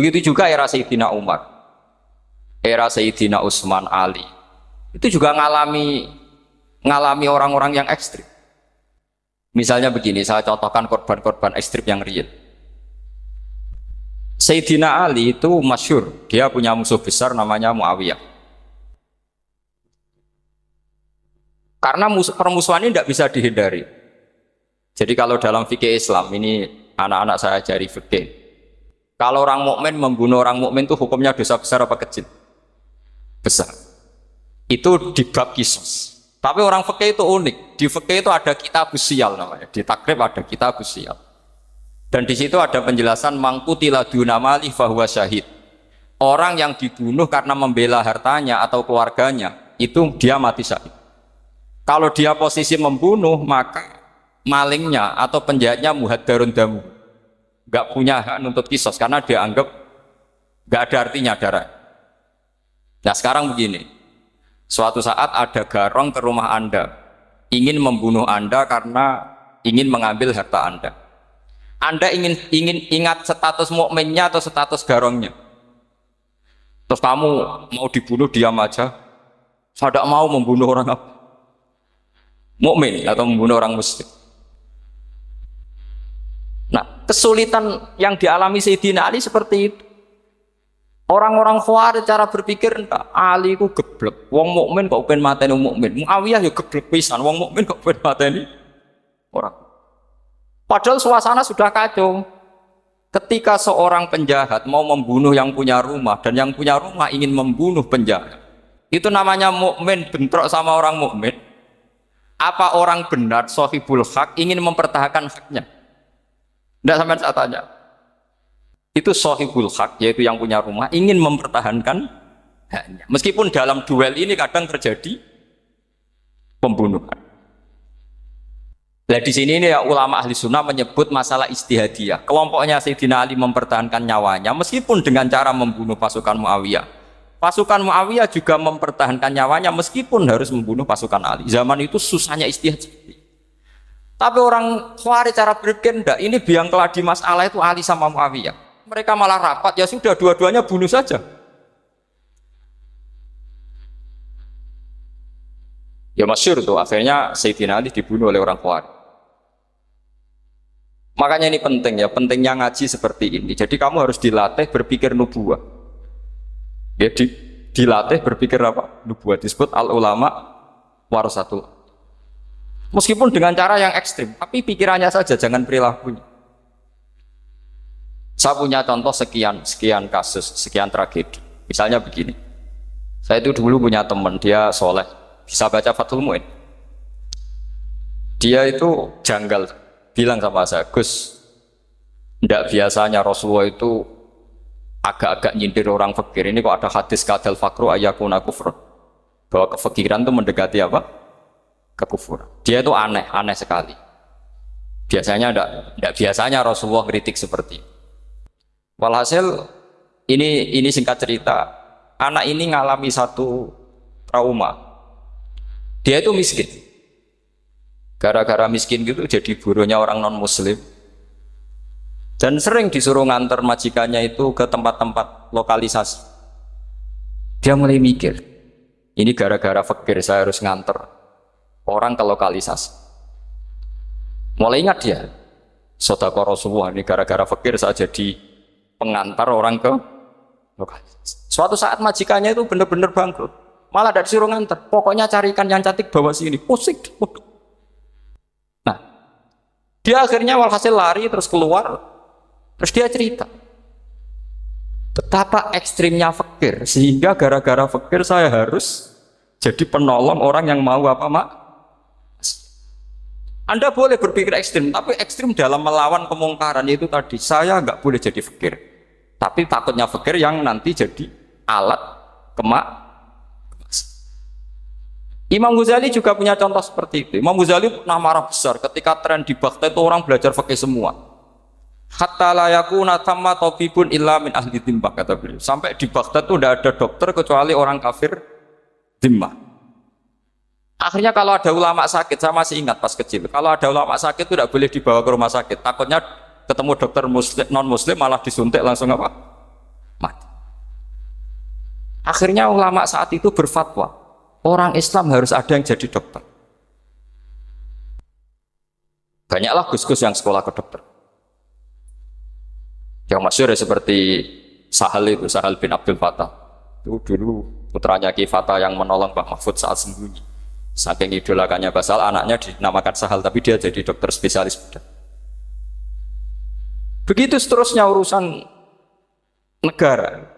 Begitu juga era Sayyidina Umar, era Sayyidina Utsman, Ali. Itu juga ngalami orang-orang yang ekstrim. Misalnya begini, saya contohkan korban-korban ekstrim yang real. Sayyidina Ali itu masyhur, dia punya musuh besar namanya Muawiyah. Karena permusuhan ini tidak bisa dihindari. Jadi kalau dalam fikih Islam, ini anak-anak saya ajari fikih. Kalau orang mukmin membunuh orang mukmin itu hukumnya dosa besar apa kecil? Besar. Itu di bab kisos. Tapi orang fikih itu unik. Di fikih itu ada kitab usial namanya. Di takrib ada kitab usial. Dan di situ ada penjelasan mangkutila dunamali fahuwa syahid. Orang yang dibunuh karena membela hartanya atau keluarganya, itu dia mati syahid. Kalau dia posisi membunuh, maka malingnya atau penjahatnya muhaddarun damu, nggak punya hak nuntut kisos karena dia anggap nggak ada artinya darah. Nah sekarang begini, suatu saat ada garong ke rumah Anda, ingin membunuh Anda karena ingin mengambil harta Anda. Anda ingin ingat status mukminnya atau status garongnya. Terus kamu mau dibunuh diam aja. Saya tidak mau membunuh orang mukmin atau membunuh orang muslim. Nah, kesulitan yang dialami Sayyidina Ali seperti itu. Orang-orang Khawarij cara berpikir, Ali ku geblek. Wong mukmin kok pengen mateni wong mukmin. Muawiyah ya geblek pisan. Wong mukmin kok pengen mateni orang. Padahal suasana sudah kacau. Ketika seorang penjahat mau membunuh yang punya rumah dan yang punya rumah ingin membunuh penjahat, itu namanya mukmin bentrok sama orang mukmin. Apa orang benar sahibul hak ingin mempertahankan haknya? Tidak sampai saya tanya. Itu sahibul hak, yaitu yang punya rumah ingin mempertahankan haknya. Meskipun dalam duel ini kadang terjadi pembunuhan. Nah di sini ini ya, ulama ahli sunnah menyebut masalah istihadiyah. Kelompoknya Sayyidina Ali mempertahankan nyawanya meskipun dengan cara membunuh pasukan Muawiyah. Pasukan Muawiyah juga mempertahankan nyawanya meskipun harus membunuh pasukan Ali. Zaman itu susahnya istihad. Tapi orang Khawarij cara berpikir enggak, ini biang keladi masalah itu Ali sama Muawiyah. Mereka malah rapat, ya sudah dua-duanya bunuh saja. Ya masyhur tuh, akhirnya Sayyidina Ali dibunuh oleh orang Khawarij. Makanya ini penting ya, pentingnya ngaji seperti ini. Jadi kamu harus dilatih berpikir nubuwah. Ya, dilatih berpikir apa? Nubuwah. Disebut al-ulama warasatul. Meskipun dengan cara yang ekstrim, tapi pikirannya saja, jangan perilakunya. Saya punya contoh sekian kasus, sekian tragedi. Misalnya begini. Saya itu dulu punya teman, dia soleh, bisa baca Fathul Mu'in. Dia itu janggal. Bilang sama saya, Gus, tidak biasanya Rasulullah itu agak-agak nyindir orang fakir. Ini kok ada hadis kadal fakru ayakuna kufur, bahwa kefakiran itu mendekati apa? Kekufuran. Dia itu aneh sekali. Biasanya tidak biasanya Rasulullah kritik seperti itu. Walhasil ini singkat cerita, anak ini ngalami satu trauma. Dia itu miskin. Gara-gara miskin gitu jadi buruhnya orang non muslim dan sering disuruh nganter majikannya itu ke tempat-tempat lokalisasi. Dia mulai mikir, ini gara-gara fakir saya harus nganter orang ke lokalisasi. Mulai ingat dia, sedekah Rasulullah, ini gara-gara fakir saya jadi pengantar orang ke lokalisasi. Suatu saat majikannya itu benar-benar bangkrut, malah tidak disuruh nganter, pokoknya carikan yang cantik bawa sini. Pusing. Dia akhirnya walhasil lari terus keluar, terus dia cerita betapa ekstrimnya fakir, sehingga gara-gara fakir saya harus jadi penolong orang yang mau apa mak. Anda boleh berpikir ekstrim, tapi ekstrim dalam melawan kemungkaran itu tadi. Saya nggak boleh jadi fakir, tapi takutnya fakir yang nanti jadi alat kemak. Imam Ghazali juga punya contoh seperti itu. Imam Ghazali pernah marah besar ketika tren di Baghdad itu orang belajar fikih semua. Hatta la yakuna thamma tabibun illa min ahli dhimmah, kata beliau. Sampai di Baghdad itu tidak ada dokter kecuali orang kafir dhimmah. Akhirnya kalau ada ulama sakit, saya masih ingat pas kecil, kalau ada ulama sakit itu tidak boleh dibawa ke rumah sakit. Takutnya ketemu dokter muslim, non muslim malah disuntik langsung apa? Akhirnya ulama saat itu berfatwa, orang Islam harus ada yang jadi dokter. Banyaklah gus-gus yang sekolah kedokteran. Yang masyhur ya seperti Sahal itu, Sahal bin Abdul Fattah. Itu dulu putranya Ki Fatah yang menolong Mbah Mahfud saat sembunyi. Saking idolakannya Basal, anaknya dinamakan Sahal, tapi dia jadi dokter spesialis bedah. Begitu seterusnya urusan negara.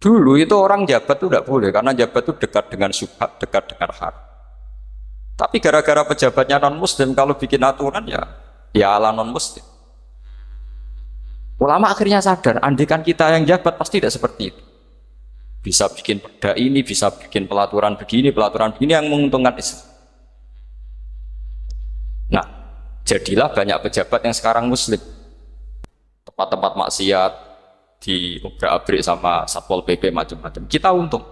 Dulu itu orang jabat itu tidak boleh, karena jabat itu dekat dengan syubhat, dekat dengan haram. Tapi gara-gara pejabatnya non-muslim, kalau bikin aturan ya ala non-muslim. Ulama akhirnya sadar, andikan kita yang jabat pasti tidak seperti itu. Bisa bikin perda ini, bisa bikin pelaturan begini yang menguntungkan Islam. Nah, jadilah banyak pejabat yang sekarang muslim. Tempat-tempat maksiat diobrak-abrik sama Satpol PP macam-macam. Kita untung.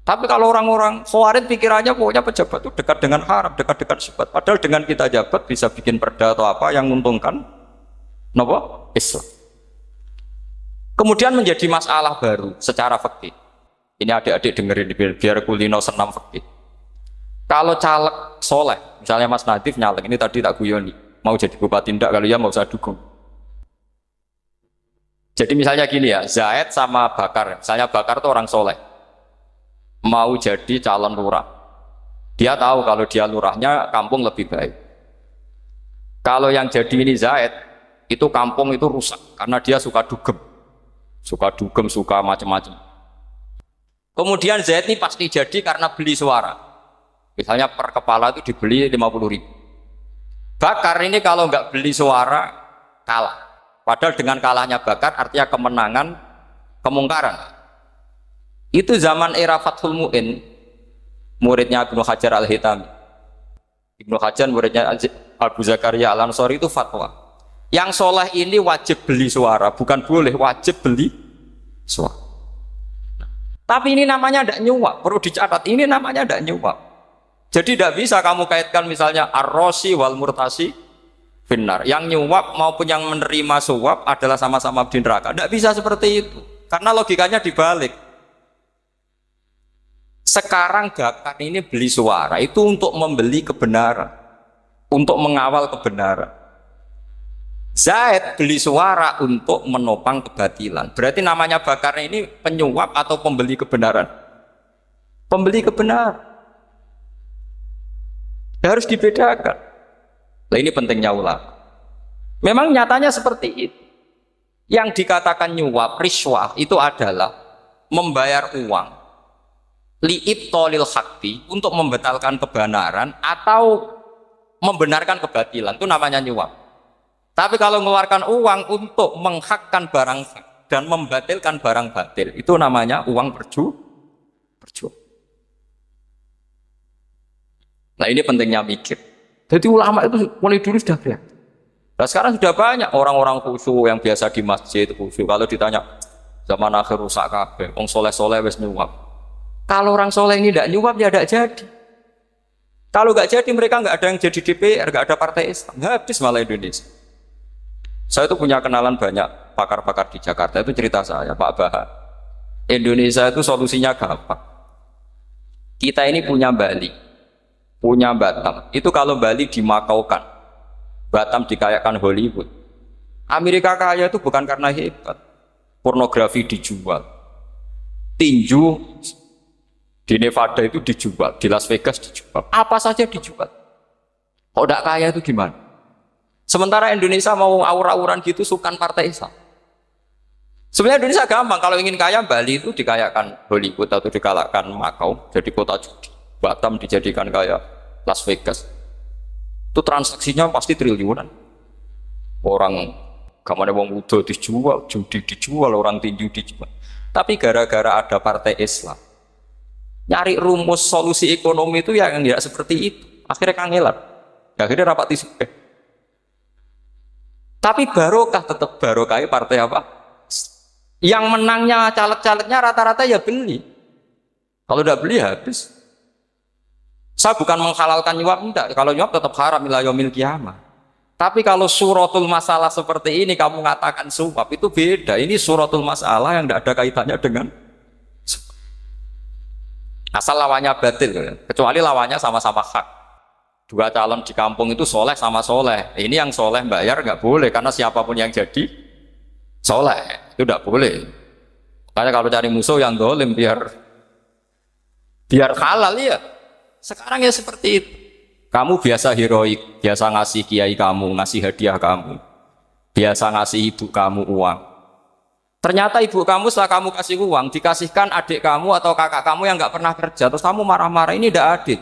Tapi kalau orang-orang khawarij pikirannya pokoknya pejabat itu dekat dengan haram, dekat dengan syubhat. Padahal dengan kita jabat bisa bikin perda atau apa yang menguntungkan Islam. Kemudian menjadi masalah baru secara fikih. Ini adik-adik dengerin biar kulino senam fikih. Kalau caleg soleh, misalnya Mas Nadif nyalek, ini tadi tak guyoni, mau jadi bupati ndak, kalau ya mau usah dukung. Jadi misalnya gini ya, Zaid sama Bakar, misalnya Bakar itu orang soleh, mau jadi calon lurah. Dia tahu kalau dia lurahnya kampung lebih baik. Kalau yang jadi ini Zaid, itu kampung itu rusak karena dia suka dugem, suka macam-macam. Kemudian Zaid ini pasti jadi karena beli suara. Misalnya per kepala itu dibeli 50.000. Bakar ini kalau nggak beli suara kalah. Padahal dengan kalahnya Bakar artinya kemenangan, kemungkaran. Itu zaman era Fathul Mu'in, muridnya Ibnu Hajar Al-Hitami. Ibnu Hajar muridnya Abu Zakaria Al-Ansori itu fatwa. Yang soleh ini wajib beli suara, bukan boleh, wajib beli suara. Tapi ini namanya tidak nyuap, perlu dicatat, ini namanya tidak nyuap. Jadi tidak bisa kamu kaitkan misalnya ar-rosi wal murtasi finnar. Yang nyuap maupun yang menerima suap adalah sama-sama di neraka. Tidak bisa seperti itu, karena logikanya dibalik. Sekarang Bakar ini beli suara itu untuk membeli kebenaran, untuk mengawal kebenaran. Zaid beli suara untuk menopang kebatilan. Berarti namanya Bakar ini penyuap atau pembeli kebenaran? Pembeli kebenaran. Harus dibedakan. Nah, ini pentingnya ulama. Memang nyatanya seperti itu. Yang dikatakan nyuap, riswah itu adalah membayar uang li'ibtolil haqqi, untuk membatalkan kebenaran atau membenarkan kebatilan, itu namanya nyuap. Tapi kalau mengeluarkan uang untuk menghakkan barang hak dan membatalkan barang batil, itu namanya uang perjuangan. Nah, ini pentingnya mikir. Jadi ulama itu mulai dulu sudah berat. Nah, sekarang sudah banyak orang-orang khusyuk yang biasa di masjid khusyuk. Kalau ditanya zaman akhir rusak kabeh, wong soleh-soleh wis nyuap. Kalau orang soleh ini tidak nyuap ya tidak jadi. Kalau nggak jadi mereka nggak ada yang jadi DPR, nggak ada partai Islam, habis malah Indonesia. Saya itu punya kenalan banyak pakar-pakar di Jakarta, itu cerita saya, Pak Bahar. Indonesia itu solusinya gampang. Kita ini punya Bali, punya Batam. Itu kalau Bali dimakaukan, Batam dikayakan Hollywood. Amerika kaya itu bukan karena hebat. Pornografi dijual, tinju di Nevada itu dijual, di Las Vegas dijual, apa saja dijual. Kok tidak kaya itu gimana? Sementara Indonesia mau aur-auran gitu sukan partai Islam. Sebenarnya Indonesia gampang, kalau ingin kaya Bali itu dikayakan Hollywood atau dikayakan Makau, jadi kota judi. Batam dijadikan kaya Las Vegas. Itu transaksinya pasti triliunan. Orang kamane wong udo dijual, judi dijual, orang tinju dijual. Tapi gara-gara ada partai Islam, nyari rumus solusi ekonomi itu yang tidak seperti itu. Akhirnya kangelan. Akhirnya rapat isu. Tapi barokah tetap barokah partai apa? Yang menangnya caleg-calegnya rata-rata ya beli. Kalau tidak beli habis. Saya bukan menghalalkan nyuap, enggak. Kalau nyuap tetap haram ila yaumil qiyamah. Tapi kalau suratul masalah seperti ini kamu mengatakan suap, itu beda. Ini suratul masalah yang tidak ada kaitannya dengan Asal lawannya batil, kecuali lawannya sama-sama hak. Dua calon di kampung itu soleh sama soleh. Ini yang soleh bayar nggak boleh karena siapapun yang jadi soleh itu nggak boleh. Karena kalau cari musuh yang dolim biar halal ya. Sekarang ya seperti itu. Kamu biasa heroik, biasa ngasih kiai kamu, ngasih hadiah kamu, biasa ngasih ibu kamu uang. Ternyata ibu kamu setelah kamu kasih uang dikasihkan adik kamu atau kakak kamu yang nggak pernah kerja, terus kamu marah-marah, ini tidak adil.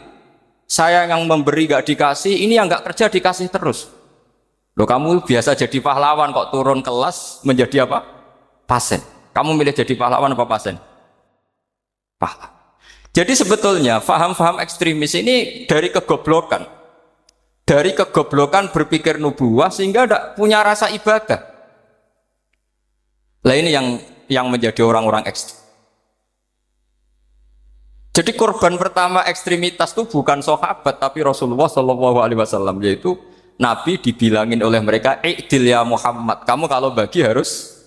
Saya yang memberi nggak dikasih, ini yang nggak kerja dikasih terus. Loh, kamu biasa jadi pahlawan kok turun kelas menjadi apa? Pasien. Kamu milih jadi pahlawan apa pasien? Pahlawan. Jadi sebetulnya faham-faham ekstremis ini dari kegoblokan. Dari kegoblokan berpikir nubuwah sehingga tidak punya rasa ibadah. Lah ini yang menjadi orang-orang ekstrim. Jadi korban pertama ekstremitas itu bukan sahabat tapi Rasulullah Shallallahu Alaihi Wasallam, yaitu Nabi dibilangin oleh mereka, "I'dil ya Muhammad, kamu kalau bagi harus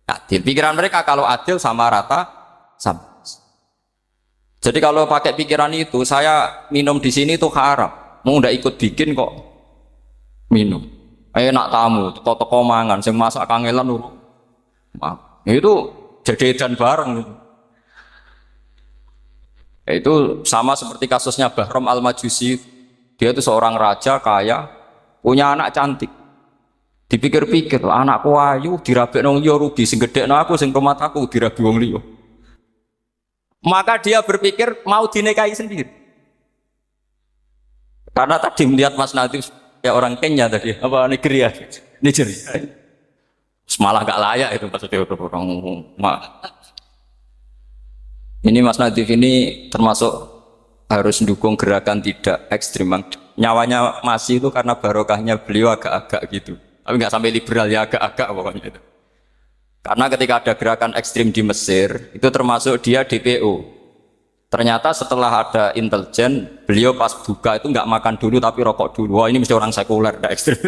adil." Pikiran mereka kalau adil sama rata sama. Jadi kalau pakai pikiran itu, saya minum di sini itu haram. Mau ndak ikut bikin kok minum. Enak tamu, toko-toko mangan, sing masak kangelan lho. Itu jajan bareng. Itu sama seperti kasusnya Bahram Al-Majusi. Dia itu seorang raja kaya, punya anak cantik. Dipikir-pikir, anakku ayu dirabek nang liya rugi, sing gedhekno aku sing rumah aku dirabi wong liya. Maka dia berpikir mau dinikahi sendiri. Karena tadi melihat Mas Nadif ya orang Kenya tadi, apa Nigeria? Nigeria. Malah gak layak itu maksudnya orang. Ini Mas Nadif ini termasuk harus mendukung gerakan tidak ekstrim. Nyawanya masih itu karena barokahnya beliau agak-agak gitu. Tapi nggak sampai liberal ya, agak-agak pokoknya itu. Karena ketika ada gerakan ekstrim di Mesir, itu termasuk dia DPO. Ternyata setelah ada intelijen, beliau pas buka itu nggak makan dulu tapi rokok dulu. Wah, ini mesti orang sekuler, nggak ekstrim.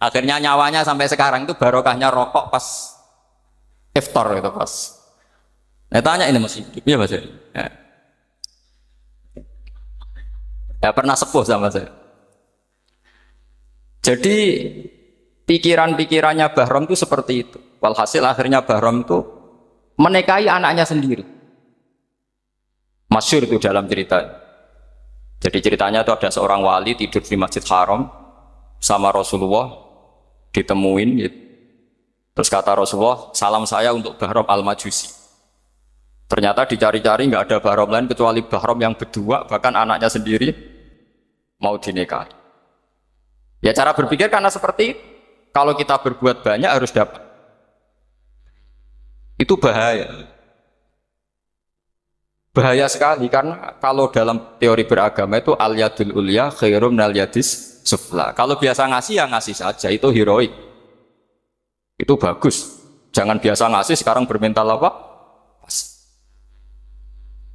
Akhirnya nyawanya sampai sekarang itu barokahnya rokok pas iftar itu pas. Nah, tanya ini masih hidup ya Mas? Ya pernah sepuh sama saya. Jadi pikiran-pikirannya Bahram itu seperti itu. Walhasil akhirnya Bahram itu menikahi anaknya sendiri. Masyhur itu dalam cerita. Jadi ceritanya itu ada seorang wali tidur di Masjid Haram sama Rasulullah, ditemuin gitu. Terus kata Rasulullah, salam saya untuk Bahram Al-Majusi. Ternyata dicari-cari nggak ada Bahram lain kecuali Bahram yang berdua, bahkan anaknya sendiri mau dinikahi. Ya cara berpikir karena seperti itu. Kalau kita berbuat banyak harus dapat. Itu bahaya. Bahaya sekali karena kalau dalam teori beragama itu al-yadul ulya khairum minal yadis sufla. Kalau biasa ngasih ya ngasih saja, itu heroik. Itu bagus. Jangan biasa ngasih sekarang bermental apa?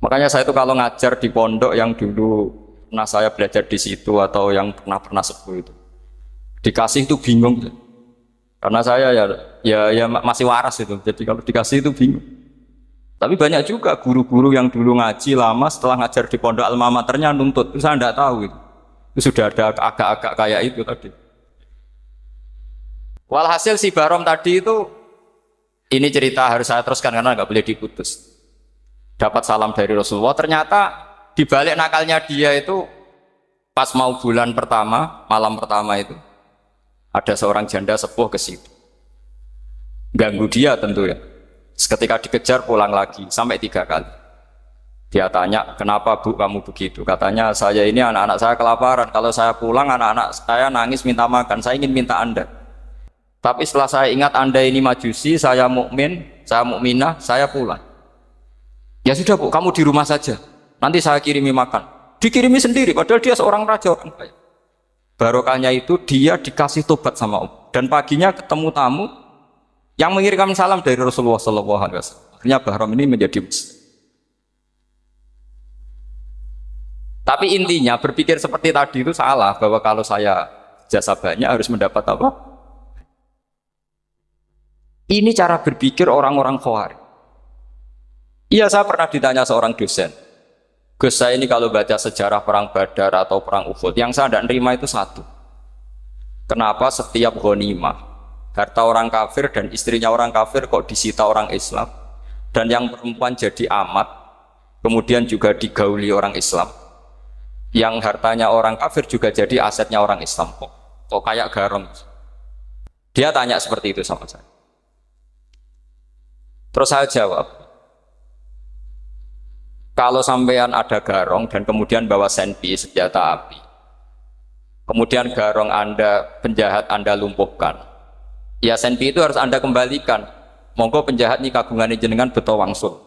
Makanya saya itu kalau ngajar di pondok yang dulu pernah saya belajar di situ atau yang pernah sepuh itu, dikasih itu bingung. Karena saya ya masih waras itu, jadi kalau dikasih itu bingung. Tapi banyak juga guru-guru yang dulu ngaji lama setelah ngajar di pondok alma maternya nuntut, itu saya tidak tahu itu sudah ada agak-agak kayak itu tadi. Walhasil si Bahram tadi itu, ini cerita harus saya teruskan karena nggak boleh diputus. Dapat salam dari Rasulullah, ternyata dibalik nakalnya dia itu pas mau bulan pertama, malam pertama itu ada seorang janda sepuh ke situ, ganggu dia tentu ya. Ketika dikejar pulang lagi sampai 3 kali. Dia tanya, kenapa Bu kamu begitu? Katanya, saya ini anak-anak saya kelaparan. Kalau saya pulang anak-anak saya nangis minta makan. Saya ingin minta Anda. Tapi setelah saya ingat Anda ini majusi, saya mukmin, saya mukminah, saya pulang. Ya sudah Bu, kamu di rumah saja. Nanti saya kirimi makan. Dikirimi sendiri, padahal dia seorang raja orang kaya. Barokahnya itu dia dikasih tobat sama Allah. Dan paginya ketemu tamu yang mengirimkan salam dari Rasulullah SAW. Akhirnya Bahram ini menjadi muslim. Tapi intinya berpikir seperti tadi itu salah, bahwa kalau saya jasa banyak harus mendapat apa? Ini cara berpikir orang-orang Khawarij. Iya, saya pernah ditanya seorang dosen, Gus, saya ini kalau baca sejarah perang Badar atau perang Uhud, yang saya tidak nerima itu satu. Kenapa setiap ghanimah, harta orang kafir dan istrinya orang kafir kok disita orang Islam, dan yang perempuan jadi amat, kemudian juga digauli orang Islam, yang hartanya orang kafir juga jadi asetnya orang Islam, kok kayak garong. Dia tanya seperti itu sama saya. Terus saya jawab, kalau sampean ada garong dan kemudian bawa senpi senjata api, kemudian garong Anda, penjahat Anda lumpuhkan, ya senpi itu harus Anda kembalikan. Monggo penjahat ini kagungan jenengan beto wangsul,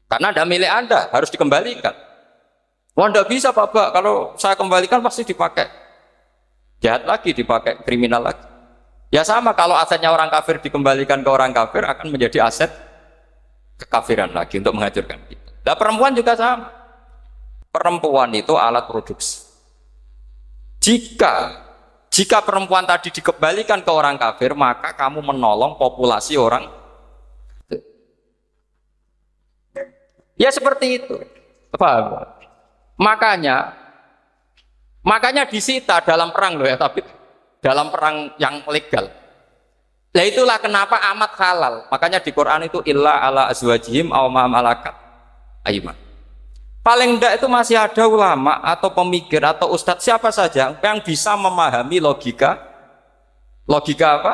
karena ada milik Anda, harus dikembalikan. Wah, tidak bisa Pak, kalau saya kembalikan pasti dipakai jahat lagi, dipakai kriminal lagi. Ya sama, kalau asetnya orang kafir dikembalikan ke orang kafir akan menjadi aset kekafiran lagi untuk menghancurkan kita. Nah, perempuan juga sama. Perempuan itu alat produksi. Jika perempuan tadi dikembalikan ke orang kafir, maka kamu menolong populasi orang. Ya seperti itu. Paham? Makanya disita dalam perang loh ya, tapi dalam perang yang legal. Nah itulah kenapa amat halal. Makanya di Quran itu illa ala azwajihim aw ma malakat ayman. Paling enggak itu masih ada ulama atau pemikir atau ustadz siapa saja yang bisa memahami logika apa?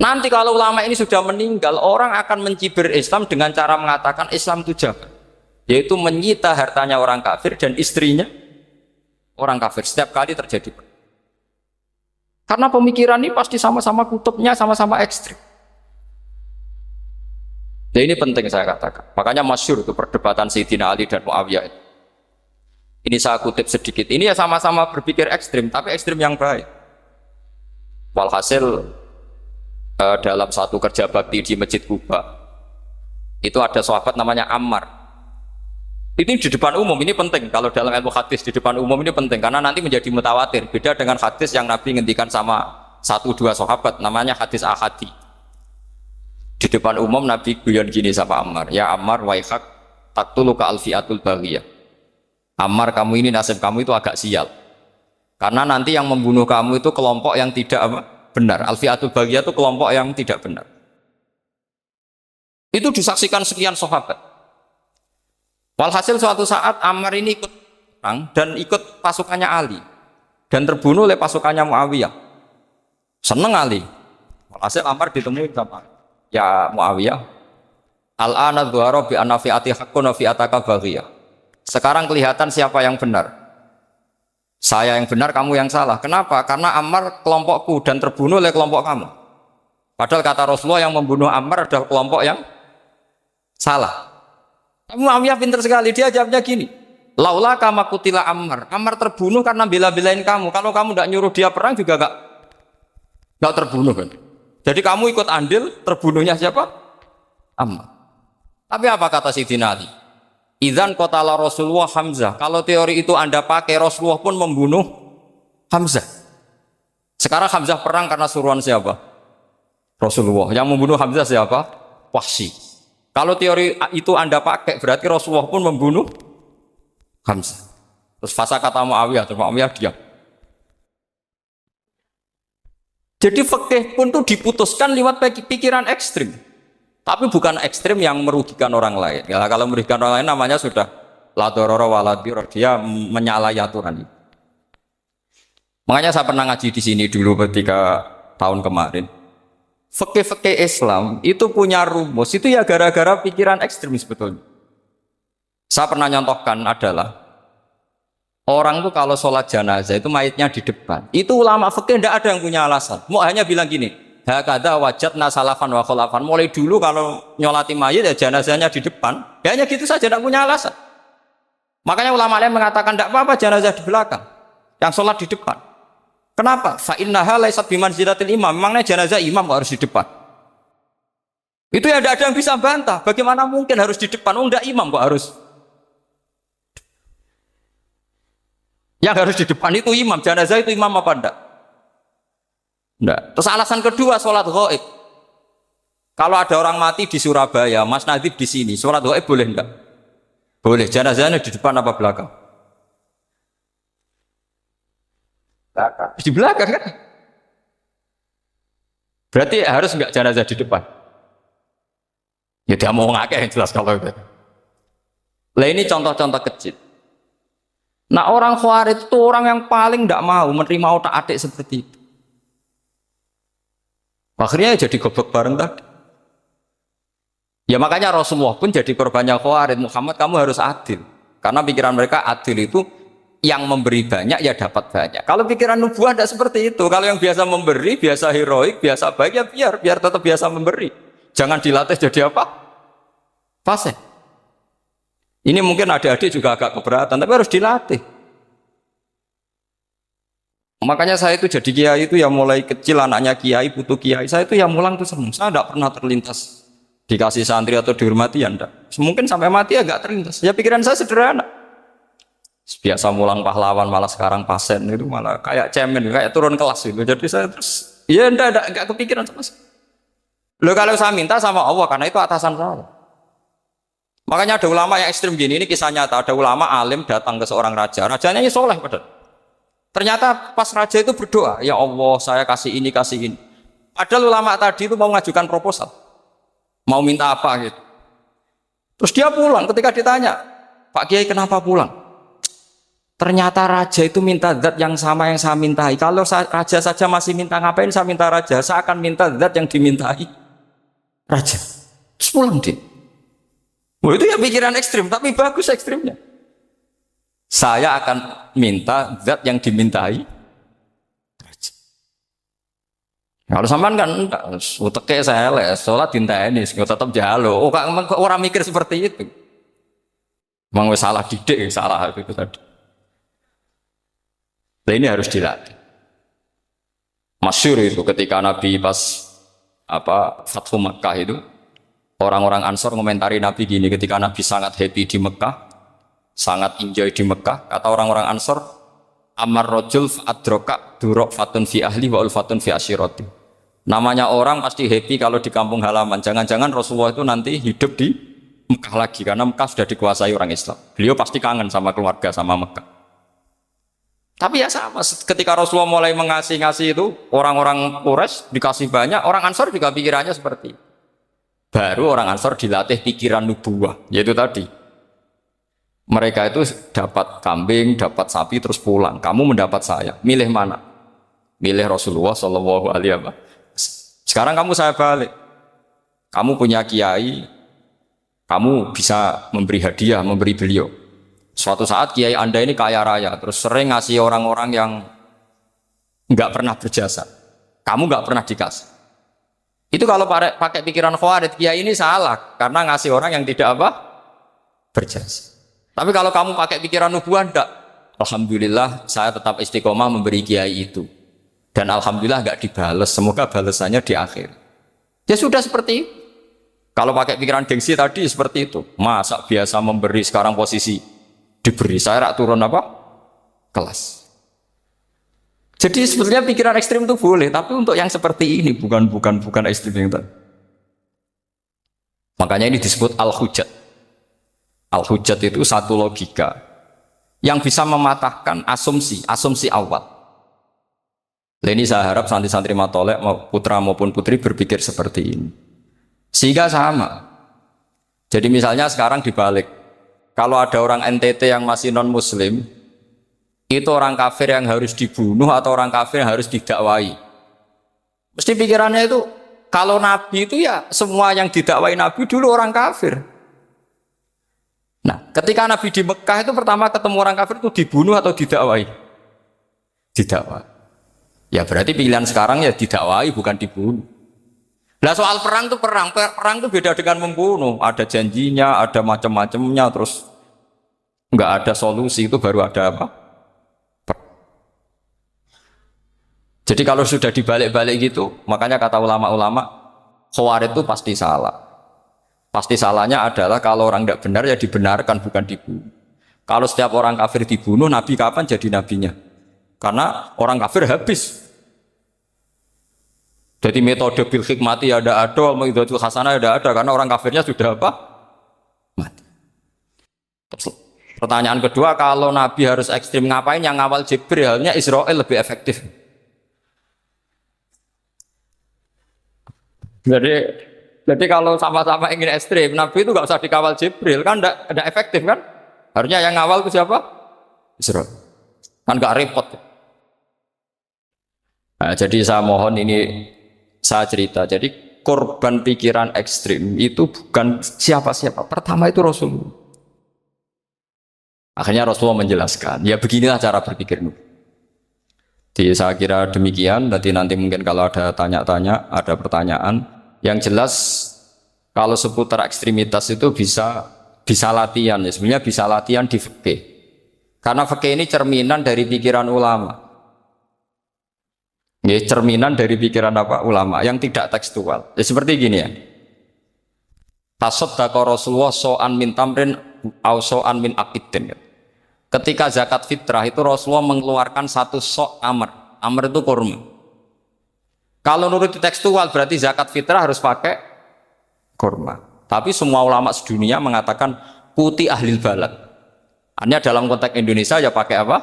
Nanti kalau ulama ini sudah meninggal, orang akan mencibir Islam dengan cara mengatakan Islam itu jahat, yaitu menyita hartanya orang kafir dan istrinya orang kafir. Setiap kali terjadi. Karena pemikiran ini pasti sama-sama kutubnya, sama-sama ekstrim. Nah ini penting saya katakan. Makanya masyhur itu perdebatan Sayyidina Ali dan Muawiyah. Ini saya kutip sedikit. Ini ya sama-sama berpikir ekstrim, tapi ekstrim yang baik. Walhasil dalam satu kerja bakti di Masjid Kuba, itu ada sahabat namanya Ammar. Ini di depan umum, ini penting. Kalau dalam ilmu hadis di depan umum ini penting karena nanti menjadi mutawatir. Beda dengan hadis yang Nabi ngendikan sama 1-2 sahabat, namanya hadis ahadi. Di depan umum Nabi guyon gini sama Ammar, ya Ammar waihak taktuluka alfiatul baghiyah. Ammar, kamu ini nasib kamu itu agak sial. Karena nanti yang membunuh kamu itu kelompok yang tidak benar. Alfiatul baghiyah itu kelompok yang tidak benar. Itu disaksikan sekian sahabat. Walhasil suatu saat Ammar ini ikut perang dan ikut pasukannya Ali dan terbunuh oleh pasukannya Muawiyah. Seneng Ali. Walhasil Ammar ditemui sama ya Muawiyah. Al-ana dhuhara bi anna fi'ati haqqun wa fi'ataka baghiyah. Sekarang kelihatan siapa yang benar. Saya yang benar, kamu yang salah. Kenapa? Karena Ammar kelompokku dan terbunuh oleh kelompok kamu. Padahal kata Rasulullah yang membunuh Ammar adalah kelompok yang salah. Muawiyah pintar sekali, dia jawabnya gini, laula kama kutila Ammar. Ammar terbunuh karena bela-belain kamu. Kalau kamu tidak nyuruh dia perang juga gak terbunuh kan. Jadi kamu ikut andil, terbunuhnya siapa? Ammar. Tapi apa kata Sayyidina Ali? Idzan qatala Rasulullah Hamzah. Kalau teori itu Anda pakai, Rasulullah pun membunuh Hamzah. Sekarang Hamzah perang karena suruhan siapa? Rasulullah. Yang membunuh Hamzah siapa? Wahsy. Kalau teori itu Anda pakai, berarti Rasulullah pun membunuh Hamzah. Terus fasa kata Muawiyah, terus Muawiyah diam. Jadi fikih pun tuh diputuskan lewat pikiran ekstrim. Tapi bukan ekstrim yang merugikan orang lain. Ya, kalau merugikan orang lain namanya sudah la darara wa la dirar, dia menyalahi aturan. Makanya saya pernah ngaji di sini dulu ketika tahun kemarin. Fikih-fikih Islam itu punya rumus, itu ya gara-gara pikiran ekstrim sebetulnya. Saya pernah nyontohkan adalah orang itu kalau sholat jenazah itu mayitnya di depan. Itu ulama fikih tidak ada yang punya alasan. Mau hanya bilang gini, hakadha wajadna salafan wa khalafan. Mulai dulu kalau nyolati mayit ya jenazahnya di depan. Ya hanya gitu saja, tidak punya alasan. Makanya ulama lain mengatakan tidak apa-apa jenazah di belakang, yang sholat di depan. Kenapa? Fa innaha laysat bimanzilatil imam. Memangnya jenazah imam kok harus di depan? Itu ya tidak ada yang bisa bantah. Bagaimana mungkin harus di depan? Oh, enggak imam kok harus. Yang harus di depan itu imam. Jenazah itu imam apa enggak? Enggak. Terus alasan kedua sholat ghaib. Kalau ada orang mati di Surabaya, Mas Nadib di sini, sholat gaib boleh enggak? Boleh. Jenazahnya di depan apa belakang? Belakang. Di belakang kan? Berarti harus enggak jenazah di depan? Ya dia mau ngakeh yang jelas kalau itu. Lah ini contoh-contoh kecil. Nah orang Khawarij itu orang yang paling enggak mau menerima otak-atik seperti itu. Akhirnya jadi goblok bareng tadi. Ya makanya Rasulullah pun jadi korbannya Khawarij. Muhammad kamu harus adil. Karena pikiran mereka adil itu yang memberi banyak ya dapat banyak. Kalau pikiran nubuah tidak seperti itu. Kalau yang biasa memberi, biasa heroik, biasa baik ya biar tetap biasa memberi. Jangan dilatih jadi apa? Fasih. Ini mungkin adik-adik juga agak keberatan, tapi harus dilatih. Makanya saya itu jadi kiai itu ya mulai kecil anaknya kiai, putu kiai. Saya itu ya mulang tuh senang. Saya tidak pernah terlintas dikasih santri atau dihormati ya enggak. Mungkin sampai mati agak terlintas. Ya pikiran saya sederhana. Biasa mulang pahlawan malah sekarang pasien itu malah kayak cemen, kayak turun kelas itu. Jadi saya terus ya enggak kepikiran sama sekali. Loh kalau saya minta sama Allah karena itu atasan saya. Makanya ada ulama yang ekstrim gini, ini kisah nyata. Ada ulama alim datang ke seorang raja. Rajanya ini soleh padahal. Ternyata pas raja itu berdoa, ya Allah saya kasih ini, kasih ini. Padahal ulama tadi itu mau mengajukan proposal. Mau minta apa gitu. Terus dia pulang ketika ditanya, Pak Kiai kenapa pulang? Ternyata raja itu minta zat yang sama yang saya mintai. Kalau raja saja masih minta, ngapain saya minta raja? Saya akan minta zat yang dimintai raja. Terus pulang dia. Wah, itu ya pikiran ekstrim, tapi bagus ekstrimnya. Saya akan minta zat yang dimintai raja. Kalau sampean kan enggak, uteke saya les, sholat dinteni, tetap jalo. Oh, kok orang mikir seperti itu. Memang salah didik, salah itu tadi. Nah, ini harus dilatih. Masyhur itu ketika Nabi pas Fathu Makkah itu, orang-orang Ansor komentari Nabi gini, ketika Nabi sangat happy di Mekah, sangat enjoy di Mekah, kata orang-orang Ansor, amar rojul adroka durok fatun fi ahli wa ulfatun fi asyiroti. Namanya orang pasti happy kalau di kampung halaman. Jangan-jangan Rasulullah itu nanti hidup di Mekah lagi, karena Mekah sudah dikuasai orang Islam. Beliau pasti kangen sama keluarga, sama Mekah. Tapi ya sama, ketika Rasulullah mulai ngasih itu, orang-orang Quraisy dikasih banyak, orang Ansor juga pikirannya seperti itu. Baru orang Ansor dilatih pikiran nubuwah, yaitu tadi. Mereka itu dapat kambing, dapat sapi, terus pulang. Kamu mendapat saya, milih mana? Milih Rasulullah Shallallahu Alaihi Wasallam. Sekarang kamu saya balik. Kamu punya kiai, kamu bisa memberi hadiah, memberi beliau. Suatu saat kiai Anda ini kaya raya, terus sering ngasih orang-orang yang nggak pernah berjasa. Kamu nggak pernah dikasih. Itu kalau pakai pikiran Khawarij, kiai ini salah karena ngasih orang yang tidak berjasa. Tapi kalau kamu pakai pikiran nubuah, enggak. Alhamdulillah saya tetap istiqomah memberi kiai itu. Dan alhamdulillah enggak dibales. Semoga balasannya di akhir. Ya sudah seperti itu. Kalau pakai pikiran gengsi tadi seperti itu. Masa biasa memberi sekarang posisi diberi, saya rak turun kelas. Jadi sebetulnya pikiran ekstrim itu boleh, tapi untuk yang seperti ini bukan ekstrim yang tadi. Makanya ini disebut al-hujjat. Al-hujjat itu satu logika yang bisa mematahkan asumsi awal. Ini saya harap santri-santri matolek putra maupun putri berpikir seperti ini. Sehingga sama. Jadi misalnya sekarang dibalik. Kalau ada orang NTT yang masih non-muslim, itu orang kafir yang harus dibunuh atau orang kafir yang harus didakwai. Mesti pikirannya itu, kalau Nabi itu ya semua yang didakwai Nabi dulu orang kafir. Nah, ketika Nabi di Mekah itu pertama ketemu orang kafir itu dibunuh atau didakwai? Didakwai. Ya berarti pilihan sekarang ya didakwai bukan dibunuh. Nah soal perang itu perang itu beda dengan membunuh. Ada janjinya, ada macam-macamnya, terus nggak ada solusi, itu baru ada apa? Jadi kalau sudah dibalik-balik gitu, makanya kata ulama-ulama, Khawarij itu pasti salah. Pasti salahnya adalah kalau orang tidak benar ya dibenarkan, bukan dibunuh. Kalau setiap orang kafir dibunuh, Nabi kapan jadi nabinya? Karena orang kafir habis. Jadi metode bil hikmati ya ada, mau'izatul hasanah ya ada karena orang kafirnya sudah apa? Mati. Terus, pertanyaan kedua, kalau Nabi harus ekstrim ngapain yang ngawal Jibril? Halnya Israel lebih efektif. Jadi kalau sama-sama ingin ekstrim, Nabi itu nggak usah dikawal Jibril kan, enggak efektif kan? Harusnya yang ngawal itu siapa? Israel. Kan nggak repot. Nah, jadi saya mohon ini saya cerita. Jadi korban pikiran ekstrim itu bukan siapa-siapa. Pertama itu Rasulullah. Akhirnya Rasulullah menjelaskan, ya beginilah cara berpikir. Jadi saya kira demikian. Nanti mungkin kalau ada tanya-tanya, ada pertanyaan. Yang jelas kalau seputar ekstremitas itu bisa latihan. Ya sebenarnya bisa latihan di fikih. Karena fikih ini cerminan dari pikiran ulama. Ya, cerminan dari pikiran apa ulama yang tidak tekstual. Ya, seperti gini ya. Tasaddaqa Rasulullah so'an min tamrin au so'an min aqidin. Ketika zakat fitrah itu Rasulullah mengeluarkan satu sok amr. Amr itu kurma. Kalau menurut tekstual berarti zakat fitrah harus pakai kurma. Tapi semua ulama sedunia mengatakan putih ahlil balad. Hanya dalam konteks Indonesia ya pakai apa?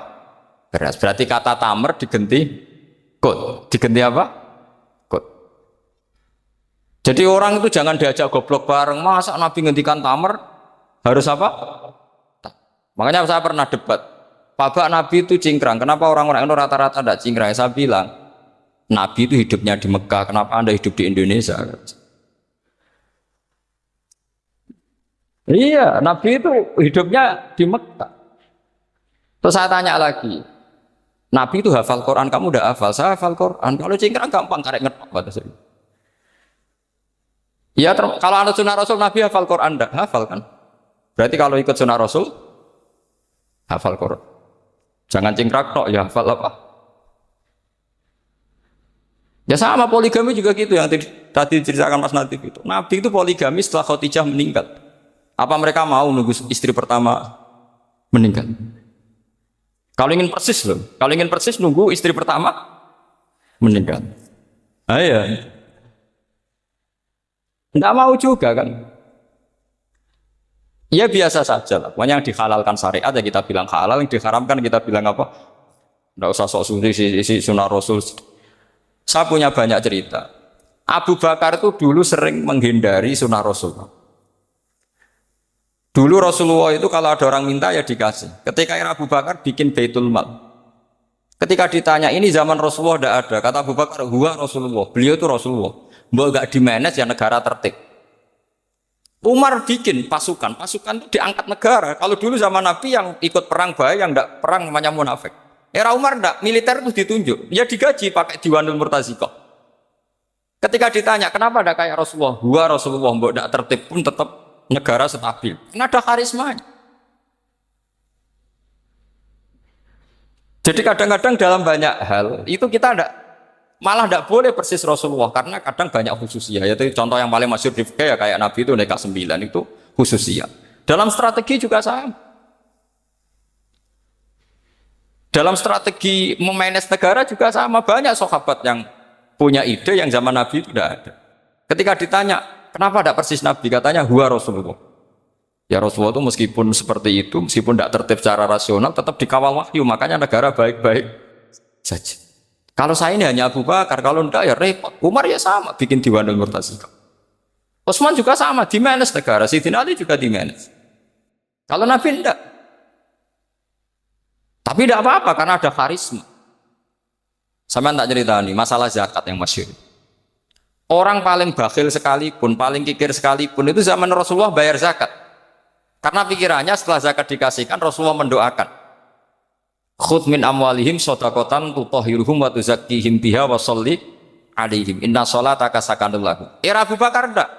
Beras. Berarti kata tamr diganti kot, diganti apa? Kot. Jadi orang itu jangan diajak goblok bareng. Masa Nabi ngendikan tamar harus apa? Makanya saya pernah debat. Pak Nabi itu cingkrang. Kenapa orang-orang itu rata-rata tidak cingkrang? Saya bilang, Nabi itu hidupnya di Mekah. Kenapa Anda hidup di Indonesia? Iya, Nabi itu hidupnya di Mekah. Terus saya tanya lagi, Nabi itu hafal Quran, kamu udah hafal? Saya hafal Quran. Kalau cingkrang gampang, karek ngetok kata saya. Ya, kalau anak sunnah Rasul, Nabi hafal Quran, enggak hafal kan? Berarti kalau ikut sunnah Rasul, hafal Quran. Jangan cingkrang tok, ya hafal apa? Ya sama poligami juga gitu yang tadi diceritakan Mas Natif itu. Nabi itu poligami setelah Khadijah meninggal. Apa mereka mau nunggu istri pertama meninggal? Kalau ingin persis loh, kalau ingin persis nunggu istri pertama meninggal. Iya. Enggak mau juga kan? Ya biasa saja lah. Pokoknya yang dihalalkan syariat ya kita bilang halal, yang diharamkan kita bilang apa? Enggak usah sok suci isi sunnah Rasul. Saya punya banyak cerita. Abu Bakar itu dulu sering menghindari sunnah Rasul. Dulu Rasulullah itu kalau ada orang minta ya dikasih. Ketika era Abu Bakar bikin Baitul Mal. Ketika ditanya ini zaman Rasulullah tidak ada. Kata Abu Bakar, huwa Rasulullah. Beliau itu Rasulullah. Mbak gak dimanage ya negara tertib. Umar bikin pasukan. Pasukan itu diangkat negara. Kalau dulu zaman Nabi yang ikut perang bahaya, yang tidak perang namanya munafik. Era Umar tidak, militer itu ditunjuk. Ya digaji pakai Diwanul Murtazikoh. Ketika ditanya kenapa tidak kayak Rasulullah? Huwa Rasulullah. Mbak tidak tertib pun tetap negara stabil. Karena ada karismanya. Jadi kadang-kadang dalam banyak hal itu kita malah tidak boleh persis Rasulullah karena kadang banyak khususiyah. Yaitu contoh yang paling masyhur di fikih ya kayak Nabi itu nikah 9 itu khususiyah. Dalam strategi juga sama. Dalam strategi memanage negara juga sama. Banyak sahabat yang punya ide yang zaman Nabi itu tidak ada. Ketika ditanya kenapa tidak persis Nabi? Katanya huwa Rasulullah. Ya Rasulullah itu meskipun seperti itu, meskipun tidak tertib secara rasional, tetap dikawal wahyu. Makanya negara baik-baik saja. Kalau saya ini hanya Abu Bakar, kalau tidak ya repot. Umar ya sama, bikin Diwanul Murtazikoh. Utsman juga sama, dimanage negara. Sayyidina Ali juga dimanage. Kalau Nabi tidak. Tapi tidak apa-apa karena ada karisma. Sama tak cerita nih, masalah zakat yang masyhur. Orang paling bakhil sekalipun, paling kikir sekalipun itu zaman Rasulullah bayar zakat. Karena pikirannya setelah zakat dikasihkan Rasulullah mendoakan. Khudh min amwalihim shadaqatan tutahhiruhum wa tuzakkihim biha wa sholli alaihim. Inna sholataka sakanul lahum. Era Abu Bakar enggak.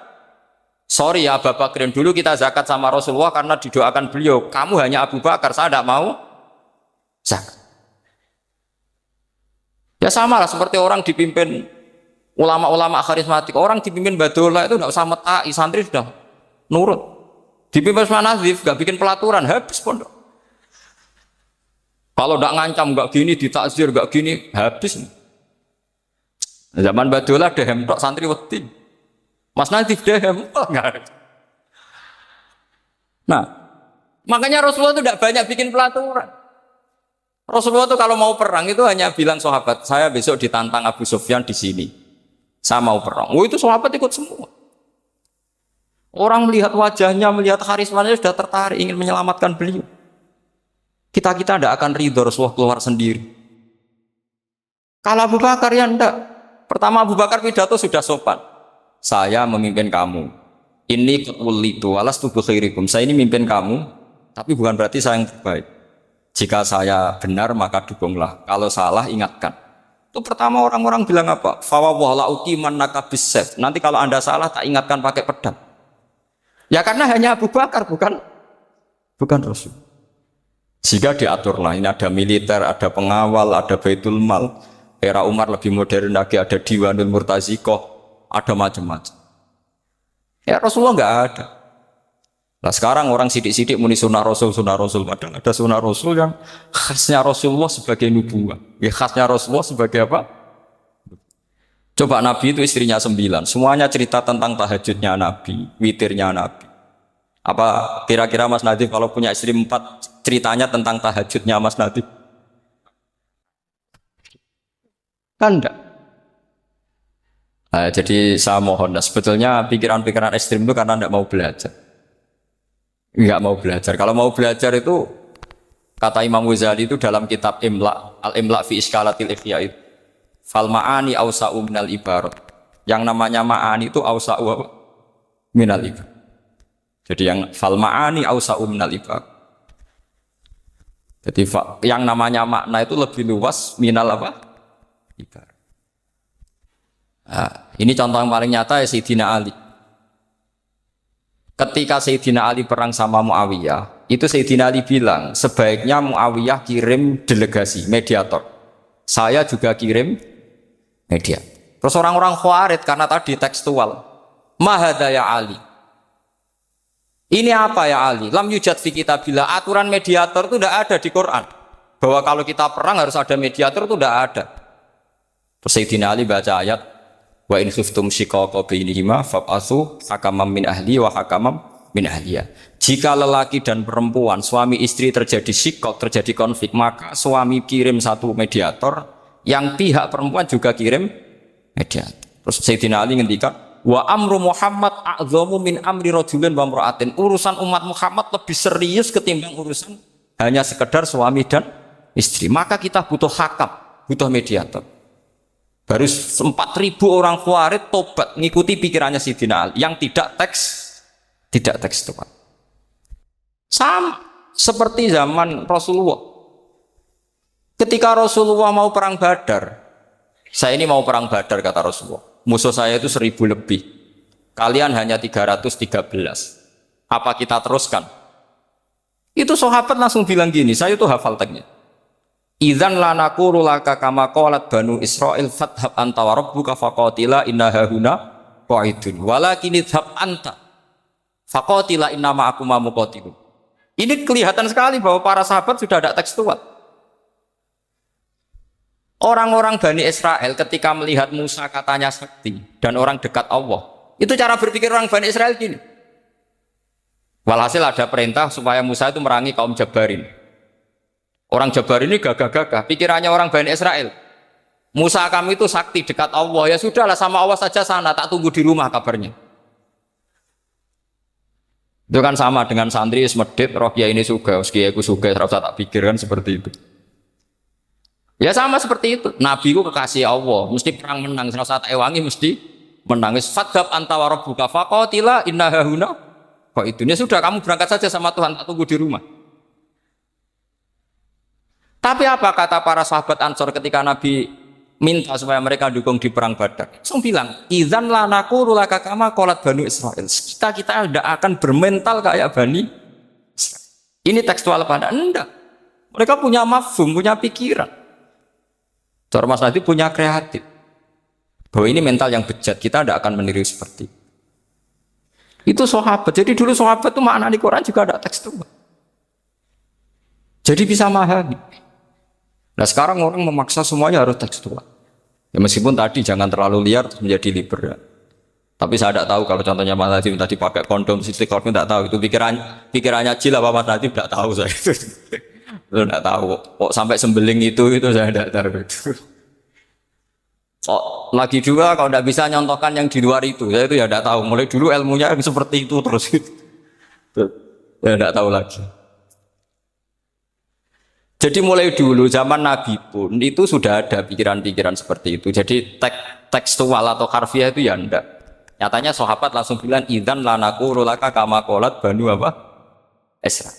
Sorry ya Abu Bakar, dulu kita zakat sama Rasulullah karena didoakan beliau. Kamu hanya Abu Bakar, saya tidak mau zakat. Ya sama lah seperti orang dipimpin ulama-ulama karismatik, orang dipimpin Badola itu tidak usah metai, santri sudah nurut. Dipimpin Usman Nazif, gak bikin pelaturan, habis pondok. Kalau tidak ngancam, gak gini, ditakzir, gak gini, habis. Zaman Badola dehem tok santri wedi. Mas Nadif dehem enggak. Nah, makanya Rasulullah itu tidak banyak bikin pelaturan. Rasulullah itu kalau mau perang itu hanya bilang sahabat, saya besok ditantang Abu Sufyan di sini. Saya mau perang. Oh itu sahabat ikut semua. Orang melihat wajahnya, melihat karismanya sudah tertarik ingin menyelamatkan beliau. Kita tidak akan ridho Rasulullah keluar sendiri. Kalau Abu Bakar ya enggak. Pertama Abu Bakar pidato sudah sopan. Saya memimpin kamu. Ini kulitu alas tubuh khairikum. Saya ini memimpin kamu, tapi bukan berarti saya yang terbaik. Jika saya benar maka dukunglah. Kalau salah ingatkan. Itu pertama orang-orang bilang apa? Fawwala uqiman nakabisef. Nanti kalau Anda salah tak ingatkan pakai pedang. Ya karena hanya Abu Bakar bukan Rasul. Jika diaturlah, ini ada militer, ada pengawal, ada baitul mal. Era Umar lebih modern lagi, ada Diwanul Murtazikoh, ada macam-macam. Ya Rasulullah nggak ada. Nah sekarang orang sidik-sidik muni sunnah Rasul. Padahal ada sunnah Rasul yang khasnya Rasulullah sebagai nubuwah. Ya khasnya Rasulullah sebagai apa? Coba Nabi itu istrinya 9. Semuanya cerita tentang tahajudnya Nabi, witirnya Nabi. Apa kira-kira Mas Nadif kalau punya istri 4 ceritanya tentang tahajudnya Mas Nadif? Kan enggak. Nah, jadi saya mohon, sebetulnya pikiran-pikiran ekstrim itu karena enggak mau belajar. Enggak mau belajar. Kalau mau belajar itu kata Imam Ghazali itu dalam kitab Imla, Al-Imla fi Iskalatil Ikhya itu. Fal ma'ani awsa'u minal ibarat. Yang namanya ma'ani itu awsa'u minal ibarat. Jadi yang fal ma'ani awsa'u minal ibarat. Jadi yang namanya makna itu lebih luas minal apa? Ibarat. Nah, ini contoh yang paling nyata ya Sayyidina Ali. Ketika Sayyidina Ali perang sama Muawiyah, itu Sayyidina Ali bilang sebaiknya Muawiyah kirim delegasi, mediator. Saya juga kirim mediator. Terus orang-orang Khawarij karena tadi tekstual. Mahada ya Ali. Ini apa ya Ali? Lam yujad fi kitabillah. Aturan mediator itu tidak ada di Quran. Bahwa kalau kita perang harus ada mediator itu tidak ada. Terus Sayyidina Ali baca ayat wa in khiftum shiqaqa bainihima fab'atsu hakaman min ahli wa hakaman min ahliya. Jika lelaki dan perempuan, suami istri terjadi shiqaq, terjadi konflik, maka suami kirim satu mediator, yang pihak perempuan juga kirim mediator. Terus Sayyidina Ali ngendikan wa amru Muhammad a'dhamu min amri rajulin wa imra'atin. Urusan umat Muhammad lebih serius ketimbang urusan hanya sekedar suami dan istri. Maka kita butuh hakam, butuh mediator. Baru 4.000 orang Khawarij tobat ngikuti pikirannya Sayyidina Ali yang tidak tekstual. Sama seperti zaman Rasulullah. Ketika Rasulullah mau perang Badar, saya ini mau perang Badar kata Rasulullah. Musuh saya itu 1.000 lebih. Kalian hanya 313. Apa kita teruskan? Itu sahabat langsung bilang gini, saya itu hafal teksnya. Idzan lanaqulu laka kama qalat banu Israil fathab anta wa rabbuka faqatila inna hahuna qa'idun walakin idhab anta faqatila inna ma'akum muqatilun. Ini kelihatan sekali bahwa para sahabat sudah ada tekstual. Orang-orang Bani Israel ketika melihat Musa katanya sakti dan orang dekat Allah, itu cara berpikir orang Bani Israel gini. Walhasil ada perintah supaya Musa itu merangi kaum Jabarin. Orang Jabar ini gagah-gagah, pikirannya orang Bani Israel. Musa kami itu sakti dekat Allah, ya sudahlah sama Allah saja sana, tak tunggu di rumah kabarnya. Itu kan sama dengan santri semedit, roh kiai ini suga, kiai aku suga, terus tak pikirkan seperti itu. Ya sama seperti itu. Nabi ku kekasih Allah, mesti perang menang, serasa tak ewangi mesti menangis. Fadhab anta wa rabbuka faqatila inna hahuna. Kok itu? Ya sudah kamu berangkat saja sama Tuhan, tak tunggu di rumah. Tapi apa kata para sahabat Ansor ketika Nabi minta supaya mereka dukung di perang Badar? Langsung bilang, idzan lanaqulu laka kama qalat banu Israil. Kita tidak akan bermental kayak Bani Israil. Ini tekstual pada enggak. Mereka punya mafhum, punya pikiran. Cara Mas Nadif punya kreatif. Bahwa ini mental yang bejat, kita tidak akan meniru seperti itu sahabat. Jadi dulu sahabat itu makna di Quran juga ada tekstual. Jadi bisa memahami. Nah sekarang orang memaksa semuanya harus tekstual. Ya meskipun tadi jangan terlalu liar terus menjadi liberal. Tapi saya tidak tahu kalau contohnya Mas Nadiem tadi pakai kondom istiqomah tidak tahu itu pikirannya Jil apa Mas Nadiem tidak tahu saya itu tidak tahu kok sampai sembeling itu saya tidak tahu itu. Oh, lagi juga kalau tidak bisa nyontohkan yang di luar itu saya itu ya tidak tahu mulai dulu ilmunya seperti itu terus itu ya tidak tahu lagi. Jadi mulai dulu zaman Nabi pun itu sudah ada pikiran-pikiran seperti itu. Jadi tekstual atau harfiah itu ya enggak. Nyatanya sahabat langsung bilang idzan lanaku rulaka kama qalat banu apa? Esra.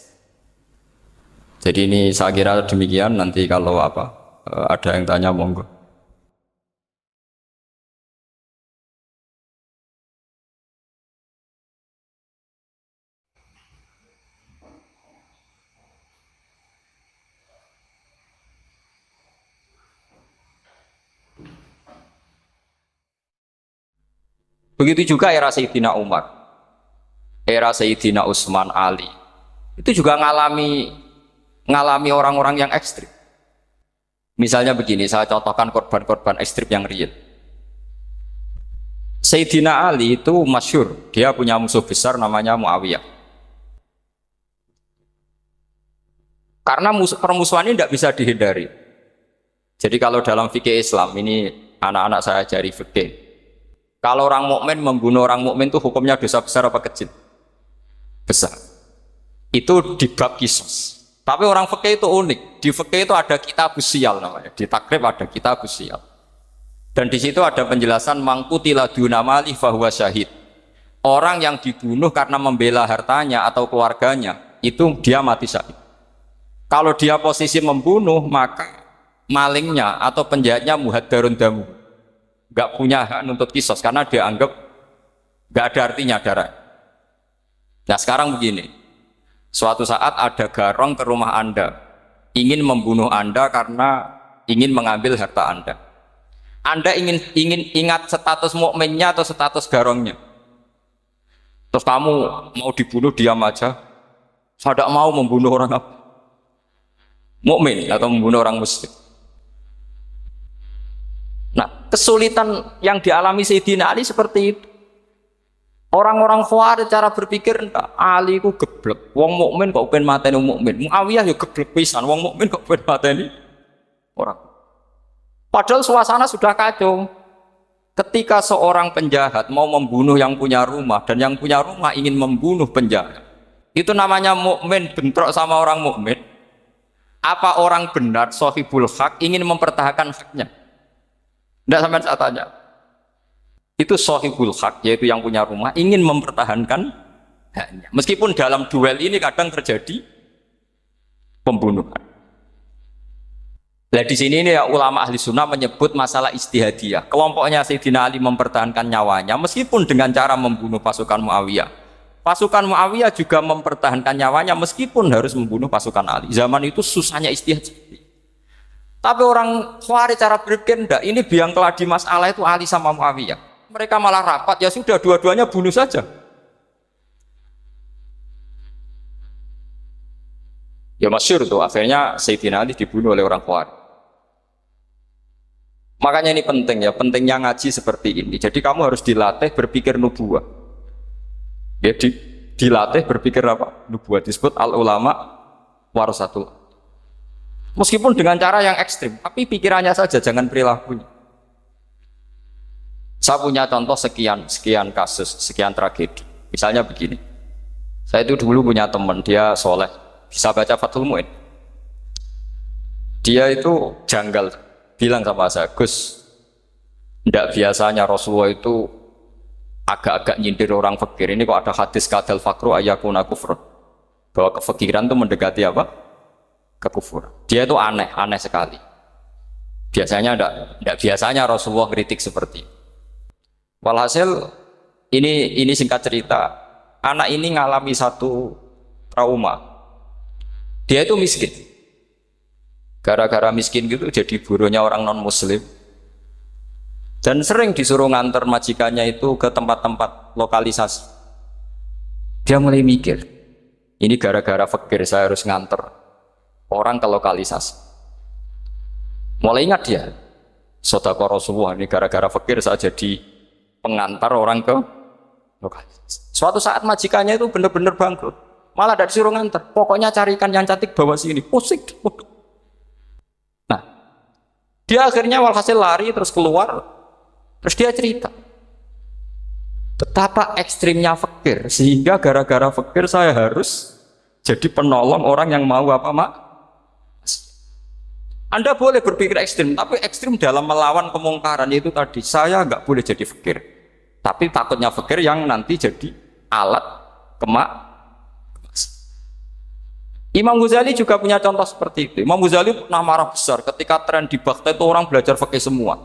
Jadi ini saya kira demikian nanti kalau ada yang tanya monggo. Begitu juga era Sayyidina Umar, era Sayyidina Utsman, Ali. Itu juga ngalami orang-orang yang ekstrim. Misalnya begini, saya contohkan korban-korban ekstrim yang real. Sayyidina Ali itu masyhur, dia punya musuh besar namanya Muawiyah. Karena permusuhan ini tidak bisa dihindari. Jadi kalau dalam fikih Islam, ini anak-anak saya ajari fikih. Kalau orang mukmin membunuh orang mukmin itu hukumnya dosa besar apa kecil? Besar. Itu di bab kisos. Tapi orang fikih itu unik. Di fikih itu ada kitab usial namanya. Di takrib ada kitab usial. Dan di situ ada penjelasan mangkutila dunamali fahuwa syahid. Orang yang dibunuh karena membela hartanya atau keluarganya itu dia mati syahid. Kalau dia posisi membunuh maka malingnya atau penjahatnya muhaddarun damu. Gak punya hak nuntut kisos karena dia anggap gak ada artinya darah. Nah sekarang begini, suatu saat ada garong ke rumah Anda ingin membunuh Anda karena ingin mengambil harta Anda. Anda ingin ingat status mukminnya atau status garongnya. Terus kamu mau dibunuh diam aja. Saya tidak mau membunuh orang mukmin atau membunuh orang muslim. Nah, kesulitan yang dialami Sayyidina Ali seperti itu. Orang-orang Khawarij cara berpikir enggak, Ali ku geblek. Wong mukmin kok pengen mateni wong mukmin. Muawiyah ya geblek pisan, wong mukmin kok pengen mateni orang. Padahal suasana sudah kacau. Ketika seorang penjahat mau membunuh yang punya rumah dan yang punya rumah ingin membunuh penjahat. Itu namanya mukmin bentrok sama orang mukmin. Apa orang benar sahibul hak ingin mempertahankan haknya? Tidak sampai saya tanya. Itu sahibul hak, yaitu yang punya rumah ingin mempertahankan haknya. Meskipun dalam duel ini kadang terjadi pembunuhan. Nah di sini ini ya, ulama ahli sunnah menyebut masalah ijtihadiyah. Kelompoknya Sayyidina Ali mempertahankan nyawanya meskipun dengan cara membunuh pasukan Muawiyah. Pasukan Muawiyah juga mempertahankan nyawanya meskipun harus membunuh pasukan Ali. Zaman itu susahnya ijtihad. Tapi orang Khawarij cara berpikir enggak, ini biang keladi masalah itu Ali sama Muawiyah. Mereka malah rapat, ya sudah dua-duanya bunuh saja. Ya masyhur tuh, akhirnya Sayyidina Ali dibunuh oleh orang Khawarij. Makanya ini penting ya, pentingnya ngaji seperti ini. Jadi kamu harus dilatih berpikir nubuwah. Ya, dilatih berpikir apa? Nubuwah disebut al-ulama warasatul. Meskipun dengan cara yang ekstrim, tapi pikirannya saja, jangan perilakunya. Saya punya contoh sekian kasus, sekian tragedi. Misalnya begini, saya itu dulu punya teman, dia soleh, bisa baca Fathul Mu'in. Dia itu janggal, bilang sama saya, Gus, tidak biasanya Rasulullah itu agak-agak nyindir orang fakir. Ini kok ada hadis kadal fakru ayakuna kufrun, bahwa kefakiran itu mendekati apa? Kekufuran. Dia itu aneh sekali. Biasanya enggak biasanya Rasulullah kritik seperti. Walhasil ini singkat cerita, anak ini ngalami satu trauma. Dia itu miskin. Gara-gara miskin gitu jadi buruhnya orang non muslim. Dan sering disuruh nganter majikannya itu ke tempat-tempat lokalisasi. Dia mulai mikir, ini gara-gara fakir saya harus nganter orang ke lokalisasi. Mulai ingat dia, Sedekah Rasulullah ini gara-gara fakir saya jadi pengantar orang ke lokal. Suatu saat majikannya itu benar-benar bangkrut. Malah dari disuruh ngantar. Pokoknya carikan yang cantik bawa sini. Pusing. Nah, dia akhirnya walhasil lari terus keluar. Terus dia cerita. Betapa ekstrimnya fakir. Sehingga gara-gara fakir saya harus jadi penolong orang yang mau apa mak? Anda boleh berpikir ekstrim, tapi ekstrim dalam melawan kemungkaran itu tadi. Saya nggak boleh jadi fakir, tapi takutnya fakir yang nanti jadi alat kemak. Imam Ghazali juga punya contoh seperti itu. Imam Ghazali pernah marah besar ketika tren di Baghdad itu orang belajar fikih semua.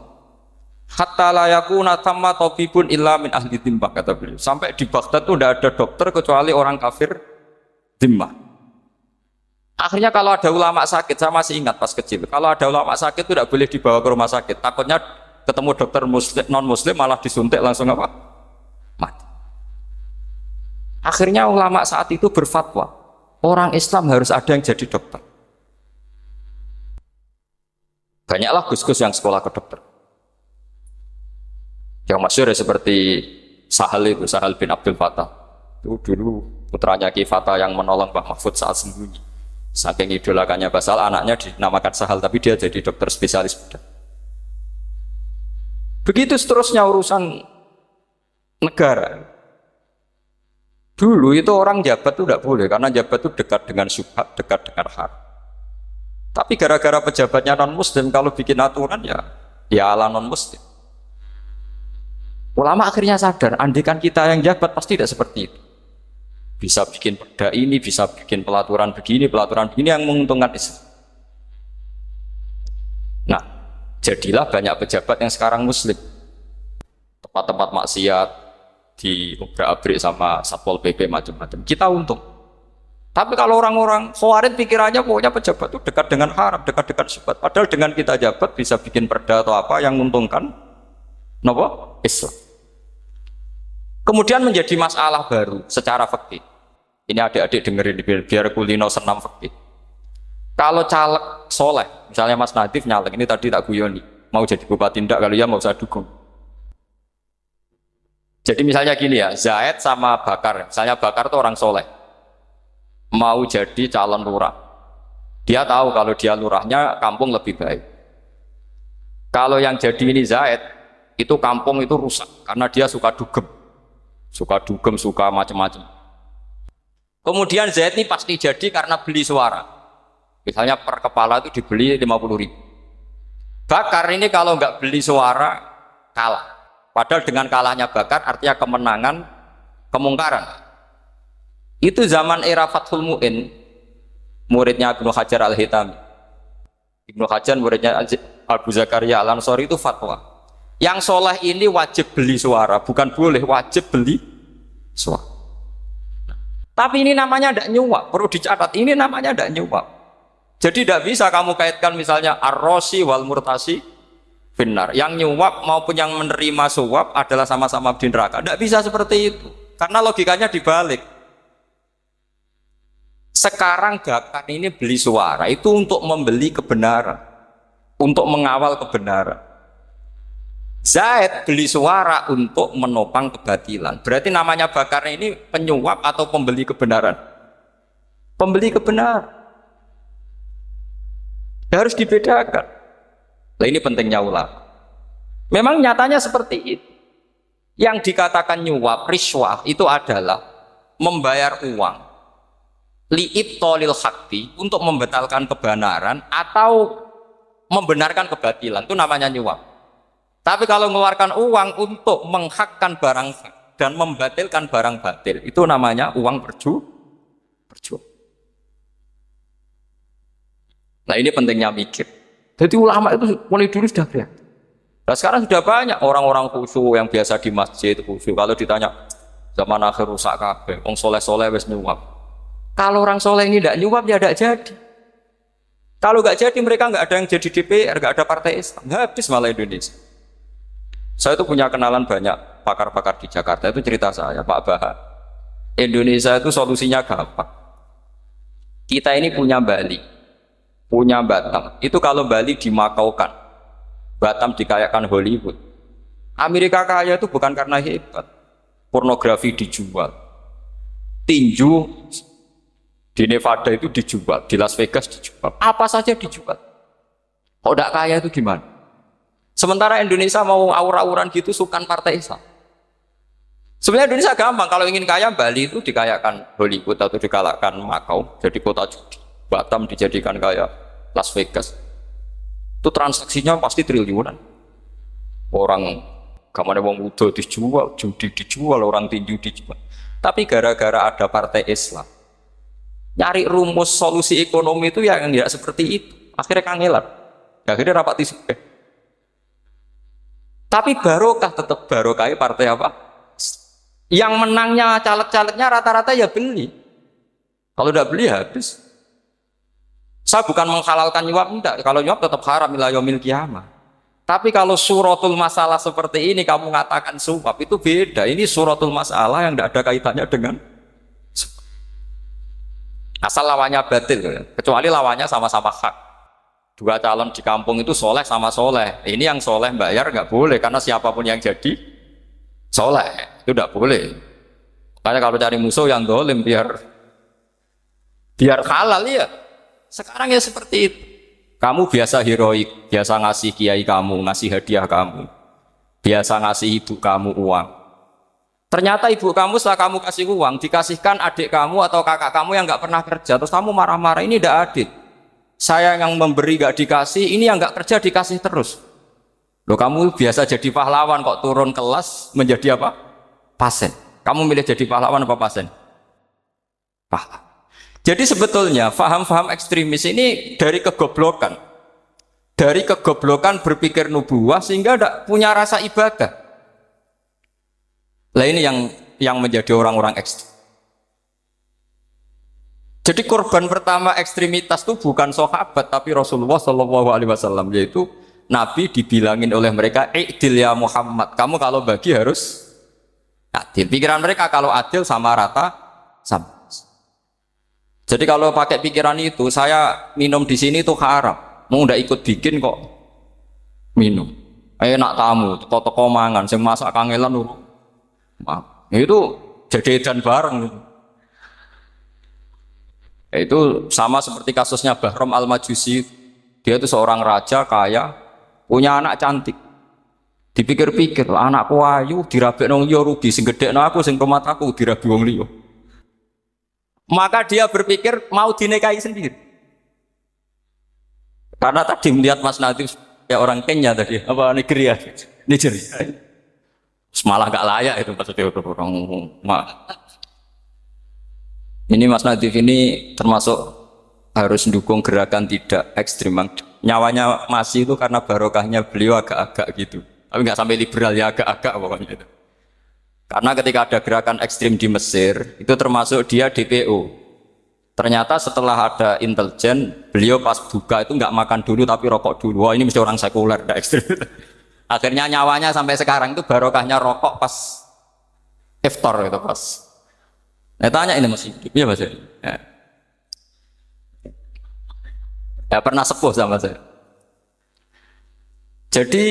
Hatta la yakuna thamma tabibun illa min ahli dhimmah, kata beliau. Sampai di Baghdad itu tidak ada dokter kecuali orang kafir dhimmah. Akhirnya kalau ada ulama sakit, saya masih ingat pas kecil, kalau ada ulama sakit itu tidak boleh dibawa ke rumah sakit, takutnya ketemu dokter muslim, non muslim malah disuntik langsung apa? Mati. Akhirnya ulama saat itu berfatwa, orang Islam harus ada yang jadi dokter. Banyaklah gus-gus yang sekolah ke dokter. Yang masyhur seperti Sahal itu, Sahal bin Abdul Fattah. Itu dulu putranya Ki Fattah yang menolong Mbah Mahfud saat sembunyi. Saking idolakannya Basal, anaknya dinamakan Sahal, tapi dia jadi dokter spesialis bedah. Begitu seterusnya urusan negara. Dulu itu orang jabat itu tidak boleh, karena jabat itu dekat dengan syubhat, dekat dengan haram. Tapi gara-gara pejabatnya non-muslim, kalau bikin aturan ya ala non-muslim. Ulama akhirnya sadar, andikan kita yang jabat pasti tidak seperti itu. Bisa bikin perda ini, bisa bikin pelaturan begini yang menguntungkan Islam. Nah, jadilah banyak pejabat yang sekarang muslim. Tempat-tempat maksiat di obrak-abrik sama Satpol PP macam-macam. Kita untung. Tapi kalau orang-orang khawarij pikirannya pokoknya pejabat itu dekat dengan haram, dekat-dekat syubhat. Padahal dengan kita jabat bisa bikin perda atau apa yang menguntungkan Islam. Kemudian menjadi masalah baru secara fikih. Ini adik-adik dengerin biar kulino senam fikih. Kalau caleg soleh, misalnya Mas Nadif nyalek, ini tadi tak guyoni, mau jadi bupati ndak, kalau ya mau saya dukung. Jadi misalnya gini ya, Zaid sama Bakar, misalnya Bakar itu orang soleh, mau jadi calon lurah. Dia tahu kalau dia lurahnya kampung lebih baik. Kalau yang jadi ini Zaid, itu kampung itu rusak karena dia suka dugem, suka macam-macam. Kemudian Zaid ini pasti jadi karena beli suara. Misalnya per kepala itu dibeli 50.000. Bakar ini kalau nggak beli suara kalah. Padahal dengan kalahnya Bakar artinya kemenangan kemungkaran. Itu zaman era Fathul Mu'in, muridnya Ibnu Hajar Al-Hitami. Ibnu Hajar muridnya Abu Zakaria Al-Ansori itu fatwa. Yang soleh ini wajib beli suara, bukan boleh, wajib beli suara. Tapi ini namanya tidak nyuap, perlu dicatat, ini namanya tidak nyuap. Jadi tidak bisa kamu kaitkan misalnya ar-rosi wal murtasi finnar. Yang nyuap maupun yang menerima suap adalah sama-sama di neraka. Tidak bisa seperti itu, karena logikanya dibalik. Sekarang Bakar ini beli suara, itu untuk membeli kebenaran, untuk mengawal kebenaran. Zaid beli suara untuk menopang kebatilan. Berarti namanya Bakar ini penyuap atau pembeli kebenaran? Pembeli kebenaran. Harus dibedakan. Nah, ini pentingnya ulama. Memang nyatanya seperti itu. Yang dikatakan nyuap, riswah itu adalah membayar uang li'ibtolil haqqi, untuk membatalkan kebenaran atau membenarkan kebatilan, itu namanya nyuap. Tapi kalau mengeluarkan uang untuk menghakkan barang hak dan membatalkan barang batil, itu namanya uang perjuangan. Nah, ini pentingnya mikir. Jadi ulama itu mulai dulu sudah kelihatan. Nah, sekarang sudah banyak orang-orang khusyuk yang biasa di masjid khusyuk. Kalau ditanya zaman akhir rusak kabeh, wong soleh-soleh wis nyuap. Kalau orang soleh ini tidak nyuap ya tidak jadi. Kalau nggak jadi mereka nggak ada yang jadi DPR, nggak ada partai Islam, habis malah Indonesia. Saya itu punya kenalan banyak pakar-pakar di Jakarta, itu cerita saya, Pak Bahar. Indonesia itu solusinya gampang. Kita ini punya Bali, punya Batam. Itu kalau Bali dimakaukan, Batam dikayakan Hollywood. Amerika kaya itu bukan karena hebat. Pornografi dijual, tinju di Nevada itu dijual, di Las Vegas dijual, apa saja dijual. Kok tidak kaya itu gimana? Sementara Indonesia mau aur-auran gitu sukan partai Islam. Sebenarnya Indonesia gampang, kalau ingin kaya Bali itu dikayakan Hollywood atau dikayakan Makau, jadi kota judi. Batam dijadikan kaya Las Vegas. Itu transaksinya pasti triliunan. Orang kamane wong muda dijual, judi dijual, orang tinju dijual. Tapi gara-gara ada partai Islam, nyari rumus solusi ekonomi itu yang tidak seperti itu. Akhirnya kangelan. Akhirnya rapat isu. Tapi barokah tetap barokah partai apa? Yang menangnya caleg-calegnya rata-rata ya beli. Kalau tidak beli habis. Saya bukan menghalalkan nyuap, enggak. Kalau nyuap tetap haram ila yaumil qiyamah. Tapi kalau suratul masalah seperti ini kamu mengatakan suap itu beda. Ini suratul masalah yang tidak ada kaitannya dengan asal lawannya batil, kecuali lawannya sama-sama hak. Dua calon di kampung itu soleh sama soleh. Ini yang soleh bayar nggak boleh karena siapapun yang jadi soleh itu tidak boleh. Karena kalau cari musuh yang dolim biar halal ya. Sekarang ya seperti itu. Kamu biasa heroik, biasa ngasih kiai kamu, ngasih hadiah kamu, biasa ngasih ibu kamu uang. Ternyata ibu kamu setelah kamu kasih uang, dikasihkan adik kamu atau kakak kamu yang nggak pernah kerja, terus kamu marah-marah, ini tidak adil. Saya yang memberi nggak dikasih, ini yang nggak kerja dikasih terus. Loh, kamu biasa jadi pahlawan kok turun kelas menjadi apa? Pasien. Kamu milih jadi pahlawan apa pasien? Pahlawan. Jadi sebetulnya faham-faham ekstremis ini dari kegoblokan. Dari kegoblokan berpikir nubuwah sehingga tidak punya rasa ibadah. Lah ini yang menjadi orang-orang ekstrem. Jadi korban pertama ekstremitas itu bukan sahabat tapi Rasulullah Shallallahu Alaihi Wasallam, yaitu Nabi dibilangin oleh mereka, "I'dil ya Muhammad, kamu kalau bagi harus adil." Pikiran mereka kalau adil sama rata sama. Jadi kalau pakai pikiran itu, saya minum di sini itu haram. Mau ndak ikut bikin kok minum. Enak tamu, toko mangan, sing masak kangelan lho. Itu jadi edan bareng. Itu sama seperti kasusnya Bahram Al-Majusi. Dia itu seorang raja kaya, punya anak cantik. Dipikir-pikir, anakku ayu dirabi nang liya rugi, sing gedhekno aku sing rumah aku dirabi wong liya. Maka dia berpikir mau dinikahi sendiri. Karena tadi melihat Mas Nadif ya orang Kenya tadi, apa Nigeria. Malah gak layak itu maksudnya orang. Ini Mas Nadif ini termasuk harus mendukung gerakan tidak ekstrim. Nyawanya masih itu karena barokahnya beliau agak-agak gitu. Tapi nggak sampai liberal ya, agak-agak pokoknya itu. Karena ketika ada gerakan ekstrim di Mesir, itu termasuk dia DPO. Ternyata setelah ada intelijen, beliau pas buka itu nggak makan dulu tapi rokok dulu. Wah, ini mesti orang sekuler, tidak ekstrim. Akhirnya nyawanya sampai sekarang itu barokahnya rokok pas iftar itu pas. Nah, tanya ini masih hidup, ya Mas? Ya pernah sepuh sama saya. Jadi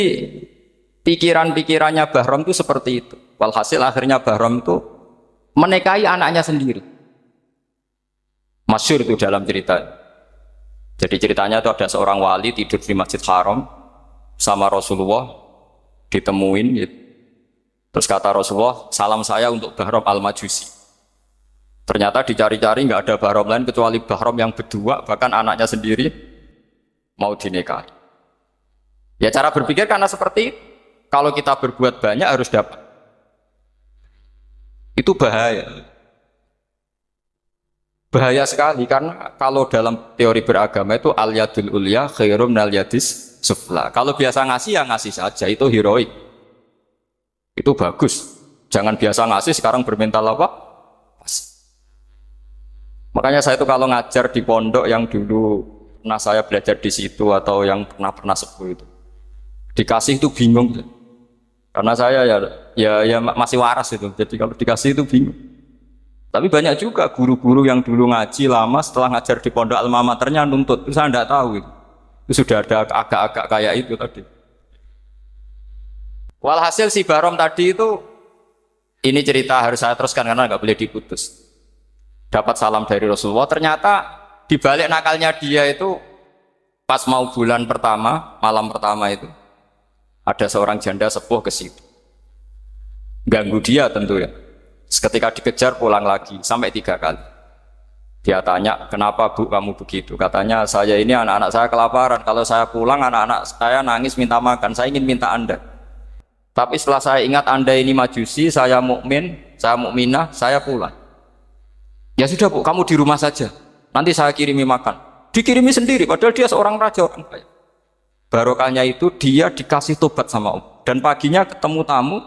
pikiran-pikirannya Bahram itu seperti itu. Walhasil akhirnya Bahram itu menikahi anaknya sendiri. Masyhur itu dalam cerita. Jadi ceritanya itu ada seorang wali tidur di Masjid Haram sama Rasulullah, ditemuin gitu. Terus kata Rasulullah, salam saya untuk Bahram Al-Majusi. Ternyata dicari-cari nggak ada Bahram lain kecuali Bahram yang berdua, bahkan anaknya sendiri mau dinikahi. Ya cara berpikir karena seperti itu. Kalau kita berbuat banyak harus dapat. Itu bahaya. Bahaya sekali karena kalau dalam teori beragama itu al-yadul ulya khairum minal yadis sufla. Kalau biasa ngasih ya ngasih saja, itu heroik. Itu bagus. Jangan biasa ngasih sekarang bermental apa? Makanya saya itu kalau ngajar di pondok yang dulu pernah saya belajar di situ atau yang pernah sepuh itu, dikasih itu bingung. Karena saya ya masih waras itu, jadi kalau dikasih itu bingung. Tapi banyak juga guru-guru yang dulu ngaji lama setelah ngajar di pondok alma maternya nuntut, itu saya tidak tahu itu sudah ada agak-agak kayak itu tadi. Walhasil si Barom tadi itu, ini cerita harus saya teruskan karena nggak boleh diputus. Dapat salam dari Rasulullah, ternyata di balik nakalnya dia itu pas mau bulan pertama, malam pertama itu ada seorang janda sepuh ke situ. Ganggu dia tentu ya. Ketika dikejar pulang lagi sampai 3 kali. Dia tanya, kenapa Bu kamu begitu? Katanya, saya ini anak-anak saya kelaparan. Kalau saya pulang anak-anak saya nangis minta makan. Saya ingin minta Anda. Tapi setelah saya ingat Anda ini majusi, saya mukmin, saya mukminah, saya pulang. Ya sudah Bu, kamu di rumah saja. Nanti saya kirimi makan. Dikirimi sendiri, padahal dia seorang raja orang kaya. Barokahnya itu dia dikasih tobat sama Allah. Dan paginya ketemu tamu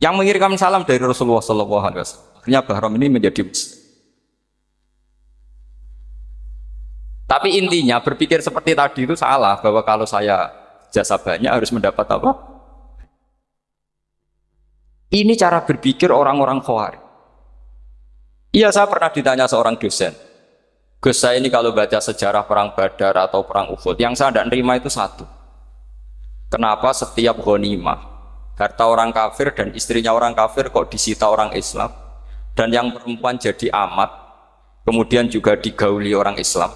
yang mengirimkan salam dari Rasulullah SAW. Akhirnya Bahram ini menjadi muslim. Tapi intinya berpikir seperti tadi itu salah, bahwa kalau saya jasa banyak harus mendapat apa? Ini cara berpikir orang-orang Khawarij. Iya, saya pernah ditanya seorang dosen, Gus, saya ini kalau baca sejarah perang Badar atau perang Uhud, yang saya tidak nerima itu satu. Kenapa setiap ghanimah, harta orang kafir dan istrinya orang kafir kok disita orang Islam, dan yang perempuan jadi amat, kemudian juga digauli orang Islam,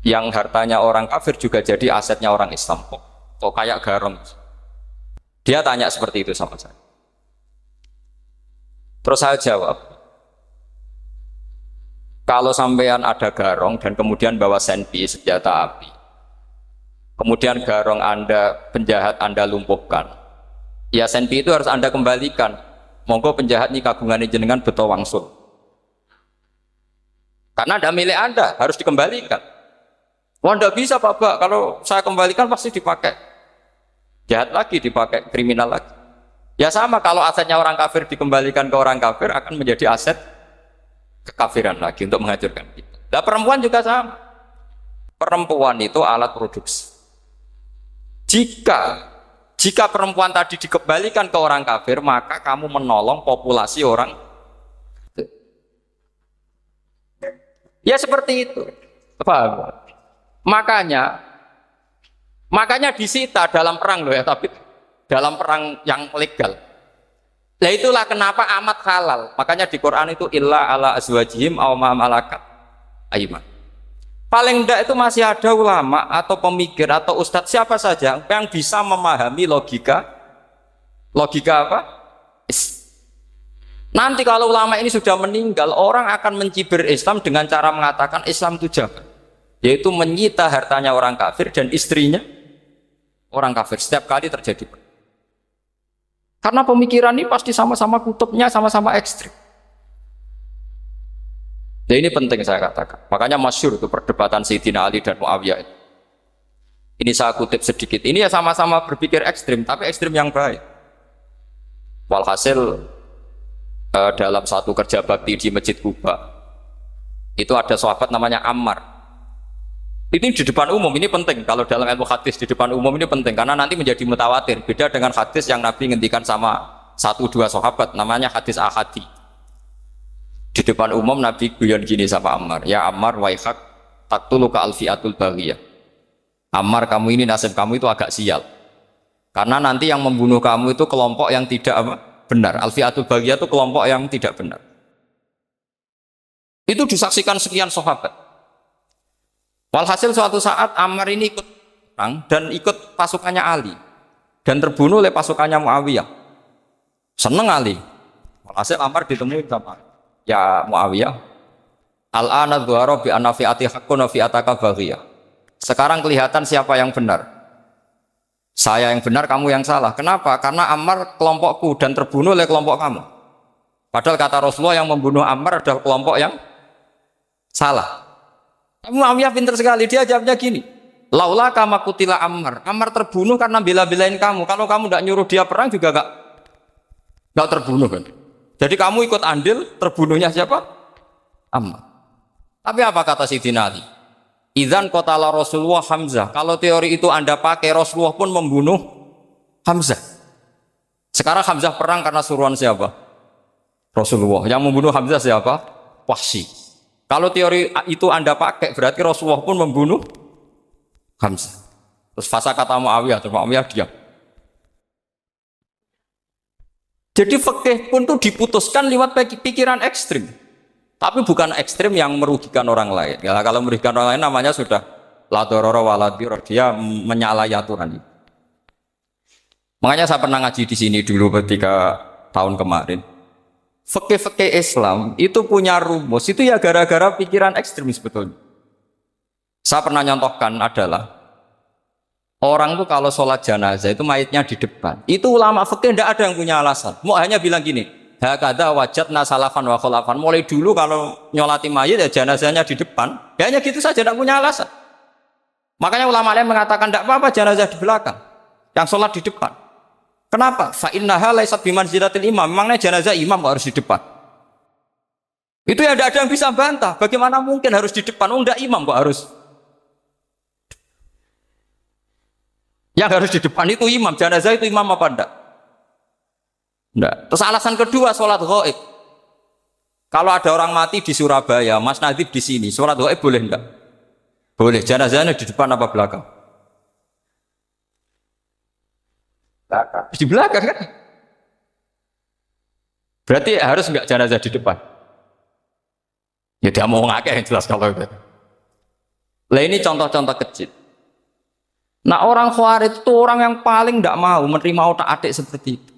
yang hartanya orang kafir juga jadi asetnya orang Islam, kok kayak garong. Dia tanya seperti itu sama saya. Terus saya jawab, kalau sampean ada garong dan kemudian bawa senpi, senjata api, kemudian garong Anda, penjahat Anda lumpuhkan, ya senpi itu harus Anda kembalikan. Monggo penjahat ini kagungan jenengan beto wangsul, karena ada milik Anda, harus dikembalikan. Wah, tidak bisa Pak, kalau saya kembalikan pasti dipakai jahat lagi, dipakai kriminal lagi. Ya sama, kalau asetnya orang kafir dikembalikan ke orang kafir akan menjadi aset kekafiran lagi untuk menghancurkan kita. Nah, perempuan juga sama. Perempuan itu alat produksi. Jika perempuan tadi dikembalikan ke orang kafir, maka kamu menolong populasi orang. Ya seperti itu. Paham? Makanya disita dalam perang loh ya, tapi dalam perang yang legal. Nah itulah kenapa amat halal. Makanya di Quran itu illa ala azwajihim aw ma malakat ayman. Paling enggak itu masih ada ulama atau pemikir atau ustadz siapa saja yang bisa memahami logika apa? Nanti kalau ulama ini sudah meninggal, orang akan mencibir Islam dengan cara mengatakan Islam itu jahat, yaitu menyita hartanya orang kafir dan istrinya orang kafir setiap kali terjadi. Karena pemikiran ini pasti sama-sama kutubnya, sama-sama ekstrim. Nah ini penting saya katakan. Makanya masyhur itu perdebatan Sayyidina Ali dan Muawiyah. Ini saya kutip sedikit. Ini ya sama-sama berpikir ekstrim, tapi ekstrim yang baik. Walhasil dalam satu kerja bakti di Masjid Kuba, itu ada sahabat namanya Ammar. Ini di depan umum, ini penting. Kalau dalam ilmu hadis di depan umum ini penting, karena nanti menjadi mutawatir. Beda dengan hadis yang Nabi ngendikan sama 1-2 sahabat, namanya hadis ahadi. Di depan umum Nabi guyon gini sama Ammar, ya Ammar waihak taktuluka alfiatul baghiyah. Ammar, kamu ini nasib kamu itu agak sial, karena nanti yang membunuh kamu itu kelompok yang tidak benar. Alfiatul baghiyah itu kelompok yang tidak benar. Itu disaksikan sekian sahabat. Walhasil suatu saat Ammar ini ikut perang dan ikut pasukannya Ali dan terbunuh oleh pasukannya Muawiyah. Seneng Ali. Walhasil Ammar ditemui sama, ya Muawiyah, al-ana dhuhara bi anna fi'ati haqqun wa fi'ataka baghiyah. Sekarang kelihatan siapa yang benar. Saya yang benar, kamu yang salah. Kenapa? Karena Ammar kelompokku dan terbunuh oleh kelompok kamu. Padahal kata Rasulullah yang membunuh Ammar adalah kelompok yang salah. Muawiyah pintar sekali, dia jawabnya gini, laula kama kutila Ammar. Ammar terbunuh karena bela-belain kamu. Kalau kamu tidak nyuruh dia perang juga nggak terbunuh kan. Jadi kamu ikut andil terbunuhnya siapa? Ammar. Tapi apa kata Sayyidina Ali? Idzan qatala Rasulullah Hamzah. Kalau teori itu Anda pakai, Rasulullah pun membunuh Hamzah. Sekarang Hamzah perang karena suruhan siapa? Rasulullah. Yang membunuh Hamzah siapa? Wahsy. Kalau teori itu Anda pakai, berarti Rasulullah pun membunuh Hamzah. Terus fasa kata Muawiyah, terus Muawiyah diam. Jadi fikih pun tuh diputuskan lewat pikiran ekstrim. Tapi bukan ekstrim yang merugikan orang lain. Ya, kalau merugikan orang lain namanya sudah la dororo wa la dirar, dia menyalahi aturan. Makanya saya pernah ngaji di sini dulu ketika tahun kemarin. Fikih-fikih Islam itu punya rumus, itu ya gara-gara pikiran ekstrim sebetulnya. Saya pernah nyontohkan adalah orang tuh kalau sholat jenazah itu mayitnya di depan. Itu ulama fikih tidak ada yang punya alasan. Mau hanya bilang gini, hakadha wajadna salafan wa khulafan. Mulai dulu kalau nyolati mayit ya jenazahnya di depan. Ya hanya gitu saja, tidak punya alasan. Makanya ulama lain mengatakan tidak apa-apa jenazah di belakang, yang sholat di depan. Kenapa? Fa innaha laysat bimanzilatil imam. Memangnya jenazah imam kok harus di depan? Itu ya tidak ada yang bisa bantah. Bagaimana mungkin harus di depan? Oh, enggak, imam kok harus. Yang harus di depan itu imam. Jenazah itu imam apa enggak? Enggak. Terus alasan kedua, sholat ghaib. Kalau ada orang mati di Surabaya, Mas Nadib di sini, sholat ghaib boleh enggak? Boleh. Jenazahnya di depan apa belakang? Di belakang kan? Berarti harus enggak jenazah di depan? Ya dia mau ngakeh yang jelas kalau itu. Lah ini contoh-contoh kecil. Nah orang Khawarij itu orang yang paling tidak mau menerima otak-atik seperti itu.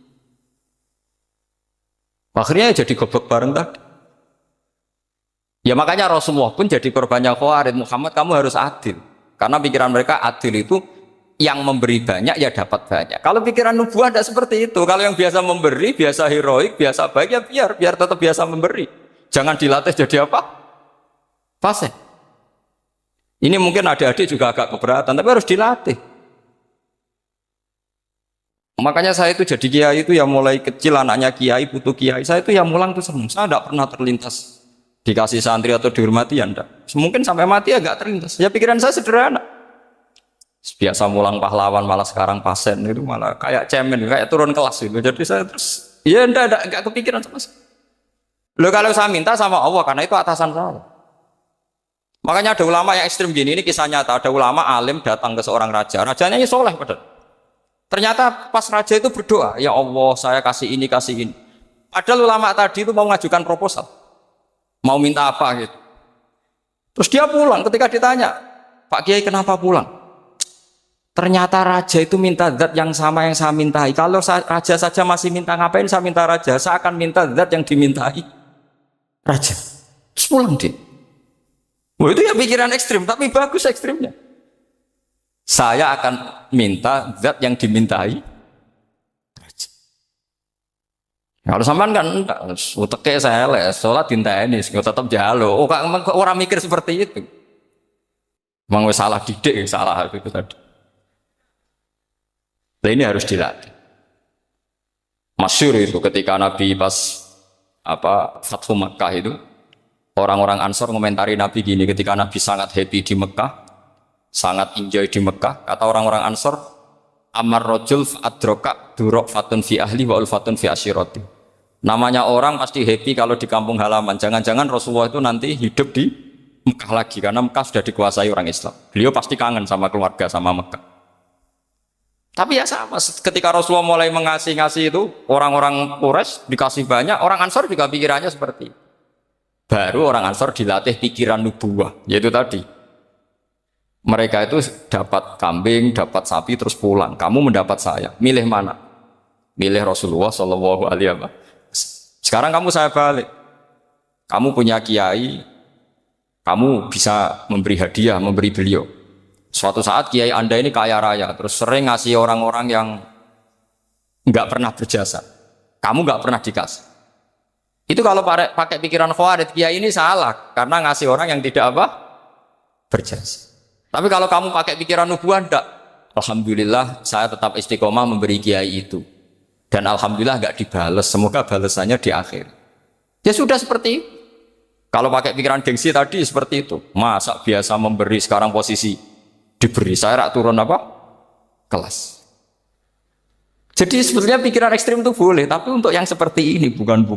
Akhirnya jadi goblok bareng tadi. Ya makanya Rasulullah pun jadi korbannya Khawarij. Muhammad, kamu harus adil. Karena pikiran mereka adil itu yang memberi banyak ya dapat banyak. Kalau pikiran nubuah tidak seperti itu. Kalau yang biasa memberi, biasa heroik, biasa baik ya biar tetap biasa memberi. Jangan dilatih jadi apa? Fasih. Ini mungkin adik-adik juga agak keberatan, tapi harus dilatih. Makanya saya itu jadi kiai itu ya mulai kecil anaknya kiai, putu kiai. Saya itu ya mulang tuh senang. Saya tidak pernah terlintas dikasih santri atau dihormati ya enggak. Mungkin sampai mati ya enggak terlintas. Ya pikiran saya sederhana. Biasa mulang pahlawan malah sekarang pasen itu malah kayak cemen, kayak turun kelas gitu. Jadi saya terus ya enggak kepikiran sama sekali. Loh kalau saya minta sama Allah karena itu atasan saya. Makanya ada ulama yang ekstrim gini, ini kisah nyata. Ada ulama alim datang ke seorang raja. Rajanya ini soleh padahal. Ternyata pas raja itu berdoa, ya Allah saya kasih ini, kasih ini. Padahal ulama tadi itu mau mengajukan proposal. Mau minta apa gitu. Terus dia pulang ketika ditanya, Pak Kiai kenapa pulang? Ternyata raja itu minta zat yang sama yang saya mintai. Kalau raja saja masih minta, ngapain saya minta raja? Saya akan minta zat yang dimintai raja. Terus pulang dia. Wah itu ya pikiran ekstrim, tapi bagus ekstrimnya. Saya akan minta zat yang dimintai raja. Kalau sampean kan enggak, uteke saya les, sholat dinteni, tetap jalo. Oh orang mikir seperti itu. Memang salah didik, salah itu tadi. Nah, ini harus dilatih. Masyhur itu ketika Nabi pas Fathu Makkah itu orang-orang Ansor komentari Nabi gini ketika Nabi sangat happy di Mekah, sangat enjoy di Mekah, kata orang-orang Ansor, amar rajul adroka durok fatun fi ahli wa ulfatun fi asyirati. Namanya orang pasti happy kalau di kampung halaman. Jangan-jangan Rasulullah itu nanti hidup di Mekah lagi karena Mekah sudah dikuasai orang Islam. Beliau pasti kangen sama keluarga sama Mekah. Tapi ya sama, ketika Rasulullah mulai ngasih itu, orang-orang Quraisy dikasih banyak, orang Ansor juga pikirannya seperti itu. Baru orang Ansor dilatih pikiran nubuwah, yaitu tadi. Mereka itu dapat kambing, dapat sapi, terus pulang. Kamu mendapat saya, milih mana? Milih Rasulullah Shallallahu Alaihi Wasallam. Sekarang kamu saya balik. Kamu punya kiai, kamu bisa memberi hadiah, memberi beliau. Suatu saat kiai Anda ini kaya raya, terus sering ngasih orang-orang yang nggak pernah berjasa. Kamu nggak pernah dikasih. Itu kalau pakai pikiran Khawarij, kiai ini salah karena ngasih orang yang tidak berjasa. Tapi kalau kamu pakai pikiran nubuah, enggak. Alhamdulillah saya tetap istiqomah memberi kiai itu. Dan alhamdulillah nggak dibales. Semoga balasannya di akhir. Ya sudah seperti itu. Kalau pakai pikiran gengsi tadi seperti itu. Masa biasa memberi sekarang posisi diberi, saya rak turun kelas. Jadi sebetulnya pikiran ekstrim itu boleh, tapi untuk yang seperti ini bukan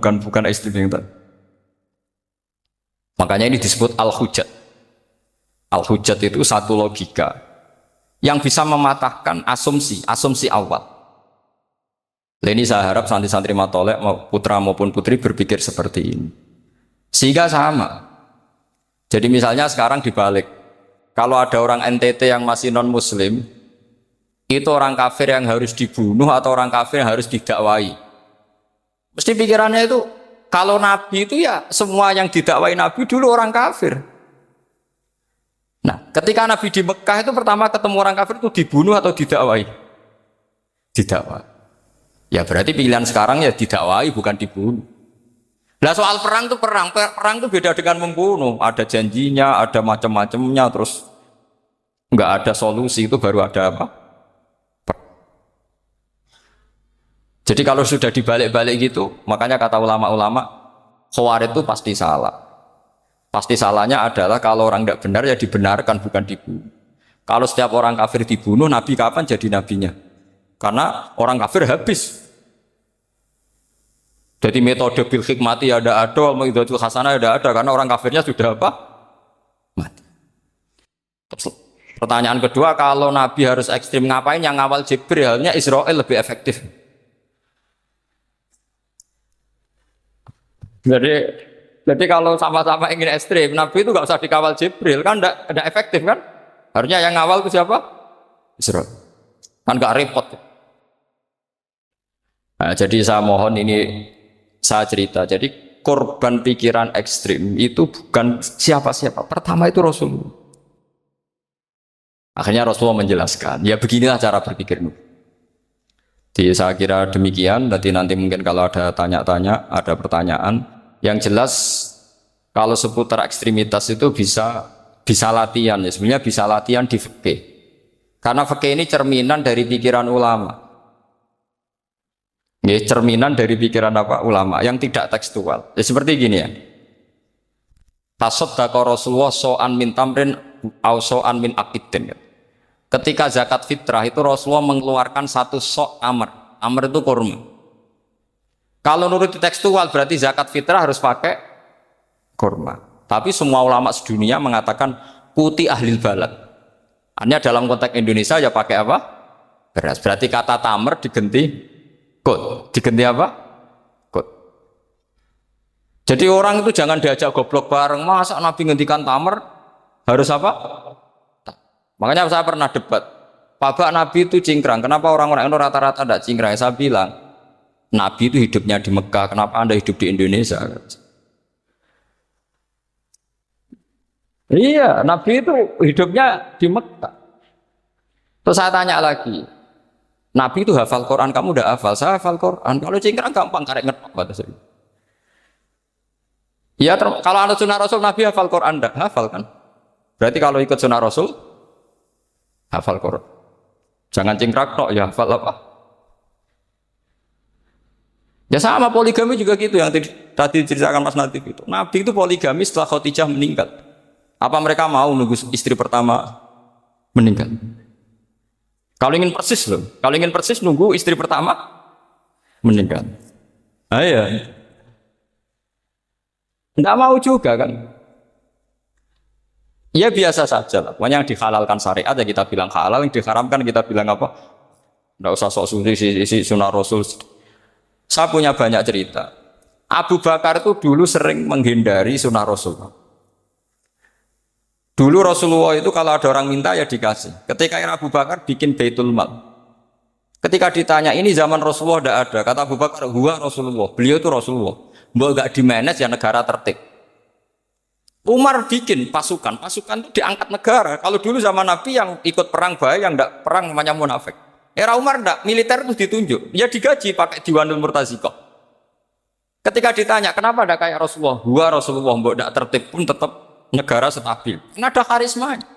ekstrim yang tadi. Makanya ini disebut al-hujjat. Al-hujjat itu satu logika yang bisa mematahkan asumsi awal. Ini saya harap santri-santri matolek putra maupun putri berpikir seperti ini. Sehingga sama. Jadi misalnya sekarang dibalik. Kalau ada orang NTT yang masih non muslim, itu orang kafir yang harus dibunuh atau orang kafir yang harus didakwai. Mesti pikirannya itu, kalau Nabi itu ya semua yang didakwai Nabi dulu orang kafir. Nah, ketika Nabi di Mekah itu pertama ketemu orang kafir itu dibunuh atau didakwai? Didakwai. Ya berarti pilihan sekarang ya didakwai bukan dibunuh. Nah soal perang itu perang itu beda dengan membunuh. Ada janjinya, ada macam-macamnya, terus nggak ada solusi itu baru ada apa? Jadi kalau sudah dibalik-balik gitu, makanya kata ulama-ulama, Khawarij itu pasti salah. Pasti salahnya adalah kalau orang tidak benar ya dibenarkan bukan dibunuh. Kalau setiap orang kafir dibunuh, Nabi kapan jadi nabinya? Karena orang kafir habis. Jadi metode bil hikmati ada, mau'izatul hasanah ada karena orang kafirnya sudah apa? Mati. Pertanyaan kedua, kalau Nabi harus ekstrim ngapain yang ngawal Jibril? Halnya Israel lebih efektif. Jadi kalau sama-sama ingin ekstrim, Nabi itu nggak usah dikawal Jibril, kan enggak efektif kan? Harusnya yang ngawal itu siapa? Israel. Kan nggak repot. Nah, jadi saya mohon ini saya cerita. Jadi korban pikiran ekstrim itu bukan siapa-siapa. Pertama itu Rasulullah. Akhirnya Rasulullah menjelaskan, ya beginilah cara berpikir Nuh. Jadi saya kira demikian. Nanti mungkin kalau ada tanya-tanya, ada pertanyaan. Yang jelas kalau seputar ekstremitas itu bisa latihan ya. Sebenarnya bisa latihan di fikih. Karena fikih ini cerminan dari pikiran ulama. Ya, cerminan dari pikiran apa ulama yang tidak tekstual. Ya, seperti gini ya. Tasaddaqa Rasulullah so'an min tamrin au so'an min aqidin. Ketika zakat fitrah itu Rasulullah mengeluarkan satu sok amr. Amr itu kurma. Kalau menurut tekstual berarti zakat fitrah harus pakai kurma. Tapi semua ulama sedunia mengatakan kuti ahlil balad. Hanya dalam konteks Indonesia ya pakai apa? Beras. Berarti kata tamr diganti kut. Diganti apa? Kut. Jadi orang itu jangan diajak goblok bareng. Masa Nabi ngendikan tamr harus apa? Makanya saya pernah debat. Pak Nabi itu cingkrang. Kenapa orang-orang itu rata-rata tidak cingkrang? Saya bilang, Nabi itu hidupnya di Mekah, kenapa Anda hidup di Indonesia? Iya, Nabi itu hidupnya di Mekah. Terus saya tanya lagi, Nabi itu hafal Quran, kamu udah hafal? Saya hafal Quran. Kalau cingkrang gampang, karek ngetok kata saya. Ya, kalau ada sunnah Rasul, Nabi hafal Quran, enggak? Hafal kan? Berarti kalau ikut sunnah Rasul, hafal Quran. Jangan cingkrang tok, ya hafal apa? Ya sama poligami juga gitu yang tadi diceritakan Mas Natif itu. Nabi itu poligami setelah Khadijah meninggal. Apa mereka mau nunggu istri pertama meninggal? Kalau ingin persis loh. Kalau ingin persis nunggu istri pertama meninggal. Ah iya. Enggak mau juga kan? Ya biasa saja lah. Pokoknya yang dihalalkan syariat ya kita bilang halal, yang diharamkan kita bilang apa? Enggak usah sok suci sunnah Rasul. Saya punya banyak cerita. Abu Bakar itu dulu sering menghindari sunnah Rasulullah. Dulu Rasulullah itu kalau ada orang minta ya dikasih. Ketika Abu Bakar bikin Baitul Mal. Ketika ditanya ini zaman Rasulullah tidak ada. Kata Abu Bakar, huwa Rasulullah. Beliau itu Rasulullah. Mbak gak di-manage ya negara tertib. Umar bikin pasukan. Pasukan itu diangkat negara. Kalau dulu zaman Nabi yang ikut perang bahaya, yang tidak perang namanya munafik. Era Umar enggak, militer itu ditunjuk. Ya digaji pakai Diwanul Murtazikoh. Ketika ditanya, kenapa enggak kayak Rasulullah? Huwa Rasulullah, mbok enggak tertib pun tetap negara stabil. Karena ada karismanya.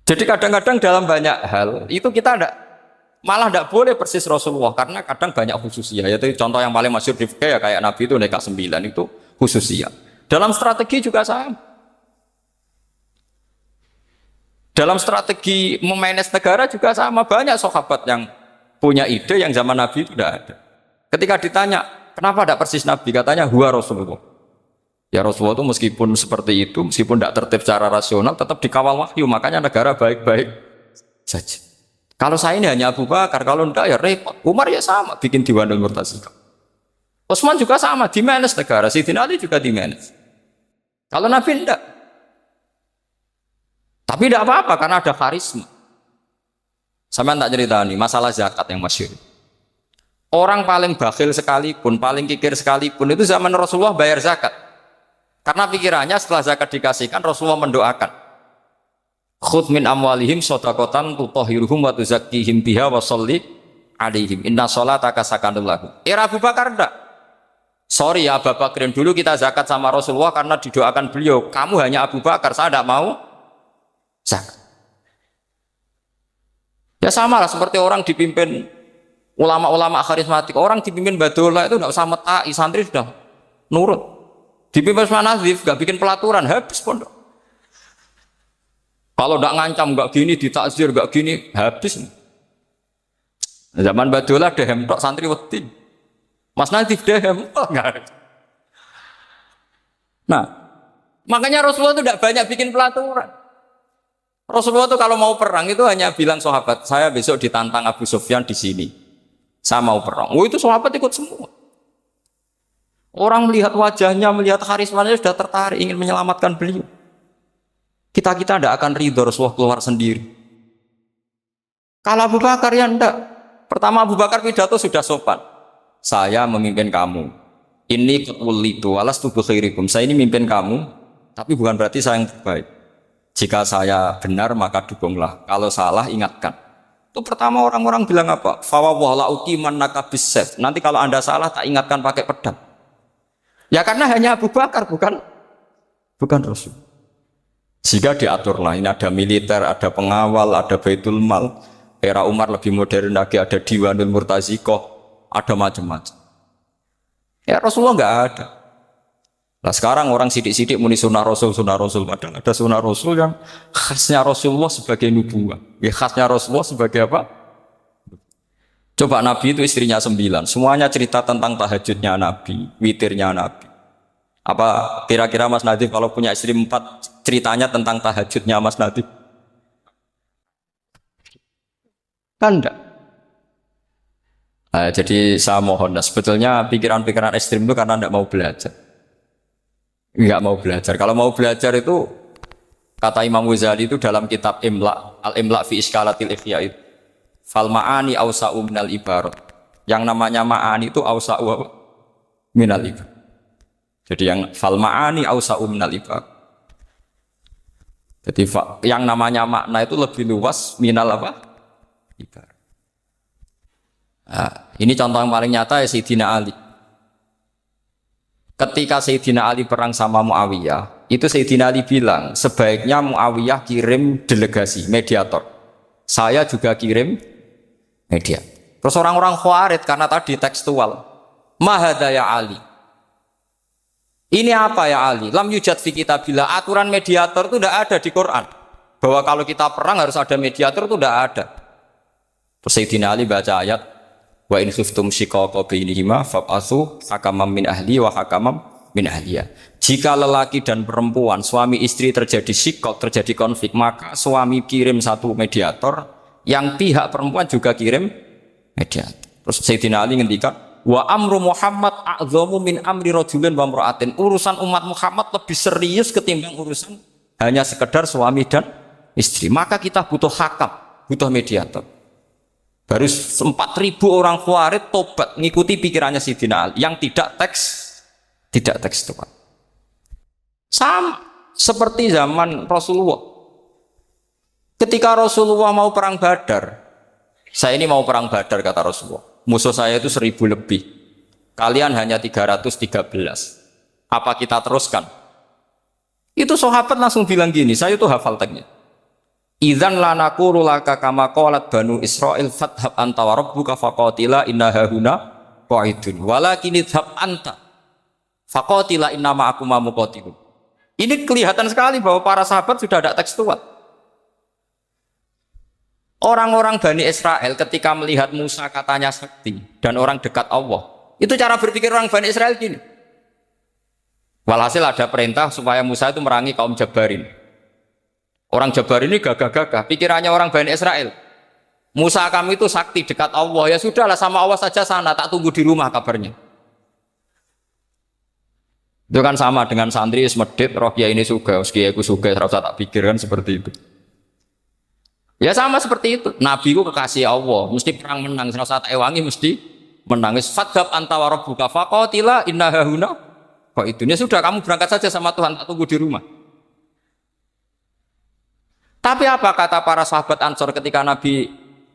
Jadi kadang-kadang dalam banyak hal, itu kita malah enggak boleh persis Rasulullah. Karena kadang banyak khususiyah. Yaitu contoh yang paling masyhur di fikih ya kayak Nabi itu nikah 9 itu khususiyah. Dalam strategi juga sama. Dalam strategi memanage negara juga sama, banyak sahabat yang punya ide yang zaman Nabi itu tidak ada. Ketika ditanya, kenapa tidak persis Nabi? Katanya, huwa Rasulullah. Ya Rasulullah itu meskipun seperti itu, meskipun tidak tertib secara rasional, tetap dikawal wahyu, makanya negara baik-baik saja. Kalau saya ini hanya Abu Bakar, kalau enggak ya repot. Umar ya sama, bikin Diwanul Murtasikah. Utsman juga sama, di manage negara. Sayyidina Ali juga di manage. Kalau Nabi enggak. Tapi enggak apa-apa karena ada karisma. Sama tak cerita nih, masalah zakat yang masyhur. Orang paling bakhil sekalipun, paling kikir sekalipun itu zaman Rasulullah bayar zakat. Karena pikirannya setelah zakat dikasihkan Rasulullah mendoakan. Khudh min amwalihim shadaqatan tutahhiruhum wa tuzakkihim biha wa sholli alaihim inna sholataka sakanul lahum. Era Abu Bakar enggak. Sorry ya Abu Bakrin, dulu kita zakat sama Rasulullah karena didoakan beliau. Kamu hanya Abu Bakar, saya tidak mau zakat. Ya sama lah seperti orang dipimpin ulama-ulama karismatik. Orang dipimpin Badullah itu tidak usah metai, santri sudah nurut. Dipimpin Usman Nazif, gak bikin pelaturan, habis pondok. Kalau tidak ngancam, gak gini, ditakzir, gak gini, habis. Zaman Badullah dehem tok santri wedi. Mas Nazif dehem enggak. Nah, makanya Rasulullah itu tidak banyak bikin pelaturan. Rasulullah itu kalau mau perang itu hanya bilang sahabat, saya besok ditantang Abu Sufyan di sini. Saya mau perang. Oh itu sahabat ikut semua. Orang melihat wajahnya, melihat karismanya sudah tertarik ingin menyelamatkan beliau. Kita tidak akan ridho Rasulullah keluar sendiri. Kalau Abu Bakar ya enggak. Pertama Abu Bakar pidato sudah sopan. Saya memimpin kamu. Ini ketulitu alas tubuh khairikum. Saya ini memimpin kamu, tapi bukan berarti saya yang terbaik. Jika saya benar maka dukunglah. Kalau salah ingatkan. Itu pertama orang-orang bilang apa? Fawwala uqiman nakabisef. Nanti kalau Anda salah tak ingatkan pakai pedang. Ya karena hanya Abu Bakar bukan Rasul. Jika diaturlah, ini ada militer, ada pengawal, ada Baitul Mal. Era Umar lebih modern lagi, ada Diwanul Murtasikah, ada macam-macam. Ya Rasulullah enggak ada. Nah sekarang orang sidik-sidik muni sunnah Rasul, padahal ada sunnah Rasul yang khasnya Rasulullah sebagai nubuwah. Ya khasnya Rasulullah sebagai apa? Coba Nabi itu istrinya 9, semuanya cerita tentang tahajudnya Nabi, witirnya Nabi. Apa kira-kira Mas Nadif kalau punya istri 4 ceritanya tentang tahajudnya Mas Nadif? Kan enggak. Nah, jadi saya mohon, sebetulnya pikiran-pikiran ekstrim itu karena enggak mau belajar. Enggak mau belajar. Kalau mau belajar itu kata Imam Ghazali itu dalam kitab Imla, Al-Imla fi Iskalatil Ikhya itu. Fal ma'ani awsa'u minal ibarat. Yang namanya ma'ani itu awsa'u minal ibarat. Jadi yang fal ma'ani awsa'u minal ibarat. Jadi yang namanya makna itu lebih luas minal apa? Ibarat. Nah, ini contoh yang paling nyata ya Sayyidina Ali. Ketika Sayyidina Ali perang sama Muawiyah, itu Sayyidina Ali bilang, sebaiknya Muawiyah kirim delegasi, mediator. Saya juga kirim mediator. Terus orang-orang Khawarij karena tadi tekstual. Mahadha ya Ali. Ini apa ya Ali? Lam yujad fi kitabillah. Aturan mediator itu tidak ada di Quran. Bahwa kalau kita perang harus ada mediator itu tidak ada. Terus Sayyidina Ali baca ayat wa in khiftum shiqaqa bainihima fab'atsu hakaman min ahli wa hakaman min ahliya. Jika lelaki dan perempuan, suami istri terjadi shiqaq, terjadi konflik, maka suami kirim satu mediator, yang pihak perempuan juga kirim mediator. Terus Sayyidina Ali ngendikan wa amru Muhammad a'dhamu min amri rajulin wa imra'atin. Urusan umat Muhammad lebih serius ketimbang urusan hanya sekedar suami dan istri. Maka kita butuh hakam, butuh mediator. Baru 4.000 orang Khawarij tobat ngikuti pikirannya Sayyidina Ali yang tidak tekstual. Sama seperti zaman Rasulullah. Ketika Rasulullah mau perang Badar, saya ini mau perang Badar kata Rasulullah. Musuh saya itu 1.000 lebih. Kalian hanya 313. Apa kita teruskan? Itu sahabat langsung bilang gini, saya itu hafal teksnya. Idzan la naqulu laka kama qalat banu Israil fathab anta wa rabbuka faqatila inna hahuna qa'idun walakin idhab anta faqatila inna ma'akum muqatilun. Ini kelihatan sekali bahwa para sahabat sudah ada tekstual. Orang-orang Bani Israel ketika melihat Musa katanya sakti dan orang dekat Allah, itu cara berpikir orang Bani Israel gini. Walhasil ada perintah supaya Musa itu merangi kaum Jabarin. Orang Jabar ini gagah-gagah, pikirannya orang Bani Israel. Musa kami itu sakti dekat Allah, ya sudahlah sama Allah saja sana, tak tunggu di rumah kabarnya. Itu kan sama dengan santri semedit roh kiai ini suga, kiai aku suga, serasa tak pikir kan seperti itu. Ya sama seperti itu. Nabi ku kekasih Allah, mesti perang menang, serasa tak ewangi mesti menang. Fadhab anta wa rabbuka faqatila inna hahuna. Kok itu ya sudah kamu berangkat saja sama Tuhan, tak tunggu di rumah. Tapi apa kata para sahabat Ansor ketika Nabi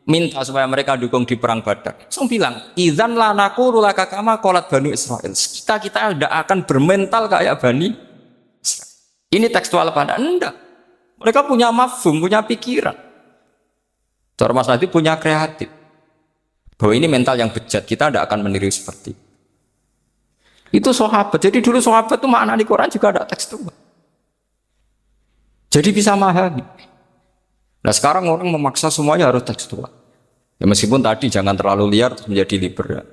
minta supaya mereka dukung di perang Badar? Langsung bilang, "Idzan la naqulu laka kama qalat Bani Israil." Kita tidak akan bermental kayak Bani Israil. Ini tekstual pada enggak. Mereka punya mafhum, punya pikiran. Cara Mas Nadi punya kreatif. Bahwa ini mental yang bejat, kita tidak akan meniru seperti itu. Itu sahabat. Jadi dulu sahabat itu makna di Quran juga ada tekstual. Jadi bisa memahami. Nah sekarang orang memaksa semuanya harus tekstual. Ya meskipun tadi jangan terlalu liar terus menjadi liberal.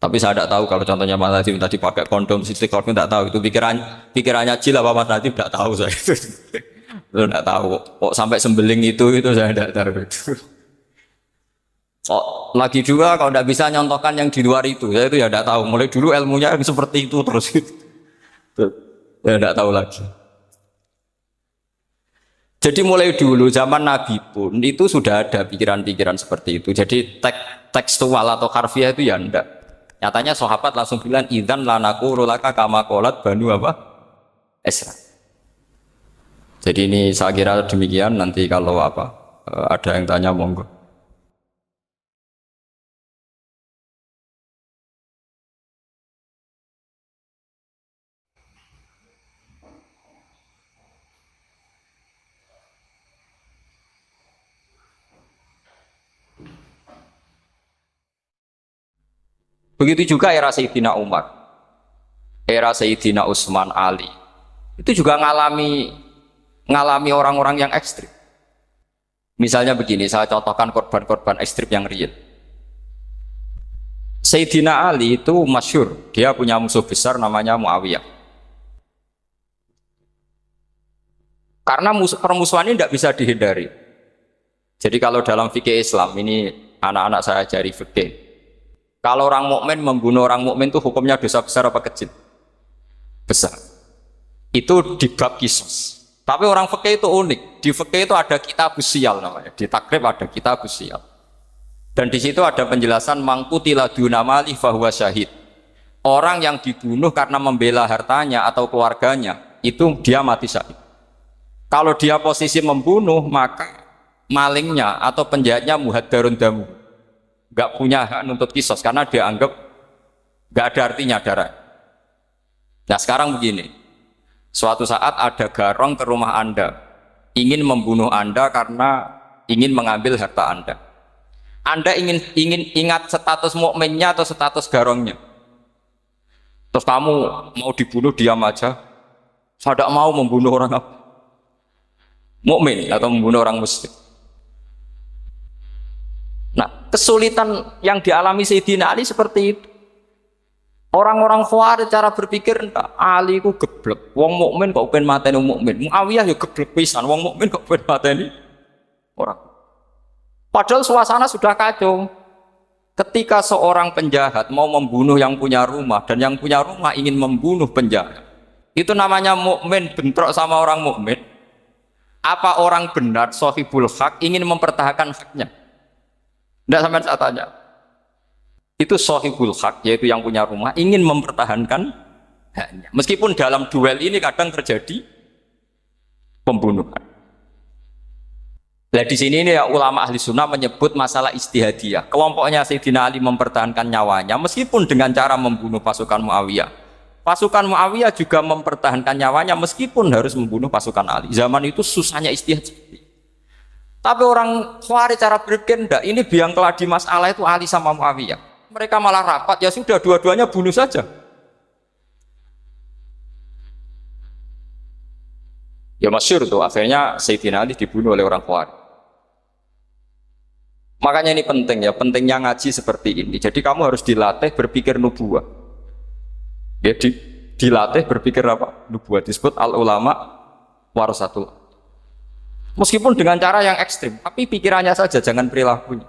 Tapi saya tidak tahu kalau contohnya Mas Nadiem tadi pakai kondom, sistem kondom tidak tahu. Itu pikirannya Jil apa Mas Nadiem tidak tahu saya. Itu tidak tahu. Kok sampai sembeling itu saya tidak tahu. Oh, lagi juga kalau tidak bisa nyontohkan yang di luar itu, saya itu ya tidak tahu. Mulai dulu ilmunya seperti itu terus. Saya tidak tahu lagi. Jadi mulai dulu zaman Nabi pun itu sudah ada pikiran-pikiran seperti itu. Jadi tekstual atau harfiah itu ya enggak. Nyatanya sahabat langsung bilang idzan lanaku rulaka kama qalat Banu apa? Isra. Jadi ini saya kira demikian, nanti kalau apa ada yang tanya monggo. Begitu juga era Sayyidina Umar, era Sayyidina Utsman, Ali. Itu juga ngalami orang-orang yang ekstrim. Misalnya begini, saya contohkan korban-korban ekstrim yang real. Sayyidina Ali itu masyhur, dia punya musuh besar namanya Muawiyah. Karena permusuhan ini tidak bisa dihindari. Jadi kalau dalam fikih Islam, ini anak-anak saya ajari fikih. Kalau orang mukmin membunuh orang mukmin itu hukumnya dosa besar apa kecil? Besar. Itu di bab kisos. Tapi orang fikih itu unik. Di fikih itu ada kitab usial namanya. Di takrib ada kitab usial. Dan di situ ada penjelasan mangkutila dunamali fahuwa syahid. Orang yang dibunuh karena membela hartanya atau keluarganya, itu dia mati syahid. Kalau dia posisi membunuh, maka malingnya atau penjahatnya muhaddarun damu. Gak punya hak nuntut kisos karena dia anggap gak ada artinya darah. Nah sekarang begini, suatu saat ada garong ke rumah Anda, ingin membunuh Anda karena ingin mengambil harta Anda. Anda ingin ingat status mukminnya atau status garongnya. Terus kamu mau dibunuh diam aja, saya tidak mau membunuh orang apa? Mukmin atau membunuh orang musyrik. Nah, kesulitan yang dialami Sayyidina Ali seperti itu. Orang-orang Khawarij cara berpikir entah Ali ku geblek, wong mukmin kok pengen mateni wong mukmin. Muawiyah ya geblek pisan, wong mukmin kok pengen mateni orang. Padahal suasana sudah kacau. Ketika seorang penjahat mau membunuh yang punya rumah dan yang punya rumah ingin membunuh penjahat, itu namanya mukmin bentrok sama orang mukmin. Apa orang benar sahibul hak ingin mempertahankan haknya? Tidak sampai saya tanya. Itu sahibul hak, yaitu yang punya rumah, ingin mempertahankan haknya. Meskipun dalam duel ini kadang terjadi pembunuhan. Nah di sini ini ya, ulama ahli sunnah menyebut masalah istihadiyah. Kelompoknya Sayyidina Ali mempertahankan nyawanya, meskipun dengan cara membunuh pasukan Muawiyah. Pasukan Muawiyah juga mempertahankan nyawanya, meskipun harus membunuh pasukan Ali. Zaman itu susahnya istihad. Tapi orang Khawarij cara berpikir enggak, ini biang keladi masalah itu Ali sama Muawiyah. Mereka malah rapat, ya sudah dua-duanya bunuh saja. Ya masyhur tuh, akhirnya Sayyidina Ali dibunuh oleh orang Khawarij. Makanya ini penting ya, pentingnya ngaji seperti ini. Jadi kamu harus dilatih berpikir nubuwah. Ya, dilatih berpikir apa? Nubuwah disebut al ulama warasatul. Meskipun dengan cara yang ekstrim, tapi pikirannya saja, jangan perilakunya.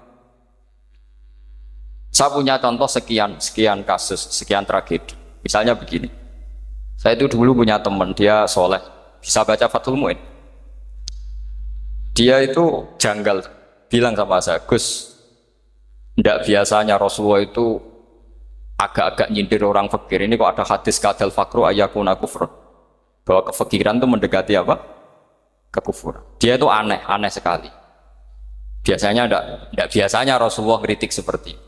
Saya punya contoh sekian kasus, sekian tragedi. Misalnya begini, saya itu dulu punya teman, dia soleh, bisa baca Fathul Mu'in. Dia itu janggal, bilang sama saya, Gus, tidak biasanya Rasulullah itu agak-agak nyindir orang fakir. Ini kok ada hadis kadal fakru ayakuna kufur, bahwa kefakiran itu mendekati apa? Kekufuran. Dia itu aneh sekali. Biasanya tidak biasanya Rasulullah kritik seperti itu.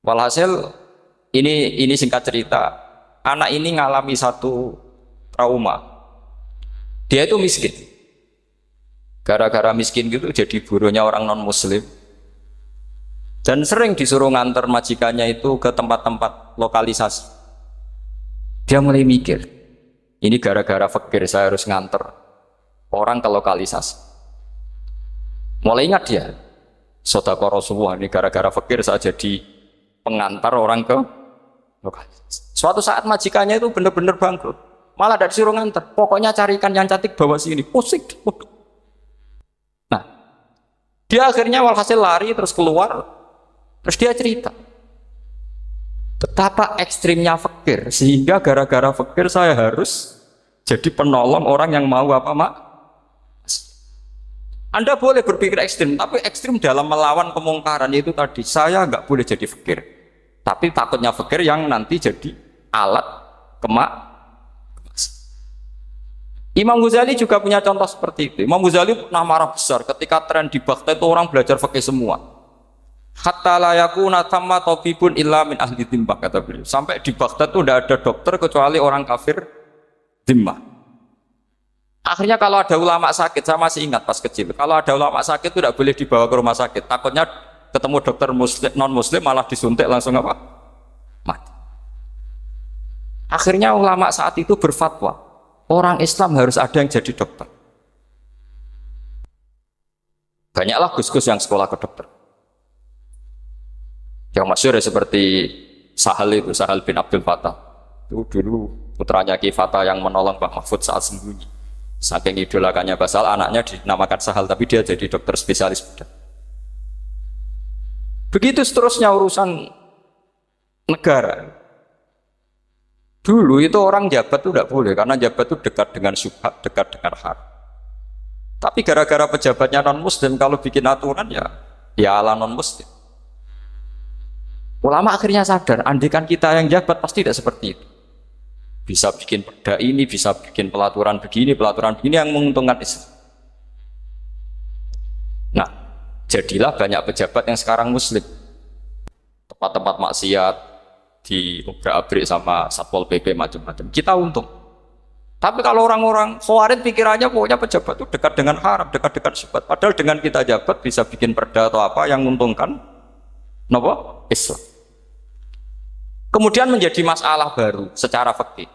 Walhasil ini singkat cerita, anak ini ngalami satu trauma. Dia itu miskin. Gara-gara miskin gitu jadi burunya orang non muslim. Dan sering disuruh nganter majikannya itu ke tempat-tempat lokalisasi. Dia mulai mikir, ini gara-gara fakir saya harus nganter orang ke lokalisasi. Mulai ingat dia, sedekah Rasulullah, ini gara-gara fakir saya jadi pengantar orang ke lokalisasi. Suatu saat majikannya itu benar-benar bangkrut, malah tidak disuruh nganter, pokoknya carikan yang cantik bawa sini, pusing. Nah, dia akhirnya walhasil lari terus keluar, terus dia cerita betapa ekstrimnya fakir, sehingga gara-gara fakir saya harus jadi penolong orang yang mau apa mak. Anda boleh berpikir ekstrim, tapi ekstrim dalam melawan kemungkaran itu tadi. Saya nggak boleh jadi fakir, tapi takutnya fakir yang nanti jadi alat kemak. Imam Ghazali juga punya contoh seperti itu. Imam Ghazali pernah marah besar ketika tren di Baghdad itu orang belajar fikih semua. Hatta la yakuna thamma tabibun illa min ahli dhimmah, kata beliau. Sampai di Baghdad itu tidak ada dokter kecuali orang kafir dhimmah. Akhirnya kalau ada ulama sakit, saya masih ingat pas kecil, kalau ada ulama sakit itu tidak boleh dibawa ke rumah sakit, takutnya ketemu dokter muslim, non muslim malah disuntik langsung apa? Mati. Akhirnya ulama saat itu berfatwa, orang Islam harus ada yang jadi dokter. Banyaklah gus-gus yang sekolah ke dokter. Yang masyhur ya seperti Sahal bin Abdul Fattah. Itu dulu putranya Ki Fatah yang menolong Pak Mahfud saat sembunyi. Saking idolakannya Basal, anaknya dinamakan Sahal, tapi dia jadi dokter spesialis bedah. Begitu seterusnya urusan negara. Dulu itu orang jabat itu tidak boleh, karena jabat itu dekat dengan syubhat, dekat dengan haram. Tapi gara-gara pejabatnya non muslim, kalau bikin aturan ya ala non muslim. Ulama akhirnya sadar, andikan kita yang jabat pasti tidak seperti itu. Bisa bikin perda ini, bisa bikin pelaturan begini yang menguntungkan Islam. Nah, jadilah banyak pejabat yang sekarang muslim. Tempat-tempat maksiat di obrak-abrik sama Satpol PP macam-macam. Kita untung. Tapi kalau orang-orang khawarij pikirannya pokoknya pejabat itu dekat dengan haram, dekat dengan syubhat. Padahal dengan kita jabat bisa bikin perda atau apa yang menguntungkan Islam. Kemudian menjadi masalah baru secara fikih.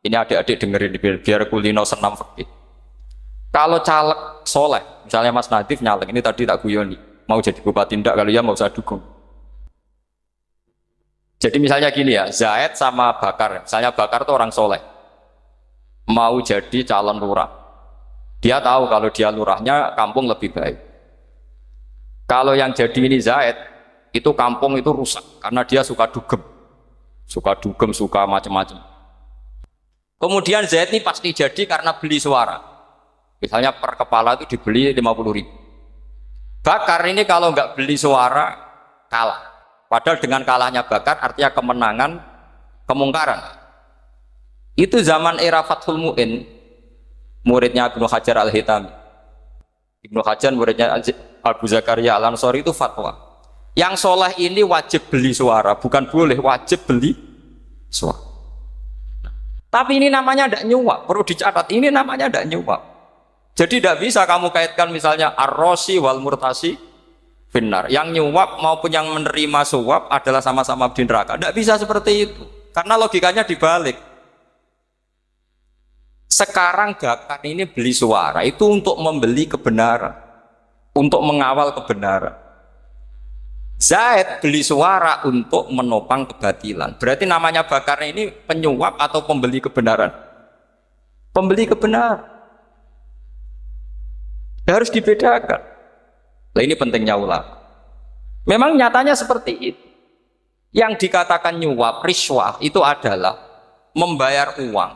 Ini adik-adik dengerin biar kulino senam fikih. Kalau caleg soleh, misalnya Mas Nadif nyalek, ini tadi tak guyoni, mau jadi bupati ndak, kalau ya mau saya dukung. Jadi misalnya gini ya, Zaid sama Bakar, misalnya Bakar itu orang soleh, mau jadi calon lurah. Dia tahu kalau dia lurahnya kampung lebih baik. Kalau yang jadi ini Zaid, itu kampung itu rusak, karena dia suka dugem, suka macam-macam. Kemudian Zaid ini pasti jadi karena beli suara. Misalnya per kepala itu dibeli 50.000. Bakar ini kalau nggak beli suara kalah. Padahal dengan kalahnya Bakar artinya kemenangan kemungkaran. Itu zaman era Fathul Mu'in, muridnya Ibnu Hajar Al-Hitami. Ibnu Hajar muridnya Abu Zakaria Al-Ansori itu fatwa. Yang soleh ini wajib beli suara, bukan boleh, wajib beli suara. Tapi ini namanya tidak nyuap, perlu dicatat, ini namanya tidak nyuap. Jadi tidak bisa kamu kaitkan misalnya ar-rosi wal murtasi finnar. Yang nyuap maupun yang menerima suap adalah sama-sama di neraka. Tidak bisa seperti itu, karena logikanya dibalik. Sekarang Bakar ini beli suara itu untuk membeli kebenaran, untuk mengawal kebenaran. Zaid beli suara untuk menopang kebatilan. Berarti namanya Bakar ini penyuap atau pembeli kebenaran? Pembeli kebenaran. Harus dibedakan. Nah, ini pentingnya ulama. Memang nyatanya seperti itu. Yang dikatakan nyuap, riswah itu adalah membayar uang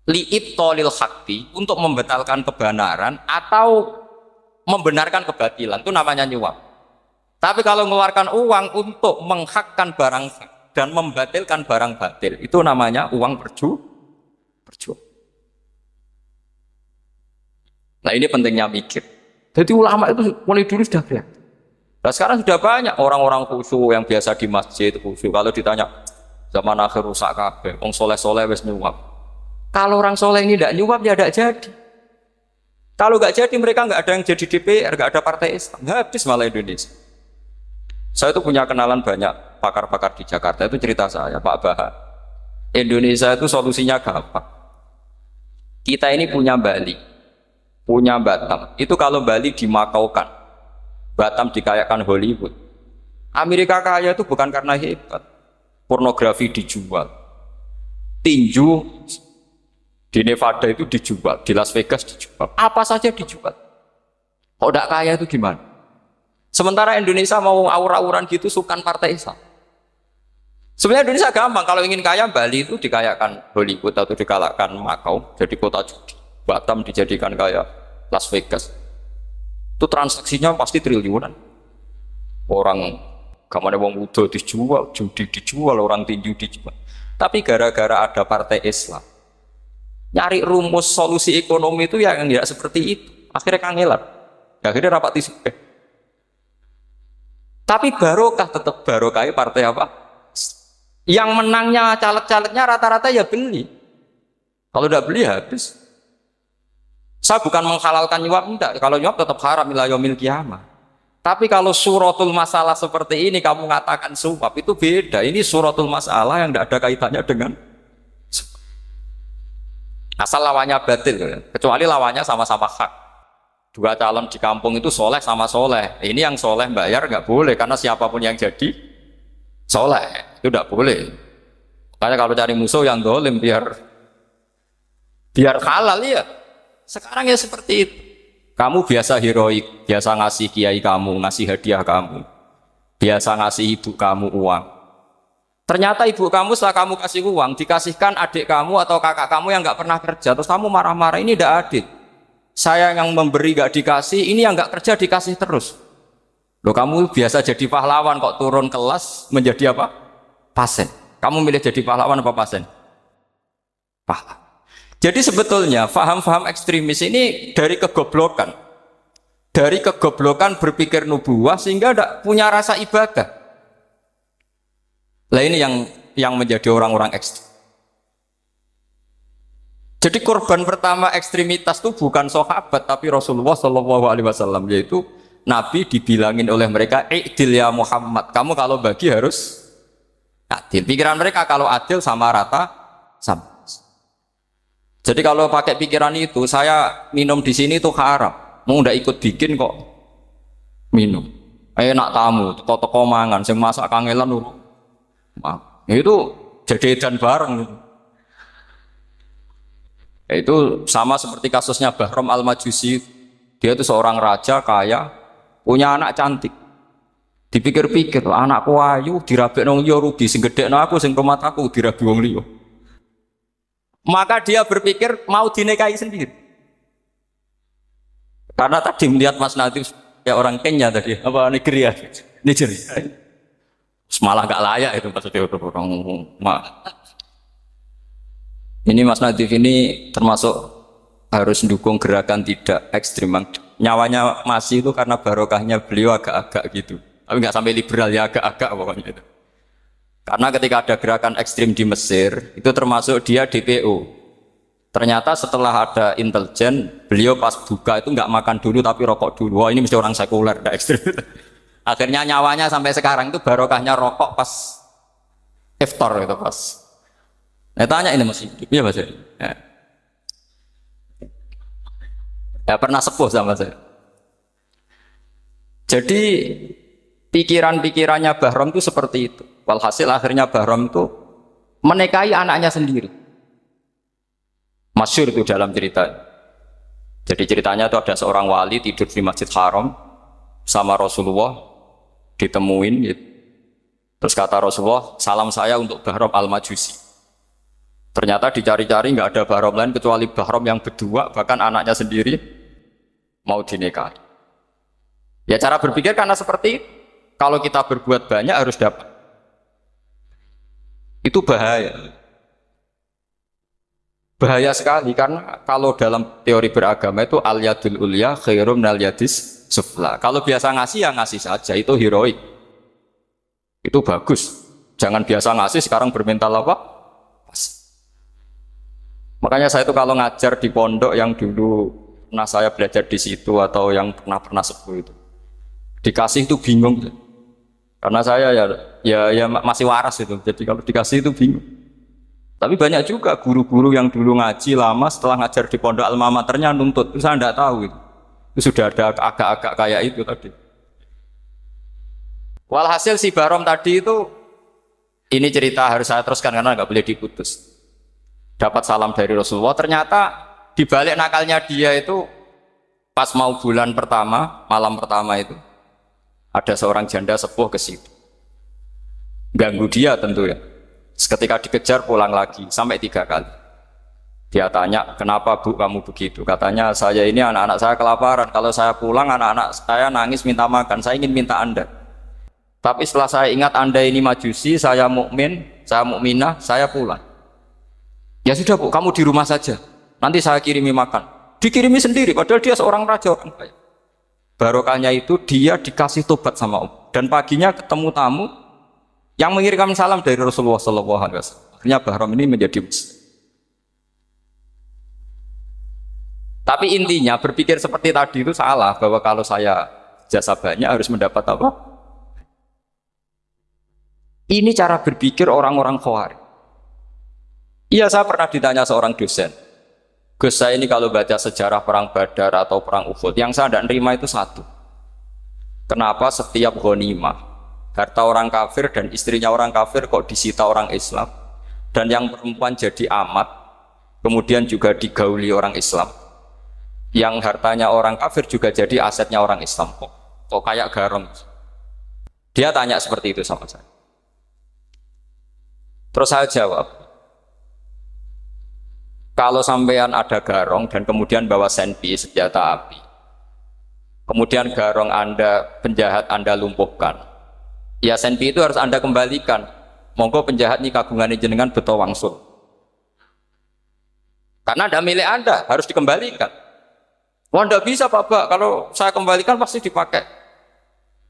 li'ibtolil haqqi, untuk membatalkan kebenaran atau membenarkan kebatilan, itu namanya nyuap. Tapi kalau mengeluarkan uang untuk menghakkan barang hak dan membatalkan barang batil, itu namanya uang berjuang. Nah, ini pentingnya mikir. Jadi ulama itu mulai dulu sudah kelihatan. Nah, sekarang sudah banyak orang-orang khusyuk yang biasa di masjid khusyuk. Kalau ditanya zaman akhir rusak kabeh, wong soleh-soleh wis nyuap. Kalau orang soleh ini tidak nyuap ya tidak jadi. Kalau nggak jadi mereka nggak ada yang jadi DPR, nggak ada partai Islam, habis malah Indonesia. Saya itu punya kenalan banyak pakar-pakar di Jakarta, itu cerita saya, Pak Baha. Indonesia itu solusinya gampang. Kita ini punya Bali, punya Batam. Itu kalau Bali dimakaukan, Batam dikayakan Hollywood. Amerika kaya itu bukan karena hebat. Pornografi dijual, tinju di Nevada itu dijual, di Las Vegas dijual, apa saja dijual. Kalau tidak kaya itu gimana? Sementara Indonesia mau aur-auran gitu sukan partai Islam. Sebenarnya Indonesia gampang, kalau ingin kaya Bali itu dikayakan Hollywood atau dikayakan Makau, jadi kota judi. Batam dijadikan kaya Las Vegas. Itu transaksinya pasti triliunan. Orang kamane wong wudo dijual, judi dijual, orang tinju dijual. Tapi gara-gara ada partai Islam, nyari rumus solusi ekonomi itu yang tidak seperti itu. Akhirnya kangelan. Akhirnya rapat isu. Tapi barokah tetap barokah partai apa? Yang menangnya caleg-calegnya rata-rata ya beli. Kalau tidak beli habis. Saya bukan menghalalkan nyuap, enggak. Kalau nyuap tetap haram ila yaumil qiyamah. Tapi kalau suratul masalah seperti ini kamu mengatakan suap, itu beda. Ini suratul masalah yang tidak ada kaitannya dengan asal lawannya batil, kecuali lawannya sama-sama hak. Dua calon di kampung itu soleh sama soleh. Ini yang soleh bayar nggak boleh, karena siapapun yang jadi soleh itu tidak boleh. Makanya kalau cari musuh yang dolim biar halal ya. Sekarang ya seperti itu. Kamu biasa heroik, biasa ngasih kiai kamu, ngasih hadiah kamu, biasa ngasih ibu kamu uang. Ternyata ibu kamu setelah kamu kasih uang, dikasihkan adik kamu atau kakak kamu yang nggak pernah kerja, terus kamu marah-marah, ini tidak adil. Saya yang memberi nggak dikasih, ini yang nggak kerja dikasih terus. Loh, kamu biasa jadi pahlawan kok turun kelas menjadi apa? Pasien. Kamu milih jadi pahlawan apa pasien? Pahlawan. Jadi sebetulnya faham-faham ekstremis ini dari kegoblokan. Dari kegoblokan berpikir nubuwah sehingga tidak punya rasa ibadah. Lah ini yang menjadi orang-orang ekstrem. Jadi korban pertama ekstremitas itu bukan sahabat tapi Rasulullah Shallallahu Alaihi Wasallam, yaitu Nabi dibilangin oleh mereka, "I'dil ya Muhammad, kamu kalau bagi harus adil." Pikiran mereka kalau adil sama rata sama. Jadi kalau pakai pikiran itu, saya minum di sini itu haram. Mau ndak ikut bikin kok minum. Enak tamu, toko-toko mangan, sing masak kangelan lho. Itu jadedan bareng. Itu sama seperti kasusnya Bahram Al-Majusi. Dia itu seorang raja kaya, punya anak cantik. Dipikir-pikir, anakku ayu dirabi nang liya rugi, sing gedhekno aku sing rumah aku dirabi wong liya. Maka dia berpikir mau dinikahi sendiri. Karena tadi melihat Mas Nadif ya orang Kenya tadi, apa Nigeria. Malah gak layak itu maksudnya orang. Ini Mas Nadif ini termasuk harus mendukung gerakan tidak ekstrim. Nyawanya masih itu karena barokahnya beliau agak-agak gitu. Tapi nggak sampai liberal ya, agak-agak pokoknya itu. Karena ketika ada gerakan ekstrim di Mesir, itu termasuk dia DPO. Ternyata setelah ada intelijen, beliau pas buka itu nggak makan dulu tapi rokok dulu. Wah, ini mesti orang sekuler, tidak ekstrim. Akhirnya nyawanya sampai sekarang itu barokahnya rokok pas iftar itu pas. Saya tanya ini masih hidup, ya Mas? Ya pernah sepuh sama saya. Jadi pikiran-pikirannya Bahram itu seperti itu. Walhasil akhirnya Bahram itu menikahi anaknya sendiri. Masyhur itu dalam cerita. Jadi ceritanya itu ada seorang wali tidur di Masjid Haram sama Rasulullah, ditemuin gitu. Terus kata Rasulullah, salam saya untuk Bahram al-Majusi. Ternyata dicari-cari nggak ada Bahram lain kecuali Bahram yang berdua, bahkan anaknya sendiri mau dinikahi. Ya cara berpikir karena seperti itu. Kalau kita berbuat banyak harus dapat. Itu bahaya. Bahaya sekali karena kalau dalam teori beragama itu al-yadul ulya khairum minal yadis sufla. Kalau biasa ngasih ya ngasih saja, itu heroik. Itu bagus. Jangan biasa ngasih sekarang bermental apa? Pas. Makanya saya itu kalau ngajar di pondok yang dulu pernah saya belajar di situ atau yang pernah sepuh itu, dikasih itu bingung. Karena saya ya masih waras itu. Jadi kalau dikasih itu bingung. Tapi banyak juga guru-guru yang dulu ngaji lama setelah ngajar di pondok alma maternya nuntut. Itu saya tidak tahu itu. Itu sudah ada agak-agak kayak itu tadi. Walhasil si Bahram tadi itu, ini cerita harus saya teruskan karena nggak boleh diputus. Dapat salam dari Rasulullah, ternyata di balik nakalnya dia itu pas mau bulan pertama, malam pertama itu ada seorang janda sepuh ke situ. Ganggu dia tentu ya. Ketika dikejar pulang lagi sampai 3 kali. Dia tanya, kenapa Bu kamu begitu? Katanya, saya ini anak-anak saya kelaparan. Kalau saya pulang anak-anak saya nangis minta makan. Saya ingin minta Anda. Tapi setelah saya ingat Anda ini majusi, saya mukmin, saya mukminah, saya pulang. Ya sudah Bu, kamu di rumah saja. Nanti saya kirimi makan. Dikirimi sendiri, padahal dia seorang raja orang kaya. Barokahnya itu dia dikasih tobat sama Allah. Dan paginya ketemu tamu yang mengirimkan salam dari Rasulullah SAW. Akhirnya Bahram ini menjadi muslim. Tapi intinya berpikir seperti tadi itu salah, bahwa kalau saya jasa banyak harus mendapat apa? Ini cara berpikir orang-orang Khawarij. Iya, saya pernah ditanya seorang dosen, Gus, saya ini kalau baca sejarah perang Badar atau perang Uhud, yang saya tidak nerima itu satu. Kenapa setiap ghanimah harta orang kafir dan istrinya orang kafir kok disita orang Islam, dan yang perempuan jadi amat kemudian juga digauli orang Islam, yang hartanya orang kafir juga jadi asetnya orang Islam, kok kayak garong. Dia tanya seperti itu sama saya. Terus saya jawab, kalau sampean ada garong dan kemudian bawa senpi senjata api, kemudian garong Anda, penjahat Anda lumpuhkan, ya senpi itu harus Anda kembalikan. Monggo penjahat ini kagungan jenengan beto wangsul. Karena ada milik Anda, harus dikembalikan. Wah, tidak bisa Pak, kalau saya kembalikan pasti dipakai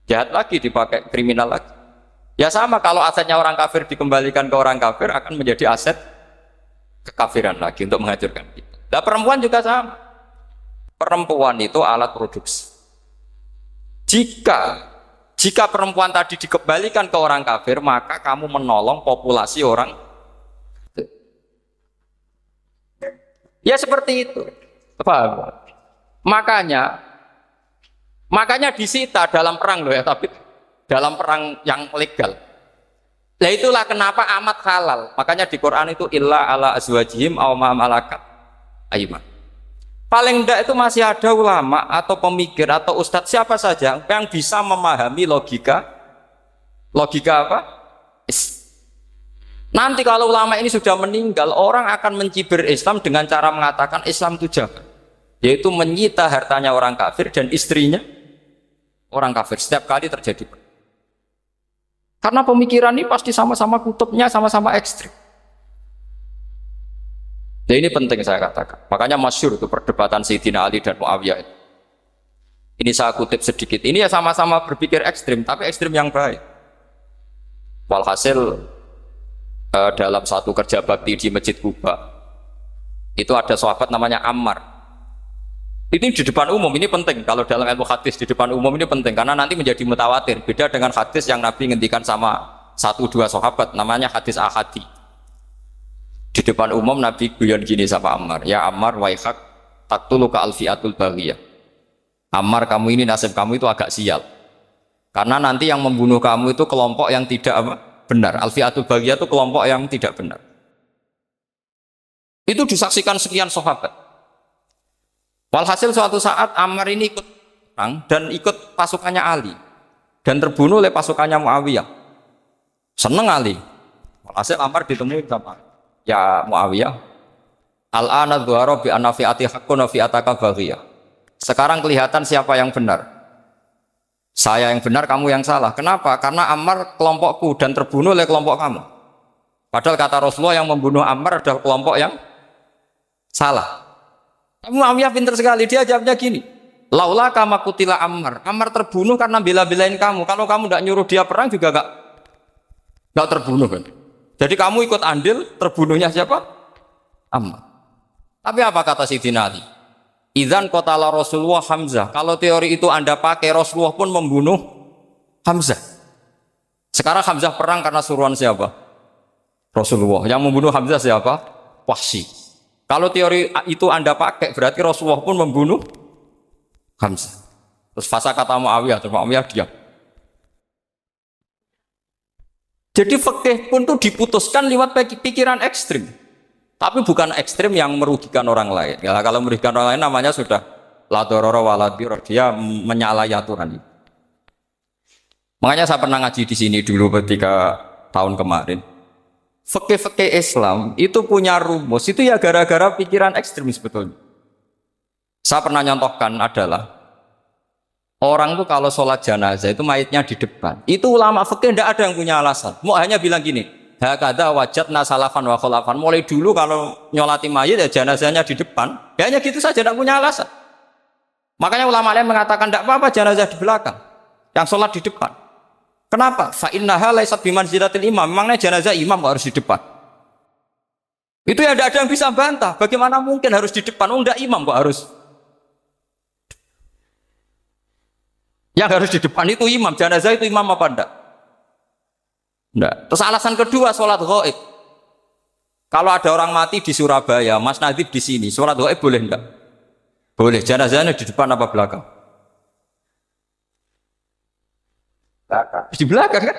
jahat lagi, dipakai kriminal lagi. Ya sama, kalau asetnya orang kafir dikembalikan ke orang kafir akan menjadi aset kekafiran lagi untuk menghancurkan kita. Nah, perempuan juga sama. Perempuan itu alat produksi. Jika perempuan tadi dikembalikan ke orang kafir, maka kamu menolong populasi orang. Ya seperti itu. Paham? Makanya disita dalam perang loh ya, tapi dalam perang yang legal. Nah itulah kenapa amat halal. Makanya di Quran itu illa ala azwajihim aw ma malakat ayman. Paling enggak itu masih ada ulama atau pemikir atau ustadz siapa saja yang bisa memahami logika apa? Nanti kalau ulama ini sudah meninggal, orang akan mencibir Islam dengan cara mengatakan Islam itu jahat, yaitu menyita hartanya orang kafir dan istrinya orang kafir. Setiap kali terjadi, karena pemikiran ini pasti sama-sama kutubnya sama-sama ekstrim. Nah ini penting saya katakan. Makanya masyhur itu perdebatan Sayyidina Ali dan Muawiyah. Ini saya kutip sedikit. Ini ya sama-sama berpikir ekstrim, tapi ekstrim yang baik. Walhasil dalam satu kerja bakti di Masjid Kuba, itu ada sahabat namanya Ammar. Ini di depan umum, ini penting. Kalau dalam ilmu hadis di depan umum ini penting, karena nanti menjadi mutawatir. Beda dengan hadis yang Nabi ngendikan sama 1-2 sahabat, namanya hadis ahadi. Di depan umum Nabi guyon gini sama Ammar, ya Ammar waihak taktuluka alfiatul baghiyah. Ammar, kamu ini nasib kamu itu agak sial. Karena nanti yang membunuh kamu itu kelompok yang tidak benar. Alfiatul baghiyah itu kelompok yang tidak benar. Itu disaksikan sekian sahabat. Walhasil suatu saat Ammar ini ikut perang dan ikut pasukannya Ali dan terbunuh oleh pasukannya Muawiyah. Seneng Ali. Walhasil Ammar ditemui sama ya Muawiyah. Al-ana dhuhara bi anna fi'ati haqqun wa fi'ataka baghiyah. Sekarang kelihatan siapa yang benar. Saya yang benar, kamu yang salah. Kenapa? Karena Ammar kelompokku dan terbunuh oleh kelompok kamu. Padahal kata Rasulullah yang membunuh Ammar adalah kelompok yang salah. Tapi Muawiyah pintar sekali, dia jawabnya gini. Laula kama kutila Ammar. Ammar terbunuh karena bela-belain kamu. Kalau kamu tidak nyuruh dia perang juga enggak terbunuh kan. Jadi kamu ikut andil terbunuhnya siapa? Ammar. Tapi apa kata Sayyidina Ali? Idzan qatala Rasulullah Hamzah. Kalau teori itu Anda pakai, Rasulullah pun membunuh Hamzah. Sekarang Hamzah perang karena suruhan siapa? Rasulullah. Yang membunuh Hamzah siapa? Wahsy. Kalau teori itu Anda pakai, berarti Rasulullah pun membunuh Hamzah. Terus fasa kata Muawiyah, terus Muawiyah diam. Jadi fikih pun tuh diputuskan lewat pikiran ekstrim. Tapi bukan ekstrim yang merugikan orang lain. Ya, kalau merugikan orang lain namanya sudah la dororo wa la dirar, dia menyalahi aturan. Makanya saya pernah ngaji di sini dulu ketika tahun kemarin. Fikih-fikih Islam itu punya rumus, itu ya gara-gara pikiran ekstrim sebetulnya. Saya pernah nyontohkan adalah orang tuh kalau sholat jenazah itu mayitnya di depan. Itu ulama fikih tidak ada yang punya alasan. Mau hanya bilang gini, hakadha wajadna salafan wa khulafan. Mulai dulu kalau nyolati mayit ya jenazahnya di depan. Ya hanya gitu saja, tidak punya alasan. Makanya ulama lain mengatakan tidak apa-apa jenazah di belakang, yang sholat di depan. Kenapa? Fa innaha laysat bimanzilatil imam. Memangnya jenazah imam harus di depan. Itu ya tidak ada yang bisa bantah. Bagaimana mungkin harus di depan? Oh enggak, imam kok harus. Yang harus di depan itu imam. Jenazah itu imam apa enggak? Enggak. Terus alasan kedua, sholat ghaib. Kalau ada orang mati di Surabaya, Mas Nadib di sini, sholat ghaib boleh enggak? Boleh. Jenazahnya di depan apa belakang? Belakang. Di belakang kan?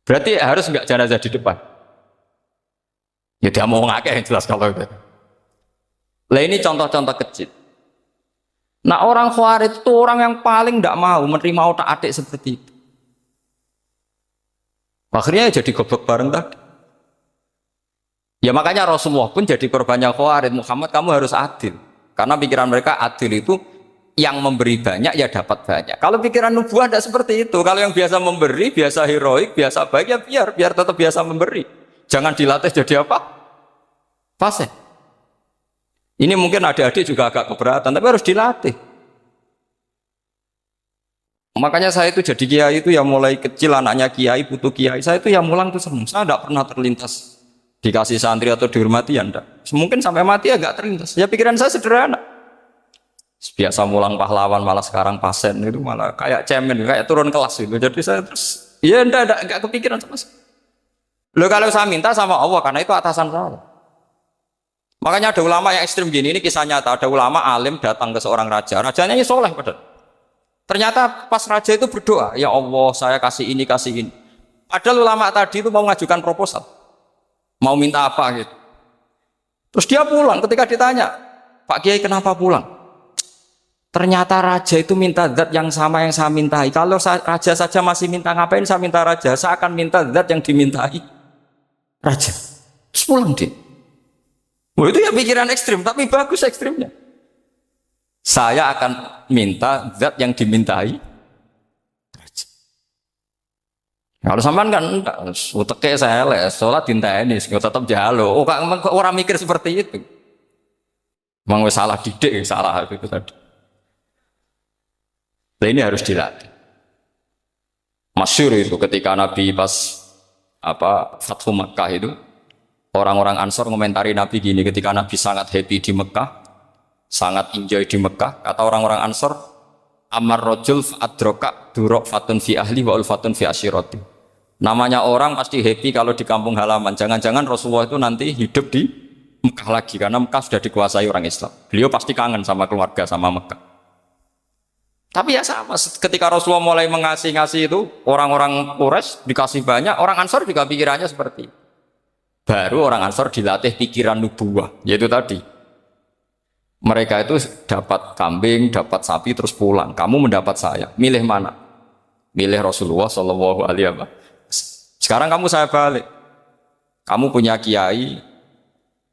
Berarti harus enggak jenazah di depan? Ya dia mau ngakeh yang jelas kalau itu. Lah ini contoh-contoh kecil. Nah orang Khawarij itu orang yang paling tidak mau menerima otak-atik seperti itu. Akhirnya jadi goblok bareng tadi. Ya makanya Rasulullah pun jadi korbannya Khawarij. Muhammad, kamu harus adil. Karena pikiran mereka adil itu yang memberi banyak ya dapat banyak. Kalau pikiran nubuah tidak seperti itu. Kalau yang biasa memberi, biasa heroik, biasa baik ya biar tetap biasa memberi. Jangan dilatih jadi apa? Fasih. Ini mungkin adik-adik juga agak keberatan, tapi harus dilatih. Makanya saya itu jadi kiai itu ya mulai kecil anaknya kiai, putu kiai. Saya itu ya mulang tuh senang. Saya tidak pernah terlintas dikasih santri atau dihormati ya enggak. Mungkin sampai mati ya enggak terlintas. Ya pikiran saya sederhana. Biasa mulang pahlawan malah sekarang pasen itu malah kayak cemen, kayak turun kelas gitu. Jadi saya terus ya enggak kepikiran sama sekali. Loh kalau saya minta sama Allah karena itu atasan saya. Makanya ada ulama yang ekstrim gini, ini kisah nyata. Ada ulama alim datang ke seorang raja. Rajanya ini soleh padahal. Ternyata pas raja itu berdoa, ya Allah saya kasih ini, kasih ini. Padahal ulama tadi itu mau mengajukan proposal. Mau minta apa gitu. Terus dia pulang ketika ditanya, Pak Kiai kenapa pulang? Ternyata raja itu minta zat yang sama yang saya mintai. Kalau raja saja masih minta, ngapain saya minta raja? Saya akan minta zat yang dimintai raja. Terus pulang dia. Oh, itu ya pikiran ekstrim, tapi bagus ekstrimnya. Saya akan minta zat yang dimintai raja. Kalau sampean kan uteke saya les, sholat dinteni, tetap jalo. Oh, orang mikir seperti itu. Memang salah didik, salah itu tadi. Nah, ini harus dilatih. Masyhur itu ketika Nabi pas Fathu Makkah itu, orang-orang Ansor komentari Nabi gini, ketika Nabi sangat happy di Mekah, sangat enjoy di Mekah, kata orang-orang Ansor, Amar rojul adroka durok fatun fi ahli wa ulfatun fi asyirati. Namanya orang pasti happy kalau di kampung halaman. Jangan-jangan Rasulullah itu nanti hidup di Mekah lagi, karena Mekah sudah dikuasai orang Islam. Beliau pasti kangen sama keluarga, sama Mekah. Tapi ya sama, ketika Rasulullah mulai ngasih itu, orang-orang Quraisy dikasih banyak, orang Ansor juga pikirannya seperti itu. Baru orang Ansor dilatih pikiran nubuwah, yaitu tadi. Mereka itu dapat kambing, dapat sapi terus pulang. Kamu mendapat saya. Milih mana? Milih Rasulullah Shallallahu Alaihi Wasallam. Sekarang kamu saya balik. Kamu punya kiai,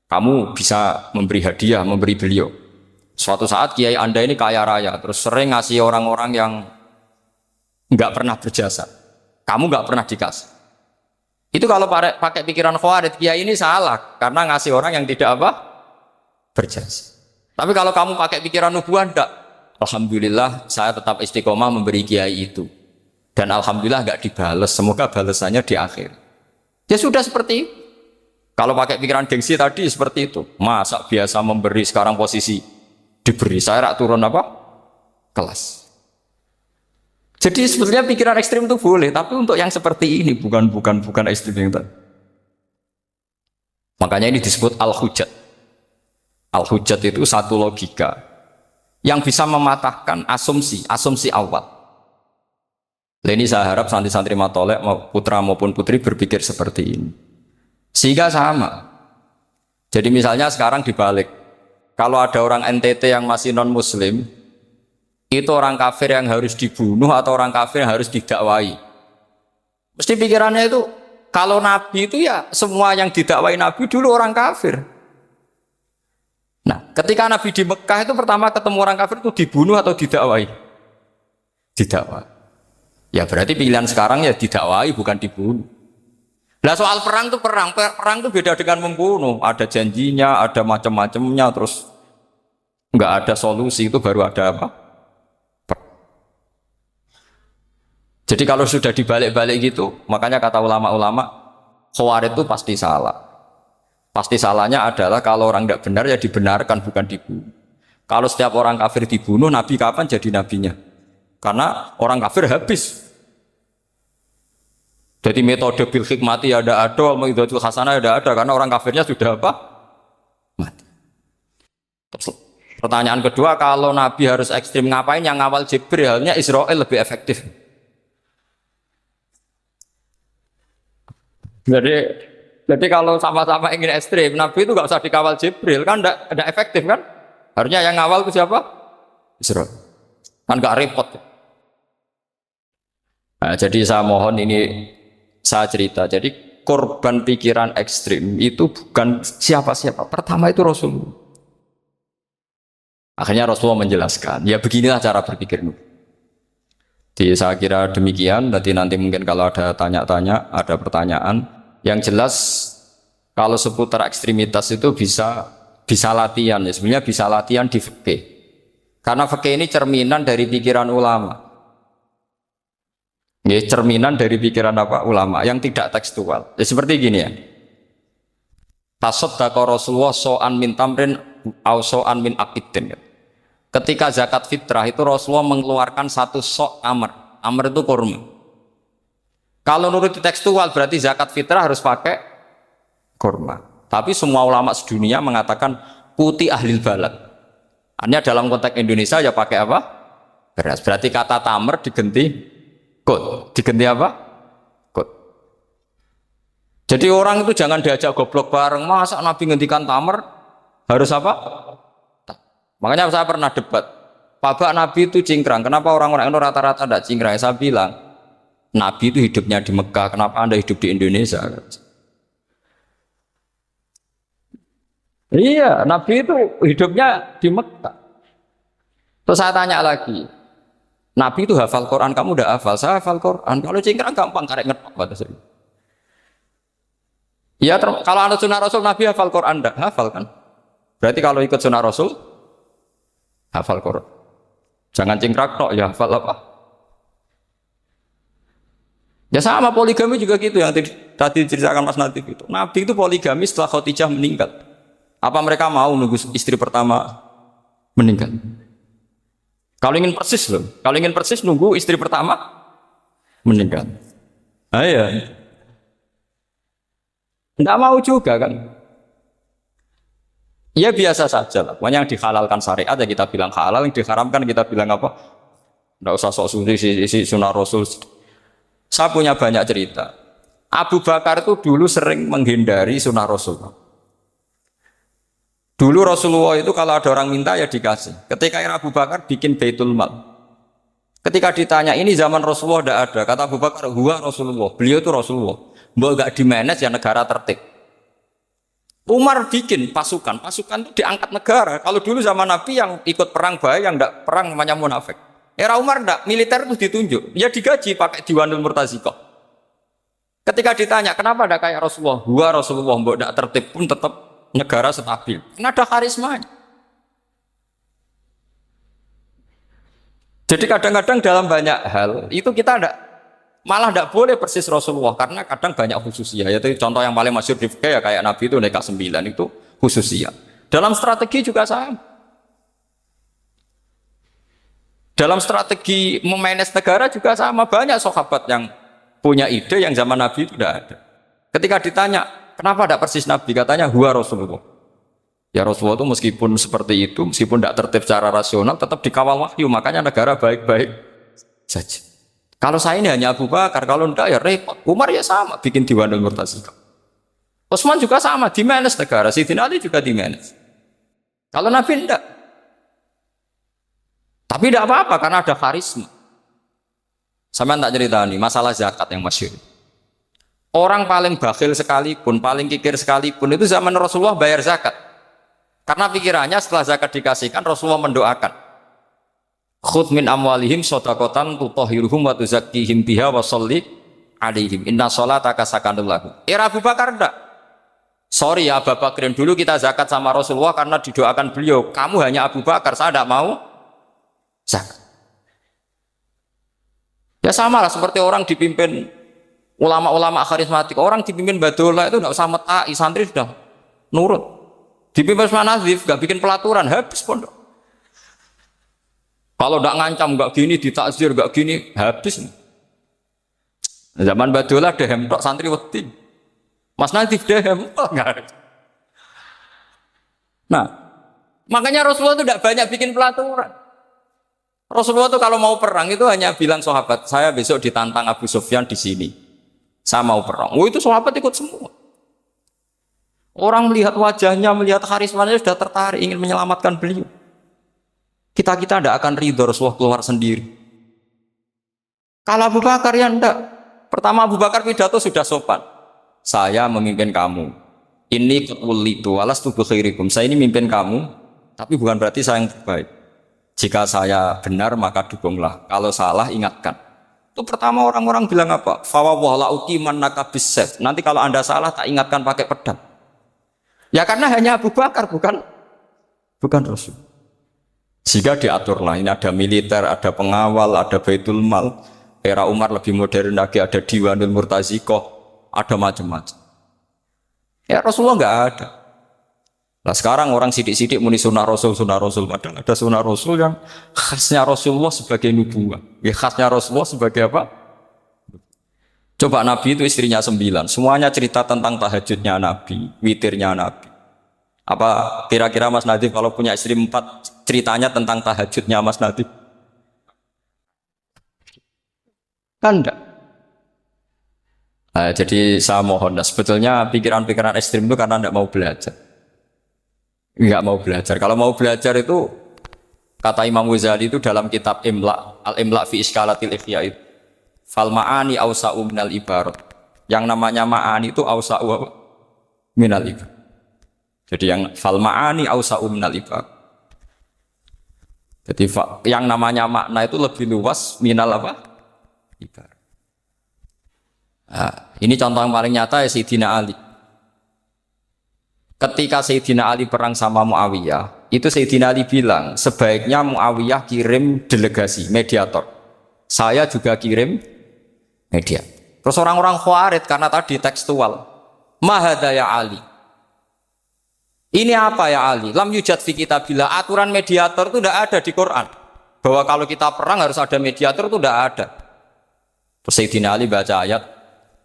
kamu bisa memberi hadiah, memberi beliau. Suatu saat kiai Anda ini kaya raya, terus sering ngasih orang-orang yang nggak pernah berjasa. Kamu nggak pernah dikasih. Itu kalau pakai pikiran Khawarij, kiai ini salah karena ngasih orang yang tidak apa? Berjasa. Tapi kalau kamu pakai pikiran nubuah, enggak. Alhamdulillah saya tetap istiqomah memberi kiai itu. Dan alhamdulillah enggak dibales. Semoga balasannya di akhir. Ya sudah seperti itu. Kalau pakai pikiran gengsi tadi seperti itu. Masa biasa memberi sekarang posisi diberi. Saya rak turun apa? Kelas. Jadi sebetulnya pikiran ekstrim itu boleh. Tapi untuk yang seperti ini bukan ekstrim yang tadi. Makanya ini disebut al-hujjat. Al-hujjat itu satu logika yang bisa mematahkan asumsi awal. Ini saya harap santri-santri matolek putra maupun putri berpikir seperti ini. Sehingga sama. Jadi misalnya sekarang dibalik. Kalau ada orang NTT yang masih non-muslim, itu orang kafir yang harus dibunuh atau orang kafir yang harus didakwai. Mesti pikirannya itu, kalau Nabi itu ya semua yang didakwai Nabi dulu orang kafir. Nah, ketika Nabi di Mekah itu pertama ketemu orang kafir itu dibunuh atau didakwai? Didakwai. Ya berarti pilihan sekarang ya didakwai bukan dibunuh. Nah soal perang itu perang itu beda dengan membunuh. Ada janjinya, ada macam-macamnya, terus nggak ada solusi itu baru ada apa? Jadi kalau sudah dibalik-balik gitu, makanya kata ulama-ulama, Khawarij itu pasti salah. Pasti salahnya adalah kalau orang tidak benar ya dibenarkan bukan dibunuh. Kalau setiap orang kafir dibunuh, Nabi kapan jadi nabinya? Karena orang kafir habis. Jadi metode bil hikmati ada, al-mau'izatul hasanah ada karena orang kafirnya sudah apa? Mati. Terus, pertanyaan kedua, kalau Nabi harus ekstrim ngapain yang ngawal Jibril? Halnya Israel lebih efektif. Jadi kalau sama-sama ingin ekstrim, Nabi itu nggak usah dikawal Jibril, kan enggak efektif kan? Harusnya yang ngawal itu siapa? Israel. Kan nggak repot. Nah, jadi saya mohon ini saya cerita. Jadi korban pikiran ekstrim itu bukan siapa-siapa. Pertama itu Rasulullah. Akhirnya Rasulullah menjelaskan, ya beginilah cara berpikir. Jadi saya kira demikian. Nanti mungkin kalau ada tanya-tanya, ada pertanyaan. Yang jelas kalau seputar ekstremitas itu bisa latihan ya. Sebenarnya bisa latihan di fikih. Karena fikih ini cerminan dari pikiran ulama. Ya, cerminan dari pikiran apa? Ulama yang tidak tekstual. Ya, seperti gini ya. Tasaddaqa Rasulullah so'an min tamrin au so'an min aqidin. Ya. Ketika zakat fitrah itu Rasulullah mengeluarkan satu sok amr. Amr itu kurma. Kalau menurut tekstual berarti zakat fitrah harus pakai kurma. Tapi semua ulama sedunia mengatakan putih ahlil balad. Hanya dalam konteks Indonesia ya pakai apa? Beras. Berarti kata tamr diganti kut. Diganti apa? Kut. Jadi orang itu jangan diajak goblok bareng. Masa Nabi ngendikan tamr harus apa? Makanya saya pernah debat. Pak Nabi itu cingkrang. Kenapa orang-orang itu rata-rata tidak cingkrang? Saya bilang Nabi itu hidupnya di Mekah. Kenapa Anda hidup di Indonesia? Iya, Nabi itu hidupnya di Mekah. Terus saya tanya lagi, Nabi itu hafal Quran, kamu udah hafal? Saya hafal Quran. Kalau cingkrang gampang, karek ngetok kata saya. Ya, kalau ada sunnah Rasul, Nabi hafal Quran, enggak? Hafal kan? Berarti kalau ikut sunnah Rasul, hafal Quran. Jangan cingkrang tok, ya hafal apa? Ya sama poligami juga gitu yang tadi diceritakan Mas Natif itu. Nabi itu poligami setelah Khadijah meninggal. Apa mereka mau nunggu istri pertama meninggal? Kalau ingin persis loh. Kalau ingin persis nunggu istri pertama meninggal. Ah iya. Enggak mau juga kan? Ya biasa saja lah. Pokoknya yang dihalalkan syariat ya kita bilang halal, yang diharamkan kita bilang apa? Enggak usah sok suci isi sunnah Rasul. Saya punya banyak cerita. Abu Bakar itu dulu sering menghindari sunnah Rasul. Dulu Rasulullah itu kalau ada orang minta ya dikasih. Ketika era Abu Bakar bikin Baitul Mal. Ketika ditanya ini zaman Rasulullah tidak ada, kata Abu Bakar, huwa Rasulullah. Beliau itu Rasulullah. Mbok gak di-manage ya negara tertib. Umar bikin pasukan itu diangkat negara. Kalau dulu zaman Nabi yang ikut perang bahaya, yang tidak perang namanya munafik. Era Umar tidak, militer itu ditunjuk. Ya digaji pakai Diwanul Murtaziqah. Ketika ditanya kenapa ada kayak Rasulullah, huwa Rasulullah, mbok tidak tertib pun tetap negara stabil. Karena ada karismanya. Jadi kadang-kadang dalam banyak hal itu kita malah tidak boleh persis Rasulullah karena kadang banyak khususnya. Yaitu contoh yang paling masyhur di fikih ya kayak Nabi itu nikah 9 itu khususnya. Dalam strategi juga sama. Dalam strategi memanage negara juga sama. Banyak sahabat yang punya ide yang zaman Nabi itu tidak ada. Ketika ditanya kenapa tidak persis Nabi, katanya huwa Rasulullah. Ya Rasulullah itu meskipun seperti itu, meskipun tidak tertib secara rasional, tetap dikawal wahyu, makanya negara baik-baik saja. Kalau saya ini hanya Abu Bakar, kalau tidak ya repot. Umar ya sama, bikin Diwanul Murtaziqah. Utsman juga sama, di-manage negara. Sayyidina Ali juga di-manage. Kalau Nabi tidak. Tapi tidak apa-apa, karena ada karisma. Sama tak cerita nih, masalah zakat yang masyhur. Orang paling bakhil sekalipun, paling kikir sekalipun, itu zaman Rasulullah bayar zakat. Karena pikirannya setelah zakat dikasihkan, Rasulullah mendoakan. Khudh min amwalihim shadaqatan tutahhiruhum wa tuzakkihim biha wa sholli alaihim. Inna sholataka sakanun lahum. Era Abu Bakar enggak. Sorry ya Abu Bakrin, dulu kita zakat sama Rasulullah karena didoakan beliau. Kamu hanya Abu Bakar, saya tidak mau zakat. Ya sama lah seperti orang dipimpin ulama-ulama karismatik. Orang dipimpin Badullah itu tidak usah metai, santri sudah nurut. Dipimpin Usman Nazif, gak bikin pelaturan, habis pondok. Kalau gak ngancam, gak gini, ditakzir, gak gini, habis. Zaman Badullah dehem tok santri wedi. Mas Nazif dehem tok gak. Nah, makanya Rasulullah itu tidak banyak bikin pelaturan. Rasulullah itu kalau mau perang itu hanya bilang sahabat, saya besok ditantang Abu Sufyan di sini. Saya mau perang. Oh itu sahabat ikut semua. Orang melihat wajahnya, melihat karismanya sudah tertarik ingin menyelamatkan beliau. Kita tidak akan ridho Rasulullah keluar sendiri. Kalau Abu Bakar ya enggak. Pertama Abu Bakar pidato sudah sopan. Saya memimpin kamu. Ini qulitu walastu bi khairikum. Saya ini memimpin kamu, tapi bukan berarti saya yang terbaik. Jika saya benar maka dukunglah. Kalau salah ingatkan. Itu pertama orang-orang bilang apa? Fa wa la uqimannaka bis-sayf. Nanti kalau Anda salah tak ingatkan pakai pedang. Ya karena hanya Abu Bakar bukan Rasul. Sehingga diaturlah ini ada militer, ada pengawal, ada Baitul Mal. Era Umar lebih modern lagi ada Diwanul Murtaziqah, ada macam-macam. Ya Rasulullah nggak ada. Nah sekarang orang sidik-sidik muni sunnah Rasul, padahal ada sunnah Rasul yang khasnya Rasulullah sebagai nubuwah. Ya khasnya Rasulullah sebagai apa? Coba Nabi itu istrinya 9, semuanya cerita tentang tahajudnya Nabi, witirnya Nabi. Apa kira-kira Mas Nadif kalau punya istri 4 ceritanya tentang tahajudnya Mas Nadif? Kan enggak. Nah, jadi saya mohon, sebetulnya pikiran-pikiran ekstrim itu karena enggak mau belajar. Enggak mau belajar. Kalau mau belajar itu, kata Imam Ghazali itu dalam kitab Imla, Al-Imla fi Iskalatil Ikhya itu. Fal ma'ani awsa'u minal ibarat. Yang namanya ma'ani itu awsa'u minal ibarat. Jadi yang fal ma'ani awsa'u minal ibarat. Jadi yang namanya makna itu lebih luas minal apa? Ibarat. Nah, ini contoh yang paling nyata ya Sayyidina Ali. Ketika Sayyidina Ali perang sama Muawiyah, itu Sayyidina Ali bilang sebaiknya Muawiyah kirim delegasi, mediator. Saya juga kirim media. Terus orang-orang Khawarij karena tadi tekstual. Mahada ya Ali. Ini apa ya Ali? Lam yujad fi kitabillah. Aturan mediator itu tidak ada di Quran. Bahwa kalau kita perang harus ada mediator itu tidak ada. Terus Sayyidina Ali baca ayat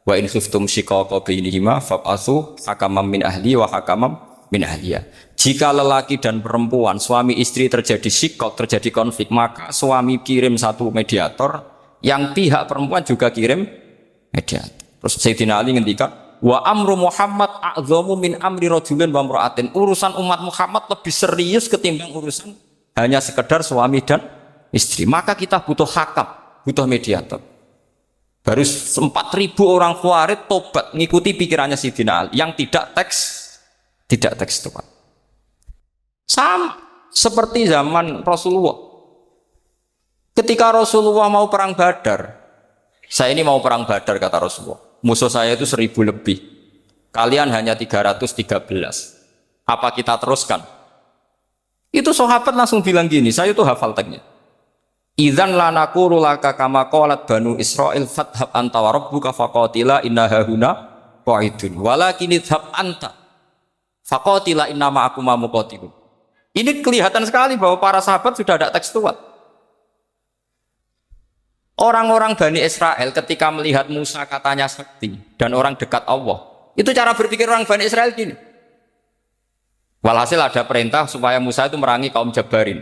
wa in khiftum shiqaqa bainihima fab'atsu hakaman min ahli wa hakaman min ahliya. Jika lelaki dan perempuan, suami istri terjadi shiqaq, terjadi konflik, maka suami kirim satu mediator, yang pihak perempuan juga kirim mediator. Terus Sayyidina Ali ngendikan Wa amru Muhammad a'dhamu min amri rajulin wa imra'atin. Urusan umat Muhammad lebih serius ketimbang urusan hanya sekedar suami dan istri. Maka kita butuh hakam, butuh mediator. Baru 4.000 orang Khawarij tobat ngikuti pikirannya Sayyidina Ali yang tidak tekstual. Sama seperti zaman Rasulullah. Ketika Rasulullah mau perang Badar, saya ini mau perang Badar kata Rasulullah. Musuh saya itu 1.000 lebih. Kalian hanya 313. Apa kita teruskan? Itu sahabat langsung bilang gini, saya itu hafal teksnya. Idzan la naqulu laka kama qalat banu Israil fathab anta wa rabbuka faqatila inna hahuna qa'idun walakin idhab anta faqatila inna ma'akum muqatilun. Ini kelihatan sekali bahwa para sahabat sudah ada tekstual. Orang-orang Bani Israel ketika melihat Musa katanya sakti dan orang dekat Allah, itu cara berpikir orang Bani Israel gini. Walhasil ada perintah supaya Musa itu merangi kaum Jabarin.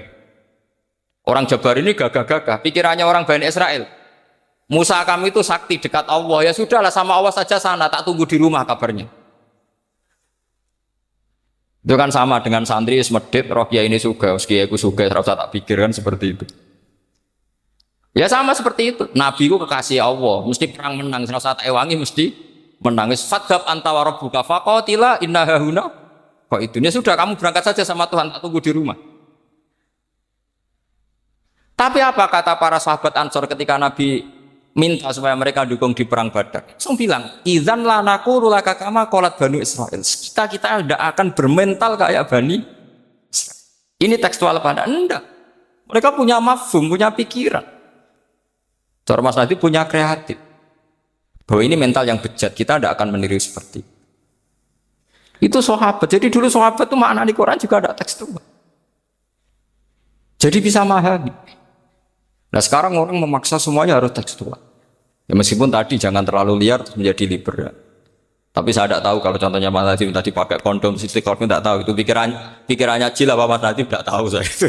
Orang Jabar ini gagah-gagah, pikirannya orang Bani Israel. Musa kamu itu sakti dekat Allah, ya sudahlah sama Allah saja sana, tak tunggu di rumah kabarnya. Itu kan sama dengan santri semedit, roh kiai ini suga, kiai aku suga, serasa tak pikirkan seperti itu. Ya sama seperti itu. Nabi ku kekasih Allah, mesti perang menang, serasa tak ewangi mesti menang. Fadhab anta wa rabbuka faqatila inna hahuna qa'idun. Ya sudah kamu berangkat saja sama Tuhan, tak tunggu di rumah. Tapi apa kata para sahabat Ansor ketika Nabi minta supaya mereka dukung di perang Badar? Langsung bilang, idzan la naqulu laka kama qalat banu Israil. Kita tidak akan bermental kayak Bani Israil. Ini tekstual pada enggak. Mereka punya mafhum, punya pikiran. Cara Mas Nadi punya kreatif. Bahwa ini mental yang bejat, kita tidak akan meniru seperti itu sahabat. Jadi dulu sahabat itu makna di Quran juga ada tekstual. Jadi bisa memahami. Nah sekarang orang memaksa semuanya harus tekstual. Ya meskipun tadi jangan terlalu liar terus menjadi liberal. Tapi saya tidak tahu kalau contohnya Mas Nadiem tadi pakai kondom, sisi kondom tidak tahu itu pikirannya Jil apa Mas Nadiem tidak tahu saya itu.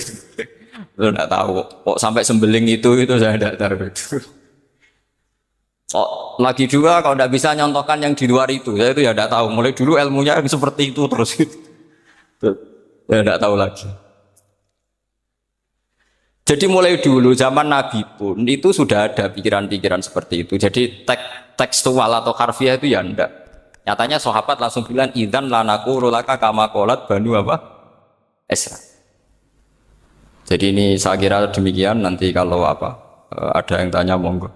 Tidak tahu. Kok sampai sembeling itu saya tidak tahu itu. Oh, lagi juga kalau tidak bisa nyontohkan yang di luar itu, saya itu ya tidak tahu. Mulai dulu ilmunya seperti itu terus. Saya tidak tahu lagi. Jadi mulai dulu zaman Nabi pun itu sudah ada pikiran-pikiran seperti itu. Jadi tekstual atau harfiah itu ya enggak. Nyatanya sahabat langsung bilang idzan la naqulu laka kama qalat banu apa? Isra. Jadi ini saya kira demikian, nanti kalau ada yang tanya monggo.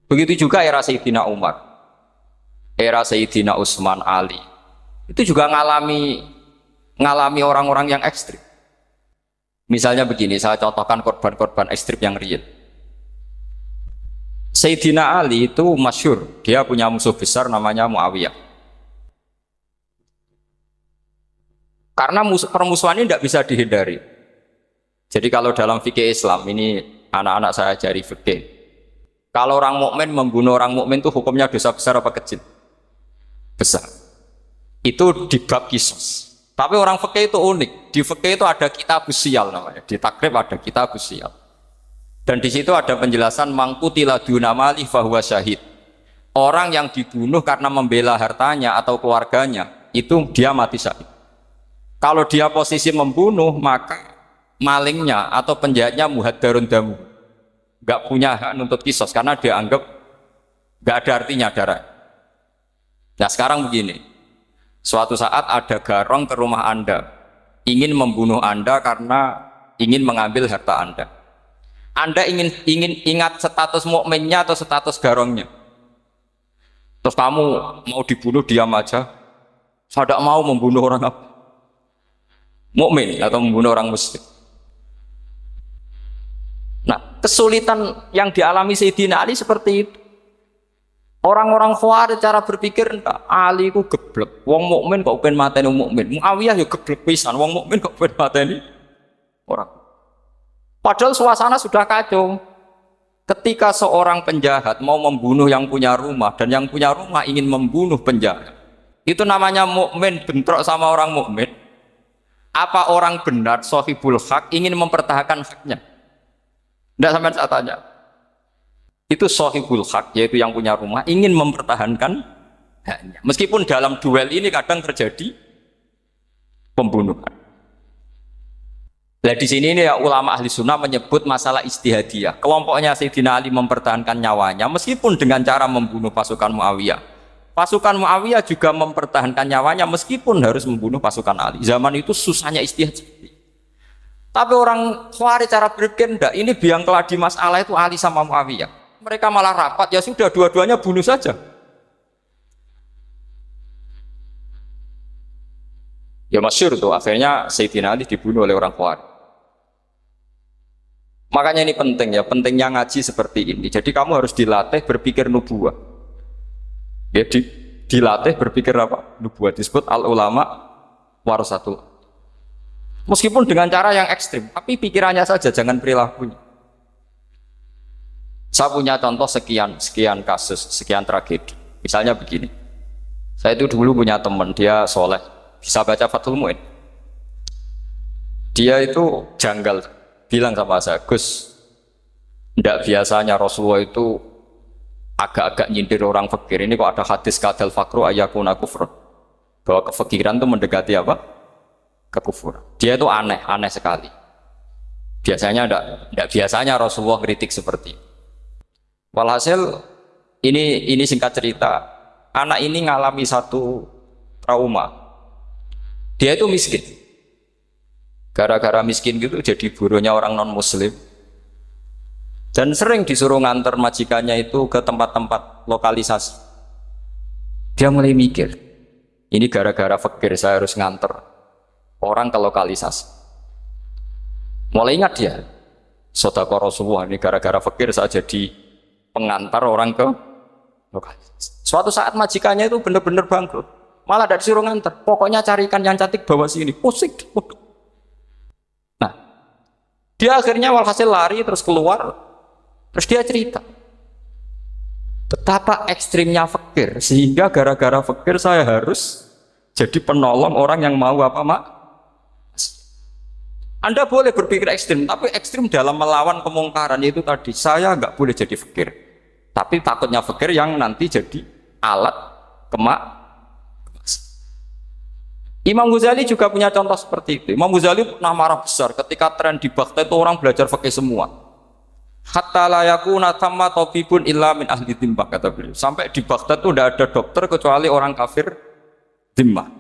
Begitu juga era Sayyidina Umar, era Sayyidina Utsman, Ali, itu juga ngalami orang-orang yang ekstrim. Misalnya begini, saya contohkan korban-korban ekstrim yang real. Sayyidina Ali itu masyhur, dia punya musuh besar namanya Muawiyah. Karena permusuhan ini tidak bisa dihindari. Jadi kalau dalam fikih Islam, ini anak-anak saya ajari fikih. Kalau orang mukmin membunuh orang mukmin itu hukumnya dosa besar apa kecil? Besar. Itu di bab kisos. Tapi orang fikih itu unik. Di fikih itu ada kitab usial namanya. Di takrib ada kitab usial. Dan di situ ada penjelasan mangkutila duna mali fahuwa syahid. Orang yang dibunuh karena membela hartanya atau keluarganya, itu dia mati syahid. Kalau dia posisi membunuh, maka malingnya atau penjahatnya muhaddarun damu. Gak punya hak nuntut kisos karena dia anggap gak ada artinya darah. Nah sekarang begini, suatu saat ada garong ke rumah Anda, ingin membunuh Anda karena ingin mengambil harta Anda. Anda ingin ingat status mukminnya atau status garongnya. Terus kamu mau dibunuh diam aja, saya tidak mau membunuh orang mukmin atau membunuh orang muslim. Nah, kesulitan yang dialami Sayyidina Ali seperti itu. Orang-orang Khawarij cara berpikir Ali ku geblek, wong mukmin kok pengen mateni mukmin. Muawiyah ya geblek pisan, wong mukmin kok pengen mateni orang. Padahal suasana sudah kacau. Ketika seorang penjahat mau membunuh yang punya rumah dan yang punya rumah ingin membunuh penjahat, itu namanya mukmin bentrok sama orang mukmin. Apa orang benar sahibul hak ingin mempertahankan haknya? Tidak, sampai saya tanya. Itu sahibul hak, yaitu yang punya rumah ingin mempertahankan haknya. Meskipun dalam duel ini kadang terjadi pembunuhan. Nah di sini ini ya, ulama ahli sunnah menyebut masalah istihadiyah. Kelompoknya Sayyidina Ali mempertahankan nyawanya meskipun dengan cara membunuh pasukan Muawiyah. Pasukan Muawiyah juga mempertahankan nyawanya meskipun harus membunuh pasukan Ali. Zaman itu susahnya istihad. Tapi orang Khawarij cara berpikir enggak, ini biang keladi masalah itu Ali sama Muawiyah. Mereka malah rapat, ya sudah dua-duanya bunuh saja. Ya masyhur tuh, akhirnya Sayyidina Ali dibunuh oleh orang Khawarij. Makanya ini penting ya, pentingnya ngaji seperti ini. Jadi kamu harus dilatih berpikir nubuwah. Ya, dilatih berpikir apa? Nubuwah, disebut al ulama warasatul. Meskipun dengan cara yang ekstrim, tapi pikirannya saja, jangan perilakunya. Saya punya contoh sekian kasus, sekian tragedi. Misalnya begini, saya itu dulu punya teman, dia soleh, bisa baca Fathul Mu'in. Dia itu janggal, bilang sama saya, Gus, tidak biasanya Rasulullah itu agak-agak nyindir orang fakir. Ini kok ada hadis kadal fakru ayakuna kufur, bahwa kefakiran itu mendekati apa? Kekufuran. Dia itu aneh sekali. Biasanya tidak biasanya Rasulullah kritik seperti itu. Walhasil ini singkat cerita, anak ini ngalami satu trauma. Dia itu miskin. Gara-gara miskin gitu jadi burunya orang non muslim. Dan sering disuruh nganter majikannya itu ke tempat-tempat lokalisasi. Dia mulai mikir, ini gara-gara fakir saya harus nganter orang ke lokalisasi. Mulai ingat dia, sedekah Rasulullah, ini gara-gara fakir saya jadi pengantar orang ke lokalisasi. Suatu saat majikannya itu benar-benar bangkrut, malah tidak disuruh nganter, pokoknya carikan yang cantik bawa sini, pusing. Nah, dia akhirnya walhasil lari terus keluar, terus dia cerita betapa ekstrimnya fakir, sehingga gara-gara fakir saya harus jadi penolong orang yang mau apa mak. Anda boleh berpikir ekstrim, tapi ekstrim dalam melawan kemungkaran itu tadi. Saya nggak boleh jadi fakir, tapi takutnya fakir yang nanti jadi alat kemak. Imam Ghazali juga punya contoh seperti itu. Imam Ghazali pernah marah besar ketika tren di Baghdad itu orang belajar fikih semua. Hatta la yakuna thamma tabibun illa min ahli dhimmah, kata beliau. Sampai di Baghdad itu tidak ada dokter kecuali orang kafir dhimmah.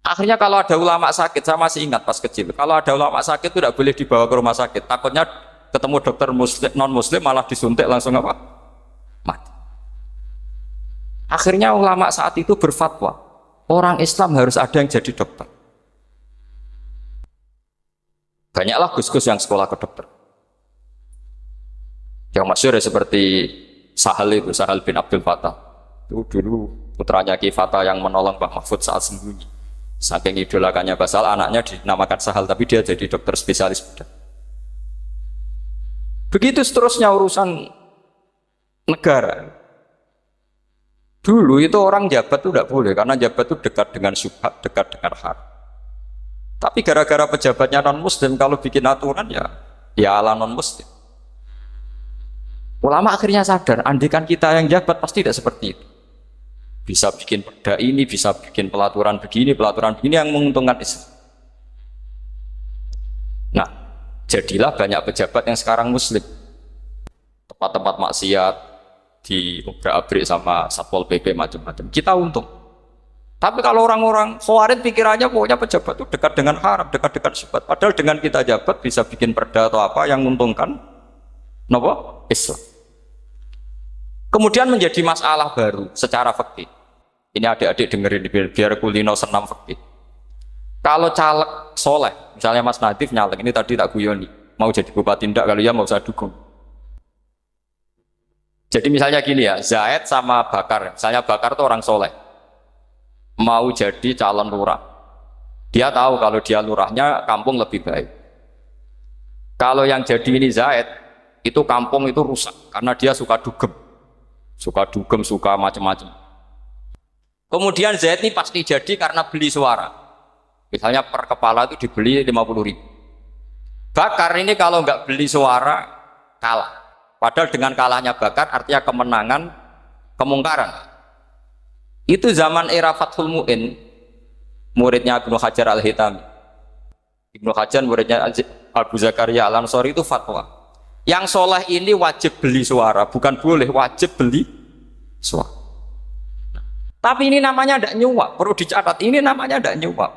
Akhirnya kalau ada ulama sakit, saya masih ingat pas kecil, kalau ada ulama sakit itu tidak boleh dibawa ke rumah sakit. Takutnya ketemu dokter muslim, non muslim malah disuntik langsung apa? Mati. Akhirnya ulama saat itu berfatwa, orang Islam harus ada yang jadi dokter. Banyaklah gus-gus yang sekolah ke dokter. Yang masyhur ya seperti Sahal itu, Sahal bin Abdul Fattah. Itu dulu putranya Ki Fattah yang menolong Mbah Mahfud saat sembunyi. Saking idolakannya Basal, anaknya dinamakan Sahal, tapi dia jadi dokter spesialis bedah. Begitu seterusnya urusan negara. Dulu itu orang jabat itu tidak boleh, karena jabat itu dekat dengan syubhat, dekat dengan haram. Tapi gara-gara pejabatnya non muslim, kalau bikin aturan ya ala non muslim. Ulama akhirnya sadar, andikan kita yang jabat pasti tidak seperti itu. Bisa bikin perda ini, bisa bikin pelaturan begini yang menguntungkan Islam. Nah, jadilah banyak pejabat yang sekarang muslim. Tempat-tempat maksiat diobrak-abrik sama Satpol PP macam-macam. Kita untung. Tapi kalau orang-orang Khawarij pikirannya pokoknya pejabat itu dekat dengan haram, dekat-dekat syubhat. Padahal dengan kita jabat bisa bikin perda atau apa yang menguntungkan Islam. Kemudian menjadi masalah baru secara fikih. Ini adik-adik dengerin biar kulino senam fikih. Kalau caleg soleh, misalnya Mas Nadif nyalek, ini tadi tak guyoni, mau jadi bupati ndak, kalau ya mau saya dukung. Jadi misalnya gini ya, Zaid sama Bakar, misalnya Bakar itu orang soleh, mau jadi calon lurah. Dia tahu kalau dia lurahnya kampung lebih baik. Kalau yang jadi ini Zaid, itu kampung itu rusak karena dia suka dugem, suka macam-macam. Kemudian Zaid ini pasti jadi karena beli suara. Misalnya per kepala itu dibeli 50.000. Bakar ini kalau nggak beli suara kalah. Padahal dengan kalahnya Bakar artinya kemenangan kemungkaran. Itu zaman era Fathul Mu'in, muridnya Ibnu Hajar Al-Hitami. Ibnu Hajar muridnya Abu Zakaria Al-Ansori itu fatwa. Yang soleh ini wajib beli suara, bukan boleh, wajib beli suara. Tapi ini namanya tidak nyuap, perlu dicatat, ini namanya tidak nyuap.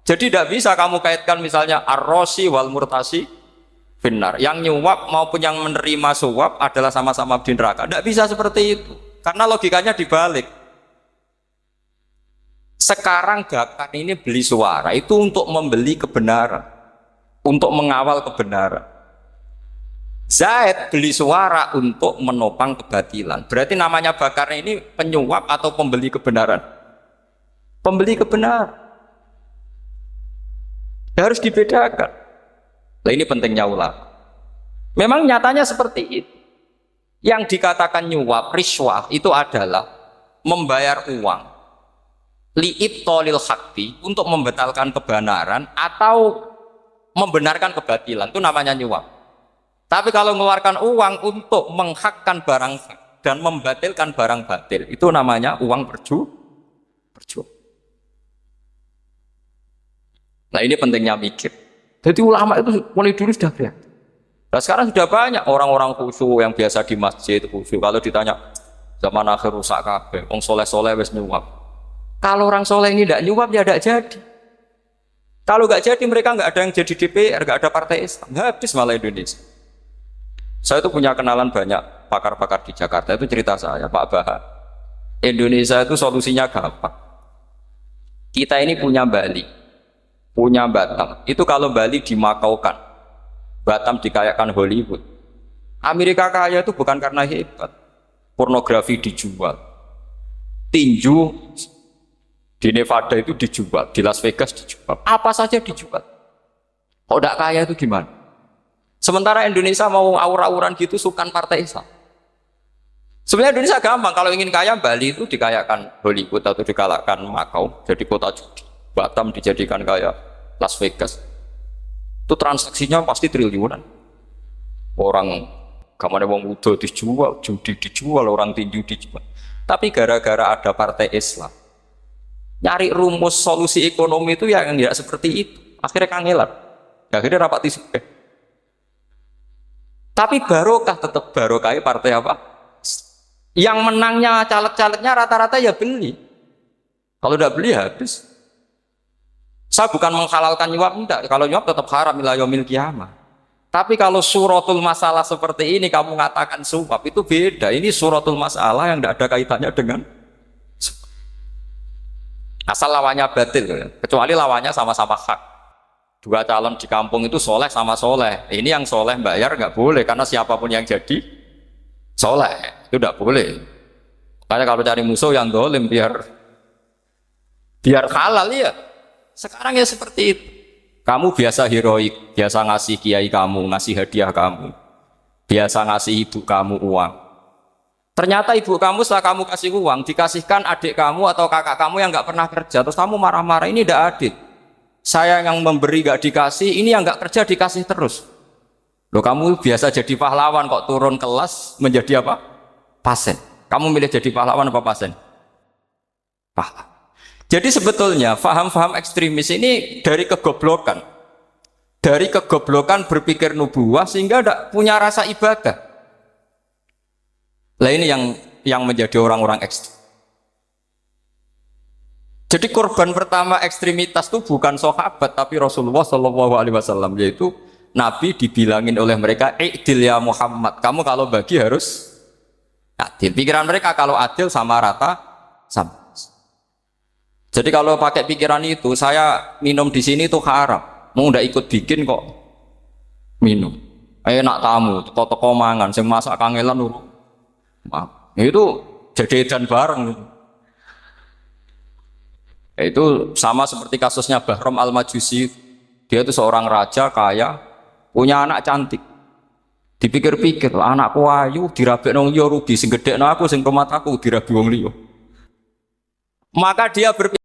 Jadi tidak bisa kamu kaitkan misalnya ar-rosi wal murtasi finnar. Yang nyuap maupun yang menerima suap adalah sama-sama di neraka. Tidak bisa seperti itu, karena logikanya dibalik. Sekarang Bakar ini beli suara itu untuk membeli kebenaran, untuk mengawal kebenaran. Zaid beli suara untuk menopang kebatilan. Berarti namanya Bakar ini penyuap atau pembeli kebenaran? Pembeli kebenaran. Harus dibedakan. Nah, ini pentingnya ulama. Memang nyatanya seperti itu. Yang dikatakan nyuap, riswah itu adalah membayar uang li'ibtolil haqqi, untuk membatalkan kebenaran atau membenarkan kebatilan, itu namanya nyuap. Tapi kalau mengeluarkan uang untuk menghakkan barang hak dan membatalkan barang batil, itu namanya uang berjuang. Nah, ini pentingnya mikir. Jadi ulama itu mulai dulu sudah berat. Nah, sekarang sudah banyak orang-orang khusyuk yang biasa di masjid khusyuk. Kalau ditanya zaman akhir rusak kabeh, wong soleh-soleh wis nyuap. Kalau orang soleh ini tidak nyuap ya tidak jadi. Kalau nggak jadi mereka nggak ada yang jadi DPR, nggak ada partai Islam, habis malah Indonesia. Saya itu punya kenalan banyak pakar-pakar di Jakarta, itu cerita saya, Pak Bahar. Indonesia itu solusinya gampang. Kita ini punya Bali, punya Batam. Itu kalau Bali dimakaukan, Batam dikayakan Hollywood. Amerika kaya itu bukan karena hebat, pornografi dijual, tinju di Nevada itu dijual, di Las Vegas dijual, apa saja dijual. Kalau tidak kaya itu gimana? Sementara Indonesia mau aur-auran gitu sukan partai Islam. Sebenarnya Indonesia gampang, kalau ingin kaya Bali itu dikayakan Hollywood atau dikalahkan Makau, jadi kota judi. Batam dijadikan kaya Las Vegas. Itu transaksinya pasti triliunan. Orang kamane wong muda dijual, judi dijual, orang tinju dijual. Tapi gara-gara ada partai Islam, nyari rumus solusi ekonomi itu yang tidak seperti itu, akhirnya kangelan, akhirnya rapat isu. Tapi barokah, tetap barokah partai apa? Yang menangnya caleg-calegnya rata-rata ya beli. Kalau tidak beli habis. Saya bukan menghalalkan nyuap, enggak. Kalau nyuap tetap haram ila yaumil qiyamah. Tapi kalau suratul masalah seperti ini kamu mengatakan suap, itu beda. Ini suratul masalah yang tidak ada kaitannya dengan asal lawannya batil, kecuali lawannya sama-sama hak. Dua calon di kampung itu soleh sama soleh. Ini yang soleh bayar nggak boleh, karena siapapun yang jadi soleh itu nggak boleh. Karena kalau cari musuh yang dolim biar halal ya. Sekarang ya seperti itu. Kamu biasa heroik, biasa ngasih kiai kamu, ngasih hadiah kamu, biasa ngasih ibu kamu uang. Ternyata ibu kamu setelah kamu kasih uang dikasihkan adik kamu atau kakak kamu yang nggak pernah kerja, terus kamu marah-marah, ini tidak adil. Saya yang memberi nggak dikasih, ini yang nggak kerja dikasih terus. Loh, kamu biasa jadi pahlawan kok turun kelas menjadi apa? Pasien. Kamu milih jadi pahlawan apa pasien? Pahlawan. Jadi sebetulnya faham-faham ekstremis ini dari kegoblokan. Dari kegoblokan berpikir nubuwah sehingga tidak punya rasa ibadah. Lah ini yang menjadi orang-orang ekstrem. Jadi korban pertama ekstremitas itu bukan sahabat tapi Rasulullah Shallallahu Alaihi Wasallam, yaitu Nabi dibilangin oleh mereka, "I'dil ya Muhammad, kamu kalau bagi harus adil." Pikiran mereka kalau adil sama rata sama. Jadi kalau pakai pikiran itu, saya minum di sini itu haram, mau ndak ikut bikin kok minum. Enak tamu, toko-toko mangan, sing masak kangelan urut. Itu jajan bareng. Itu sama seperti kasusnya Bahram Al-Majusi. Dia itu seorang raja kaya, punya anak cantik. Dipikir-pikir, anakku ayu dirabekno yo rugi, sing gedekno aku, sing rumah aku dirabi wong liya. Maka dia berpikir